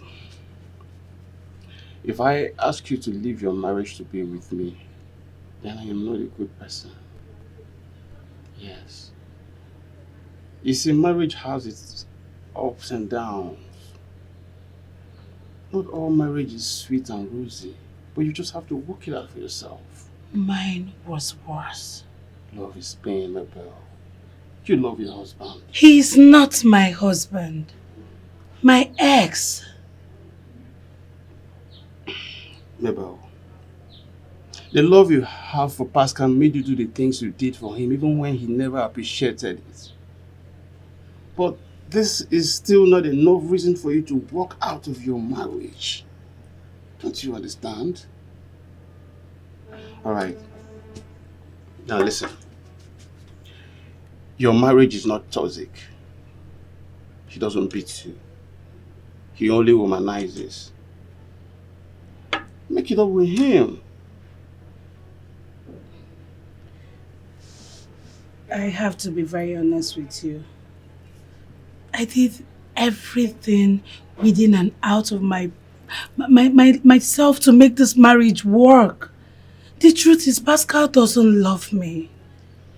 S16: if I ask you to leave your marriage to be with me, then I am not a good person. Yes. You see, marriage has its ups and downs. Not all marriage is sweet and rosy, but you just have to work it out for yourself.
S3: Mine was worse.
S16: Love is pain, Mabel. You love your husband.
S3: He is not my husband. My ex.
S16: Mabel, the love you have for Pascal made you do the things you did for him even when he never appreciated it. But this is still not enough reason for you to walk out of your marriage. Don't you understand? Alright. Now listen. Your marriage is not toxic. He doesn't beat you. He only womanizes. Make it up with him.
S3: I have to be very honest with you. I did everything within and out of myself to make this marriage work. The truth is, Pascal doesn't love me.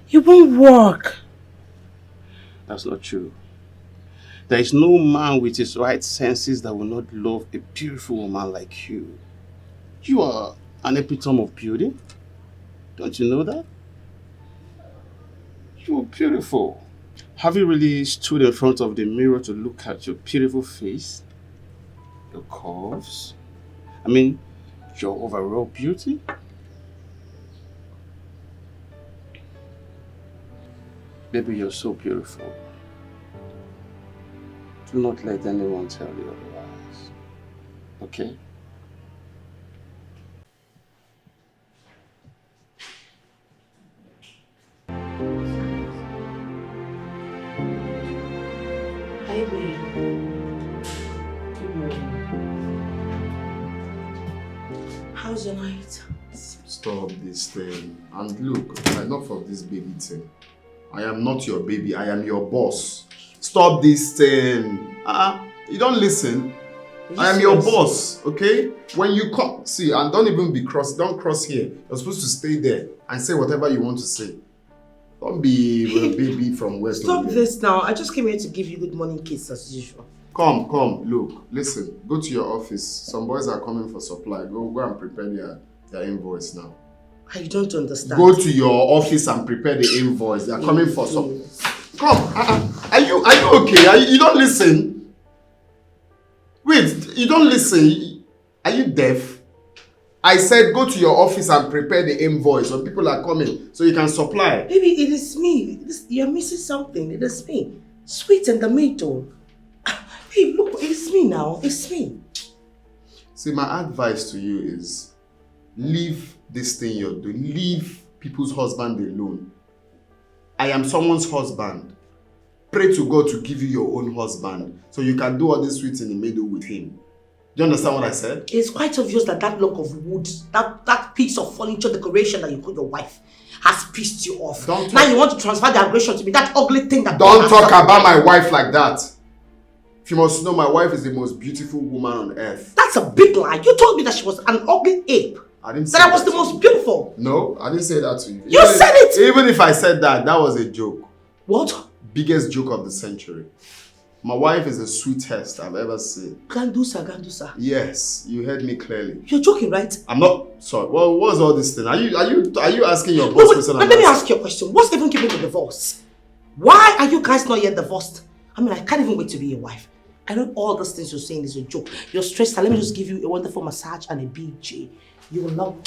S3: It won't work.
S16: That's not true. There is no man with his right senses that will not love a beautiful woman like you. You are an epitome of beauty. Don't you know that? You are beautiful. Have you really stood in front of the mirror to look at your beautiful face? Your curves? I mean, your overall beauty? Baby, you're so beautiful. Do not let anyone tell you otherwise. Okay?
S1: Hi, babe. Good morning. How's your night?
S2: Stop this thing. And look, enough of this baby thing. I am not your baby. I am your boss. Stop this thing. You don't listen. I am your boss, okay? When you come, see, and don't even be don't cross here. You're supposed to stay there and say whatever you want to say. Don't be a baby from West.
S1: Stop this now. I just came here to give you good morning kiss as usual.
S2: Come, look, listen. Go to your office. Some boys are coming for supply. Go and prepare their invoice now.
S1: I don't understand.
S2: Go to your office and prepare the invoice. They are coming for some. Come, are you okay? You don't listen. Wait, you don't listen. Are you deaf? I said go to your office and prepare the invoice when people are coming so you can supply.
S1: Baby, it is me. You're missing something. It is me. Sweet and the middle. Hey, look, it's me now. It's me.
S2: See, my advice to you is leave this thing you're doing. Leave people's husband alone. I am someone's husband. Pray to God to give you your own husband so you can do all this sweet in the middle with him. Do you understand what I said?
S1: It's quite obvious that block of wood, that piece of furniture decoration that you call your wife has pissed you off. Now you want to transfer the aggression to me, that ugly thing that...
S2: Don't talk about my wife like that. If you must know, my wife is the most beautiful woman on earth.
S1: That's a big lie. You told me that she was an ugly ape.
S2: I didn't say
S1: that I was the most beautiful.
S2: No, I didn't say that to you.
S1: You said it!
S2: Even if I said that, that was a joke.
S1: What?
S2: Biggest joke of the century. My wife is the sweetest I've ever seen.
S1: Gandusa.
S2: Yes, you heard me clearly.
S1: You're joking, right?
S2: I'm not sorry. Well, what's all this thing? Are you asking your
S1: No,
S2: boss
S1: but
S2: question?
S1: let me ask you a question. What's even giving the divorce? Why are you guys not yet divorced? I mean, I can't even wait to be your wife. I know all those things you're saying is a joke. You're stressed. Let me just give you a wonderful massage and a BJ. You will love.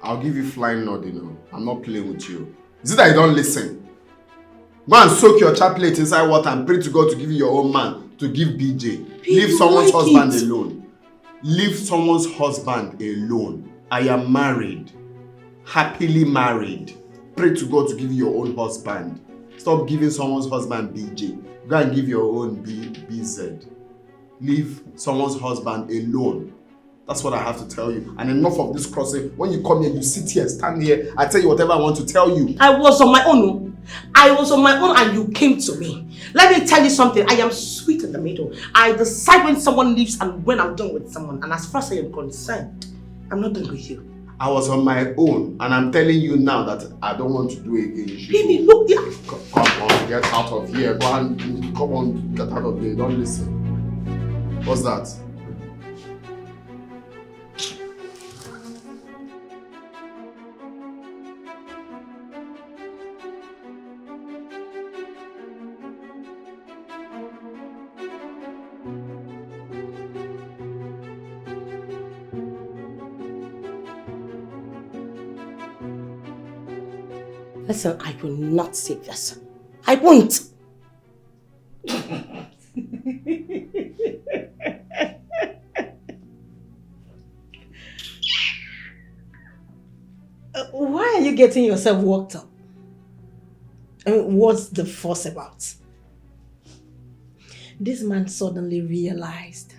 S2: I'll give you flying nod, you know. I'm not playing with you. Is it that you don't listen? Go and soak your chaplet inside water and pray to God to give you your own man to give BJ. Leave someone's husband alone. Leave someone's husband alone. I am married. Happily married. Pray to God to give you your own husband. Stop giving someone's husband BJ. Go and give your own BZ. Leave someone's husband alone. That's what I have to tell you. And enough of this crossing. When you come here, you sit here, stand here. I tell you whatever I want to tell you.
S1: I was on my own. I was on my own and you came to me. Let me tell you something. I am sweet in the middle. I decide when someone leaves and when I'm done with someone. And as far as I am concerned, I'm not done with you.
S2: I was on my own and I'm telling you now that I don't want to do it again.
S1: Baby, look here.
S2: Come on, get out of here. Go and come on, get out of here. Don't listen. What's that?
S1: Listen, I will not save this. I won't.
S5: Why are you getting yourself worked up? I mean, what's the fuss about? This man suddenly realized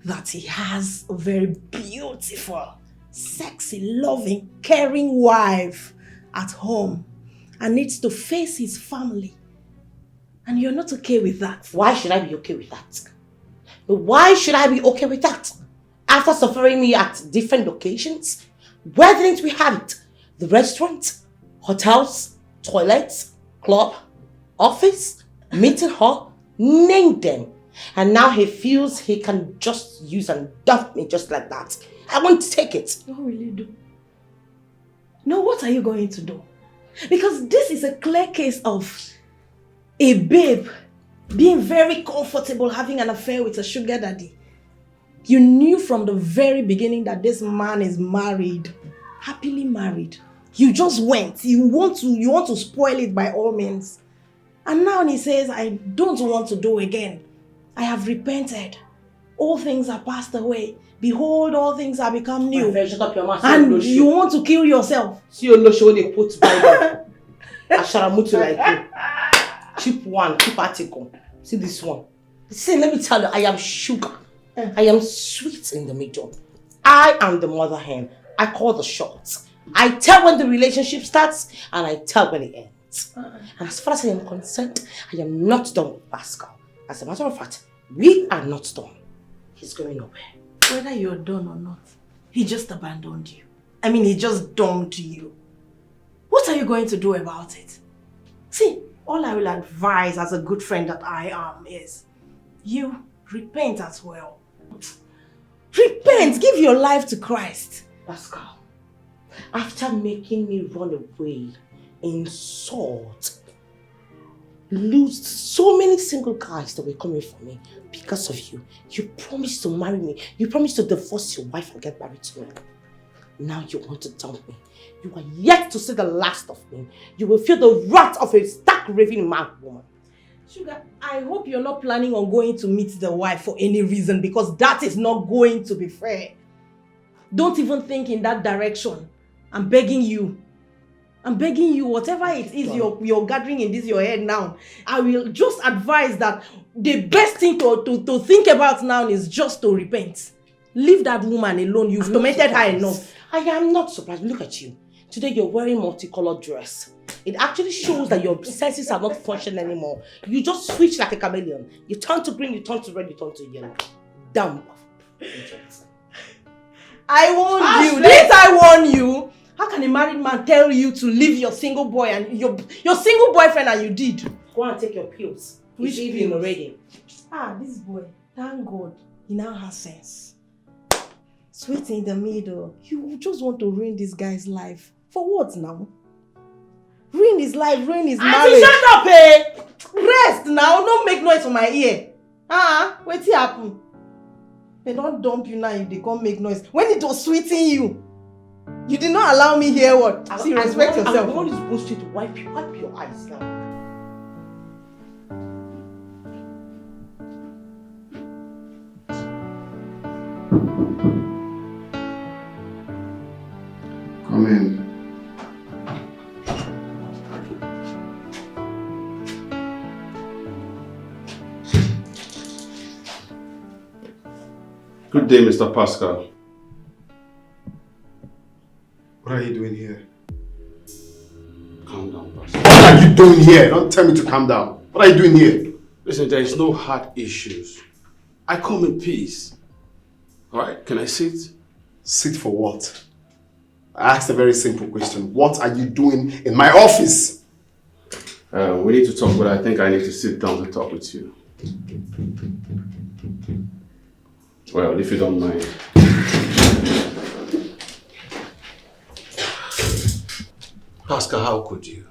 S5: that he has a very beautiful, sexy, loving, caring wife at home and needs to face his family. And you're not okay with that.
S1: Why should I be okay with that? Why should I be okay with that? After suffering me at different locations, where didn't we have it? The restaurant, hotels, toilets, club, office, meeting hall, name them. And now he feels he can just use and dump me just like that. I won't take it.
S5: What will you do? No, what are you going to do? Because this is a clear case of a babe being very comfortable having an affair with a sugar daddy. You knew from the very beginning that this man is married, happily married. You just went. You want to spoil it by all means. And now he says, I don't want to do again. I have repented. All things are passed away. Behold, all things are become new.
S1: Shut up your mouth.
S5: And you want to kill yourself.
S1: See your lotion when they put Bible. Asharamutu like you. Cheap one, cheap article. See this one. See, let me tell you, I am sugar. I am sweet in the middle. I am the mother hen. I call the shots. I tell when the relationship starts and I tell when it ends. And as far as I am concerned, I am not done with Pascal. As a matter of fact, we are not done. He's going nowhere.
S5: Whether you're done or not, he just abandoned you. I mean, he just dumped you. What are you going to do about it? See, all I will advise as a good friend that I am is you repent as well. Repent, give your life to Christ.
S1: Pascal, after making me run away, insult, lose so many single guys that were coming for me because of you. You promised to marry me. You promised to divorce your wife and get married to me. Now you want to dump me. You are yet to see the last of me. You will feel the wrath of a stark raving mad woman.
S5: Sugar, I hope you're not planning on going to meet the wife for any reason because that is not going to be fair. Don't even think in that direction. I'm begging you. I'm begging you, whatever it is you're gathering in this your head now, I will just advise that the best thing to think about now is just to repent. Leave that woman alone. You've tormented her enough.
S1: I am not surprised. Look at you. Today you're wearing multicolored dress. It actually shows that your senses are not functioning anymore. You just switch like a chameleon. You turn to green, you turn to red, you turn to yellow. Dumb.
S5: I warned you. Didn't I warn you? How can a married man tell you to leave your single boy and your single boyfriend and you did? Go and take your pills.
S3: Which
S5: It's evening
S3: pills?
S5: already. Ah, this boy, thank God, he now has sense. Sweet in the middle. You just want to ruin this guy's life. For what now? Ruin his life, ruin his marriage.
S1: Auntie, shut up, eh? Rest now, don't make noise for my ear.
S5: Wetin happen? They don't dump you now if they can't make noise. When it was sweeting you, you did not allow me hear what? See, respect yourself.
S1: I want this bullshit to wipe your eyes now.
S4: Come in.
S16: Good day, Mr. Pascal.
S2: What are you doing here?
S16: Calm down, Pascal.
S2: What are you doing here? Don't tell me to calm down. What are you doing here?
S16: Listen, there is no hard issues. I come in peace. Alright, can I sit?
S2: Sit for what? I asked a very simple question. What are you doing in my office?
S16: We need to talk, but I think I need to sit down to talk with you. Well, if you don't mind. Pascal, how could you?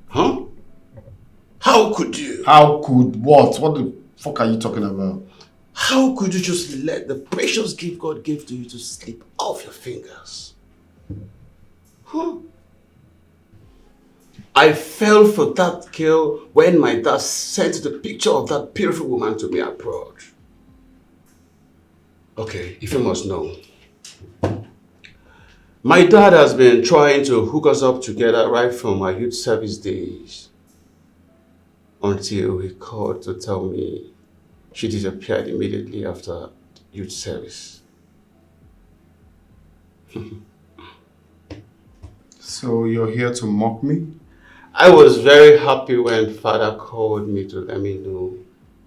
S16: Huh? How could you?
S2: How could what? What the fuck are you talking about?
S16: How could you just let the precious gift God gave to you to slip off your fingers? Huh? I fell for that girl when my dad sent the picture of that beautiful woman to me abroad. Okay, if you must know. My dad has been trying to hook us up together right from our youth service days. Until he called to tell me she disappeared immediately after youth service.
S2: So you're here to mock me?
S16: I was very happy when Father called me to let me know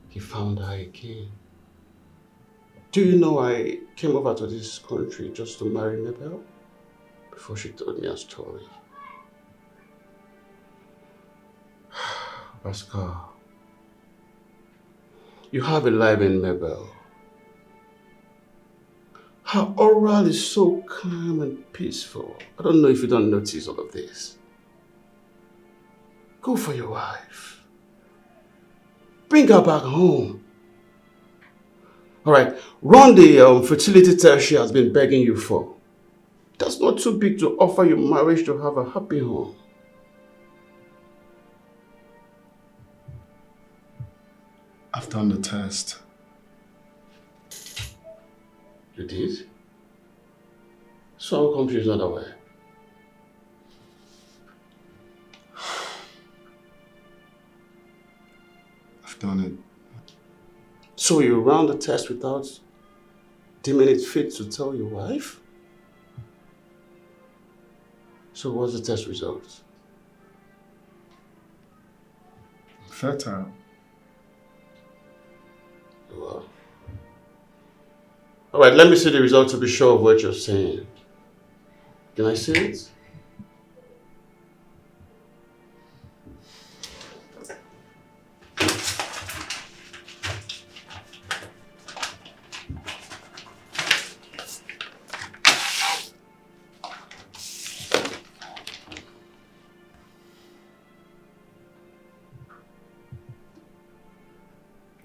S16: he found her again. Do you know I came over to this country just to marry Mabel before she told me a story? Pascal, you have a life in Mabel. Her oral is so calm and peaceful. I don't know if you don't notice all of this. Go for your wife. Bring her back home. Alright, run the fertility test she has been begging you for. That's not too big to offer you marriage to have a happy home.
S2: I've done the test.
S16: You did? So how come she's not aware?
S2: I've done it.
S16: So you ran the test without deeming it fit to tell your wife? So what's the test result?
S2: Fertile.
S16: Well. Alright, let me see the result to be sure of what you're saying. Can I see it?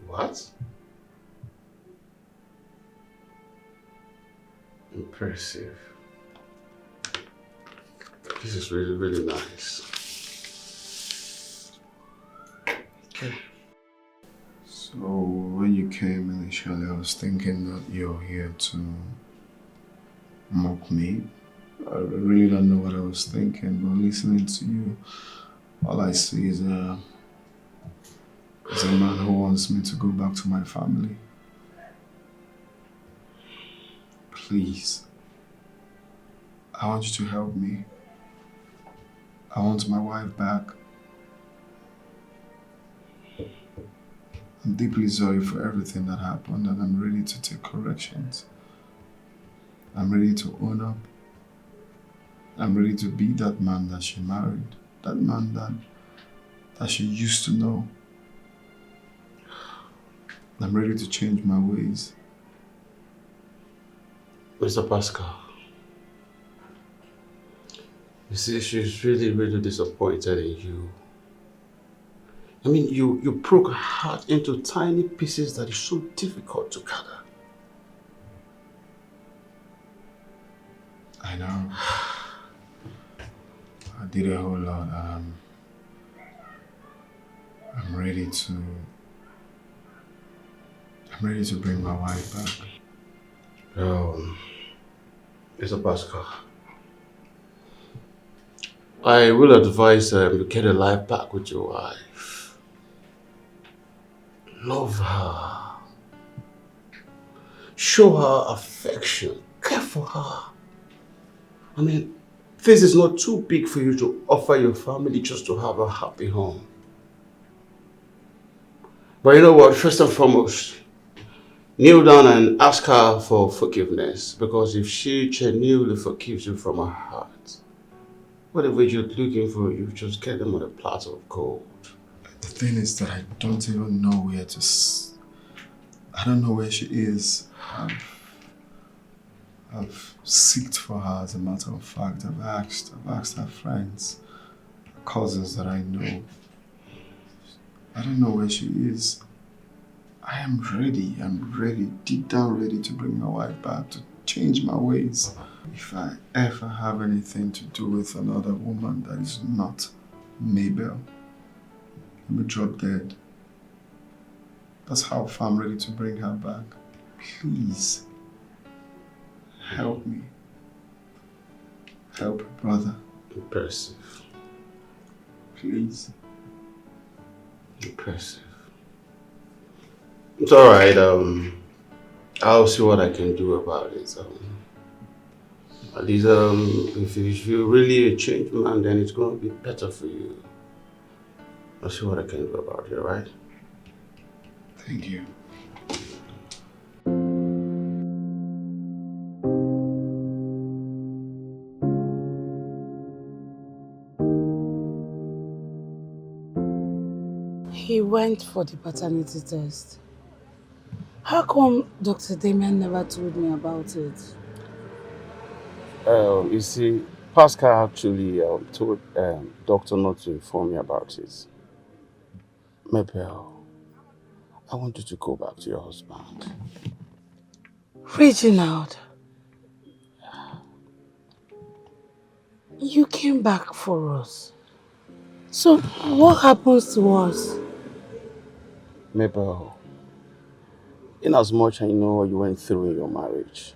S16: What? Impressive. This is really, really nice. Okay.
S4: So when you came initially, I was thinking that you're here to mock me. I really don't know what I was thinking, but listening to you, all I see is a man who wants me to go back to my family. Please, I want you to help me. I want my wife back. I'm deeply sorry for everything that happened, and I'm ready to take corrections. I'm ready to own up. I'm ready to be that man that she married. That man that that she used to know. I'm ready to change my ways.
S16: Mr. Pascal, you see, she's really, really disappointed in you. I mean, you broke her heart into tiny pieces that is so difficult to gather.
S4: I know. I did a whole lot. I'm ready to bring my wife back.
S16: Mr. Pascal, I will advise you get a life back with your wife. Love her. Show her affection. Care for her. I mean, this is not too big for you to offer your family just to have a happy home. But you know what? First and foremost, kneel down and ask her for forgiveness. Because if she genuinely forgives you from her heart, whatever you're looking for, you just get them on a platter of gold.
S4: The thing is that I don't even know where to... I don't know where she is. I've seeked for her, as a matter of fact. I've asked her friends, cousins that I know. I don't know where she is. I am ready. I'm ready, deep down ready to bring my wife back, to change my ways. If I ever have anything to do with another woman that is not Mabel, let me drop dead. That's how far I'm ready to bring her back. Please, help me. Help a brother.
S16: Impressive.
S4: Please.
S16: Impressive. It's alright, I'll see what I can do about it. At least, if you're really a changed man, then it's going to be better for you. I'll see what I can do about it, alright?
S4: Thank you.
S9: He went for the paternity test. How come Dr. Damien never told me about it?
S16: You see, Pascal actually told doctor not to inform me about it. Mabel, I want you to go back to your husband.
S9: Reginald, you came back for us. So what happens to us?
S16: Mabel, in as much I know what you went through in your marriage,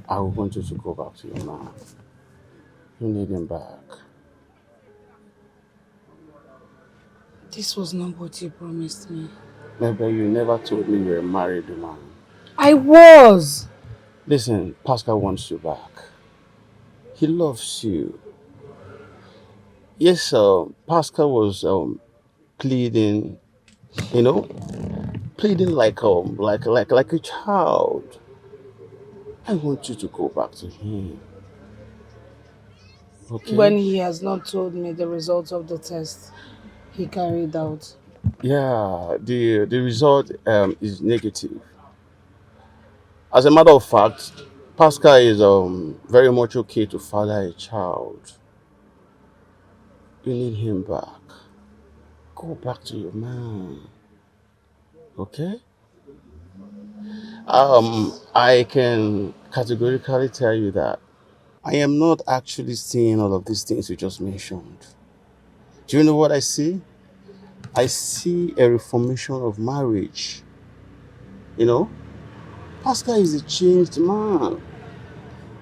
S16: I want you to go back to your man. You need him back.
S9: This was not what you promised me.
S16: Mabel, you never told me you were a married man.
S9: I was!
S16: Listen, Pascal wants you back. He loves you. Yes, Pascal was pleading, pleading like a child. I want you to go back to him. Okay?
S9: When he has not told me the results of the test he carried out.
S16: Yeah, the result is negative. As a matter of fact, Pascal is very much okay to father a child. You need him back. Go back to your man. Okay? I can categorically tell you that I am not actually seeing all of these things you just mentioned. Do you know what I see? I see a reformation of marriage. You know? Pascal is a changed man.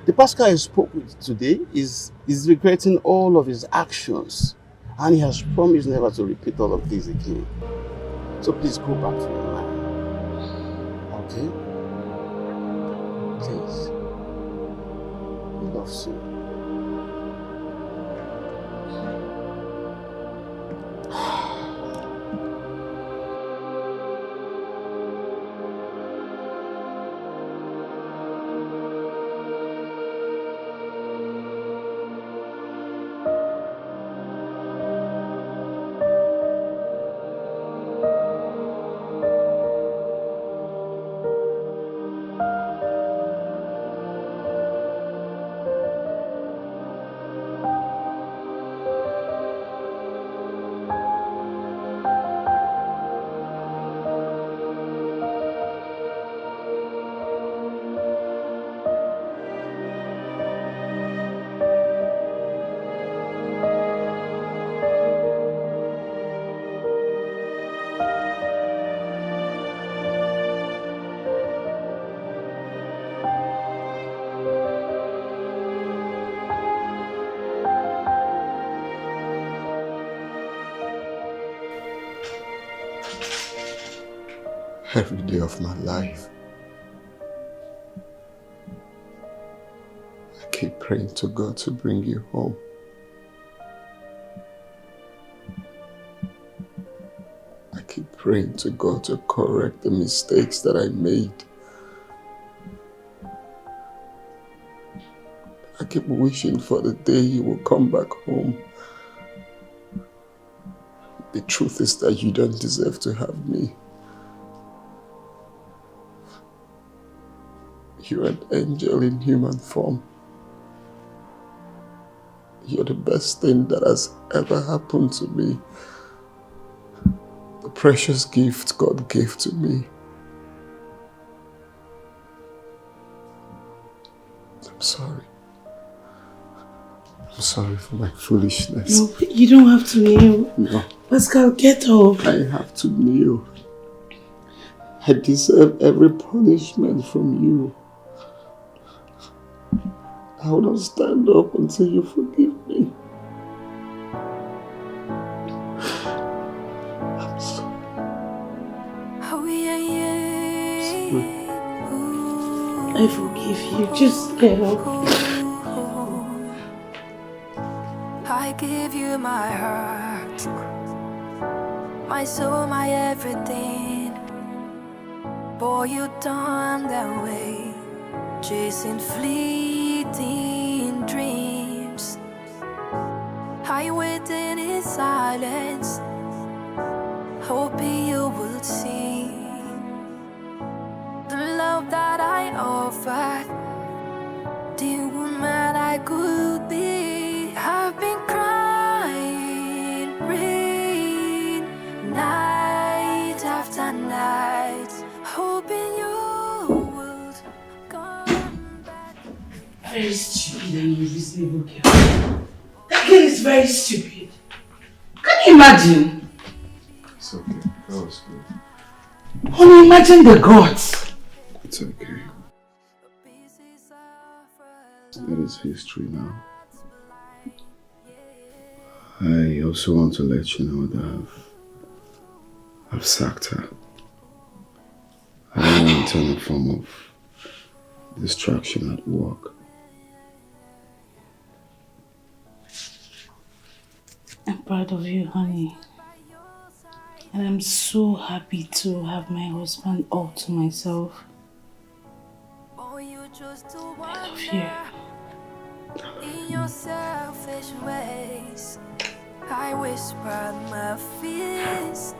S16: The Pascal I spoke with today is regretting all of his actions. And he has promised never to repeat all of this again. So please go back to your man. Okay? Please. He loves you.
S2: every day of my life. I keep praying to God to bring you home. I keep praying to God to correct the mistakes that I made. I keep wishing for the day you will come back home. The truth is that you don't deserve to have me. You're an angel in human form. You're the best thing that has ever happened to me. The precious gift God gave to me. I'm sorry. I'm sorry for my foolishness.
S3: No, you don't have to kneel.
S2: No.
S3: Pascal, get up.
S2: I have to kneel. I deserve every punishment from you. I will not stand up until you forgive me. I'm sorry.
S6: Oh, yeah, yeah.
S3: I forgive you. Just get up.
S6: I give you my heart, my soul, my everything. Boy, you done that way, chasing fleeting dreams. I waited in silence, hoping you would see the love that I offered, the woman I could be. I've been crying, praying, night after night, hoping you would come back.
S3: Very stupid and unreasonable girl. That girl is very stupid. Can you imagine?
S4: It's okay. That was good.
S3: Only imagine the gods.
S4: It's okay. That is history now. I also want to let you know that I've sacked her. I don't want to turn a form of distraction at work.
S3: I'm proud of you, honey. And I'm so happy to have my husband all to myself. I love you.
S6: In your selfish ways, I whispered my fears.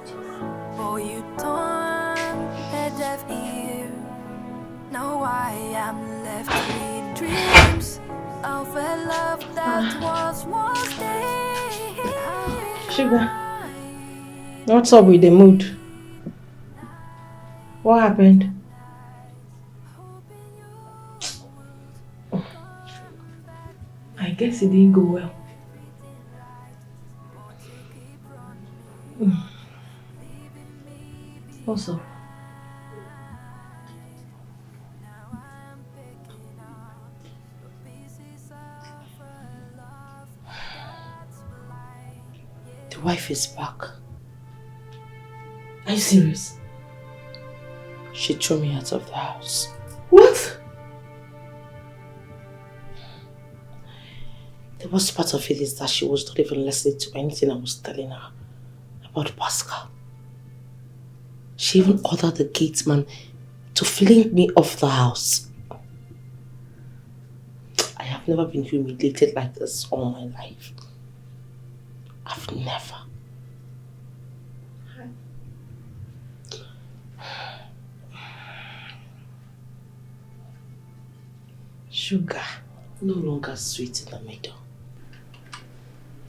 S6: Oh, you turned a deaf ear. Now I am left with dreams of a love that was there.
S5: Sugar, what's up with the mood? What happened? I guess it didn't go well. What's up?
S1: The wife is back.
S5: Are you serious?
S1: She threw me out of the house.
S3: What?
S1: The worst part of it is that she was not even listening to anything I was telling her about Pascal. She even ordered the gateman to fling me off the house. I have never been humiliated like this all my life. I've never. Sugar, no longer sweet in the middle.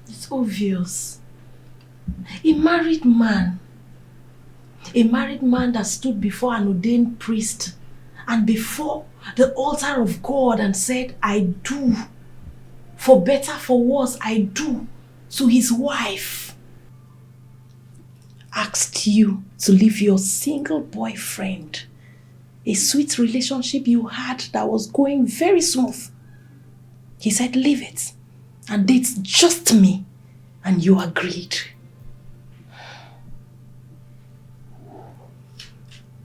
S5: It's obvious. A married man that stood before an ordained priest and before the altar of God and said, I do. For better, for worse, I do. To his wife. Asked you to leave your single boyfriend. A sweet relationship you had that was going very smooth. He said, leave it and date just me. And you agreed.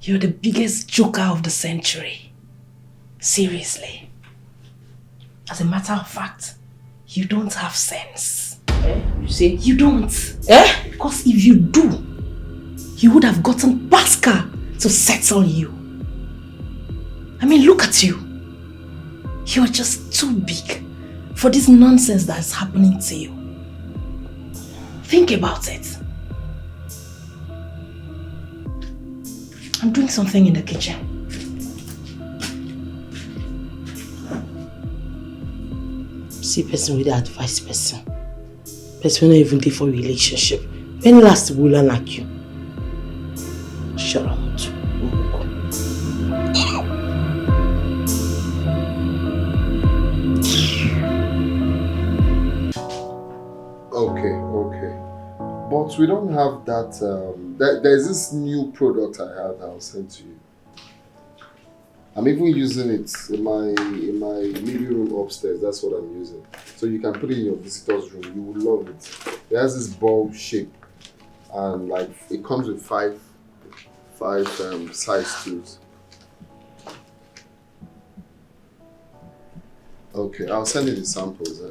S5: You're the biggest joker of the century. Seriously. As a matter of fact, you don't have sense.
S1: You see?
S5: You don't. Because if you do, you would have gotten Pascal to settle you. I mean, look at you. You're just too big for this nonsense that's happening to you. Think about it. I'm doing something in the kitchen.
S1: See, person with the advice person. Person not even there for relationship. When last will I like you? Shut up.
S4: Okay. But we don't have that. There's this new product I have that I'll send to you. I'm even using it in my living room upstairs. That's what I'm using. So you can put it in your visitor's room. You will love it. It has this bulb shape, and like it comes with five size tools. Okay, I'll send you the samples.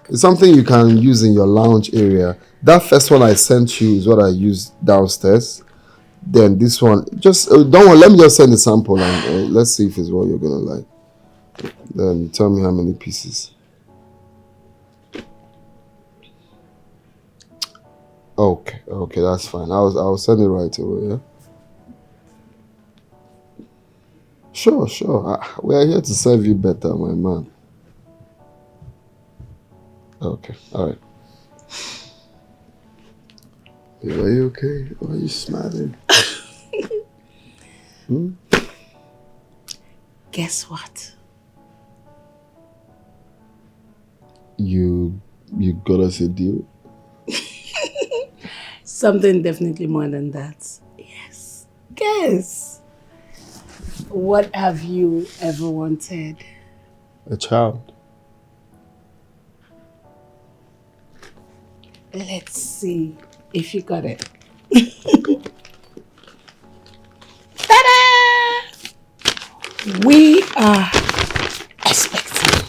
S4: It's something you can use in your lounge area. That first one I sent you is what I used downstairs. Then this one, just don't worry, let me just send the sample and let's see if it's what you're gonna like. Then tell me how many pieces. Okay, that's fine. I'll send it right away. Yeah. Sure. We are here to serve you better, my man. Okay, all right. Are you okay? Why are you smiling?
S3: Guess what?
S4: You got us a deal?
S3: Something definitely more than that. Yes. Guess. What have you ever wanted?
S4: A child.
S3: Let's see if you got it. Ta-da! We are expecting.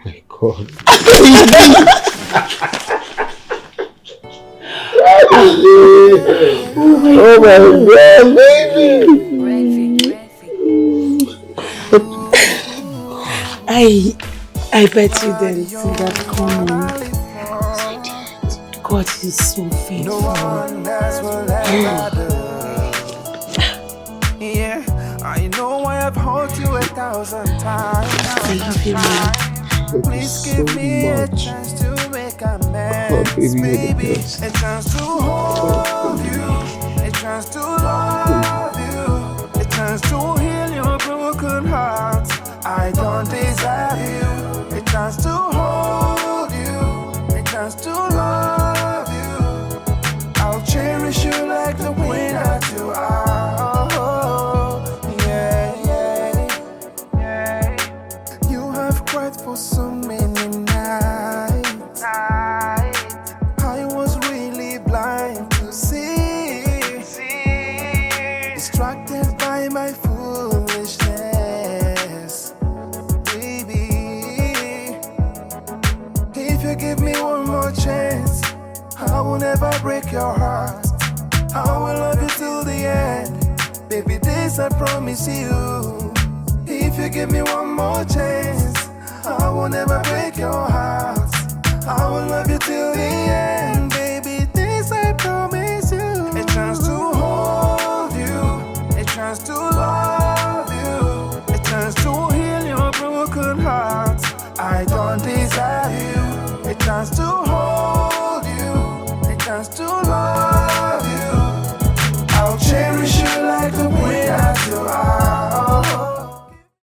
S4: My God. Oh my God, baby!
S3: I bet you didn't see that coming. God is so faithful.
S14: Yeah, I know I have hurt you 1,000 times.
S3: I love you, man.
S14: Please give me a chance to make amends, baby. A chance to hold you, a chance to love you, a chance to heal your broken heart. I don't deserve you. A chance to hold you, a chance to love you. I'll cherish you like the queen that you are. Oh, yeah. You have cried for so many nights. I was really blind to see. Distracted by my foolishness. If you give me one more chance, I will never break your heart. I will love you till the end. Baby, this I promise you. If you give me one more chance,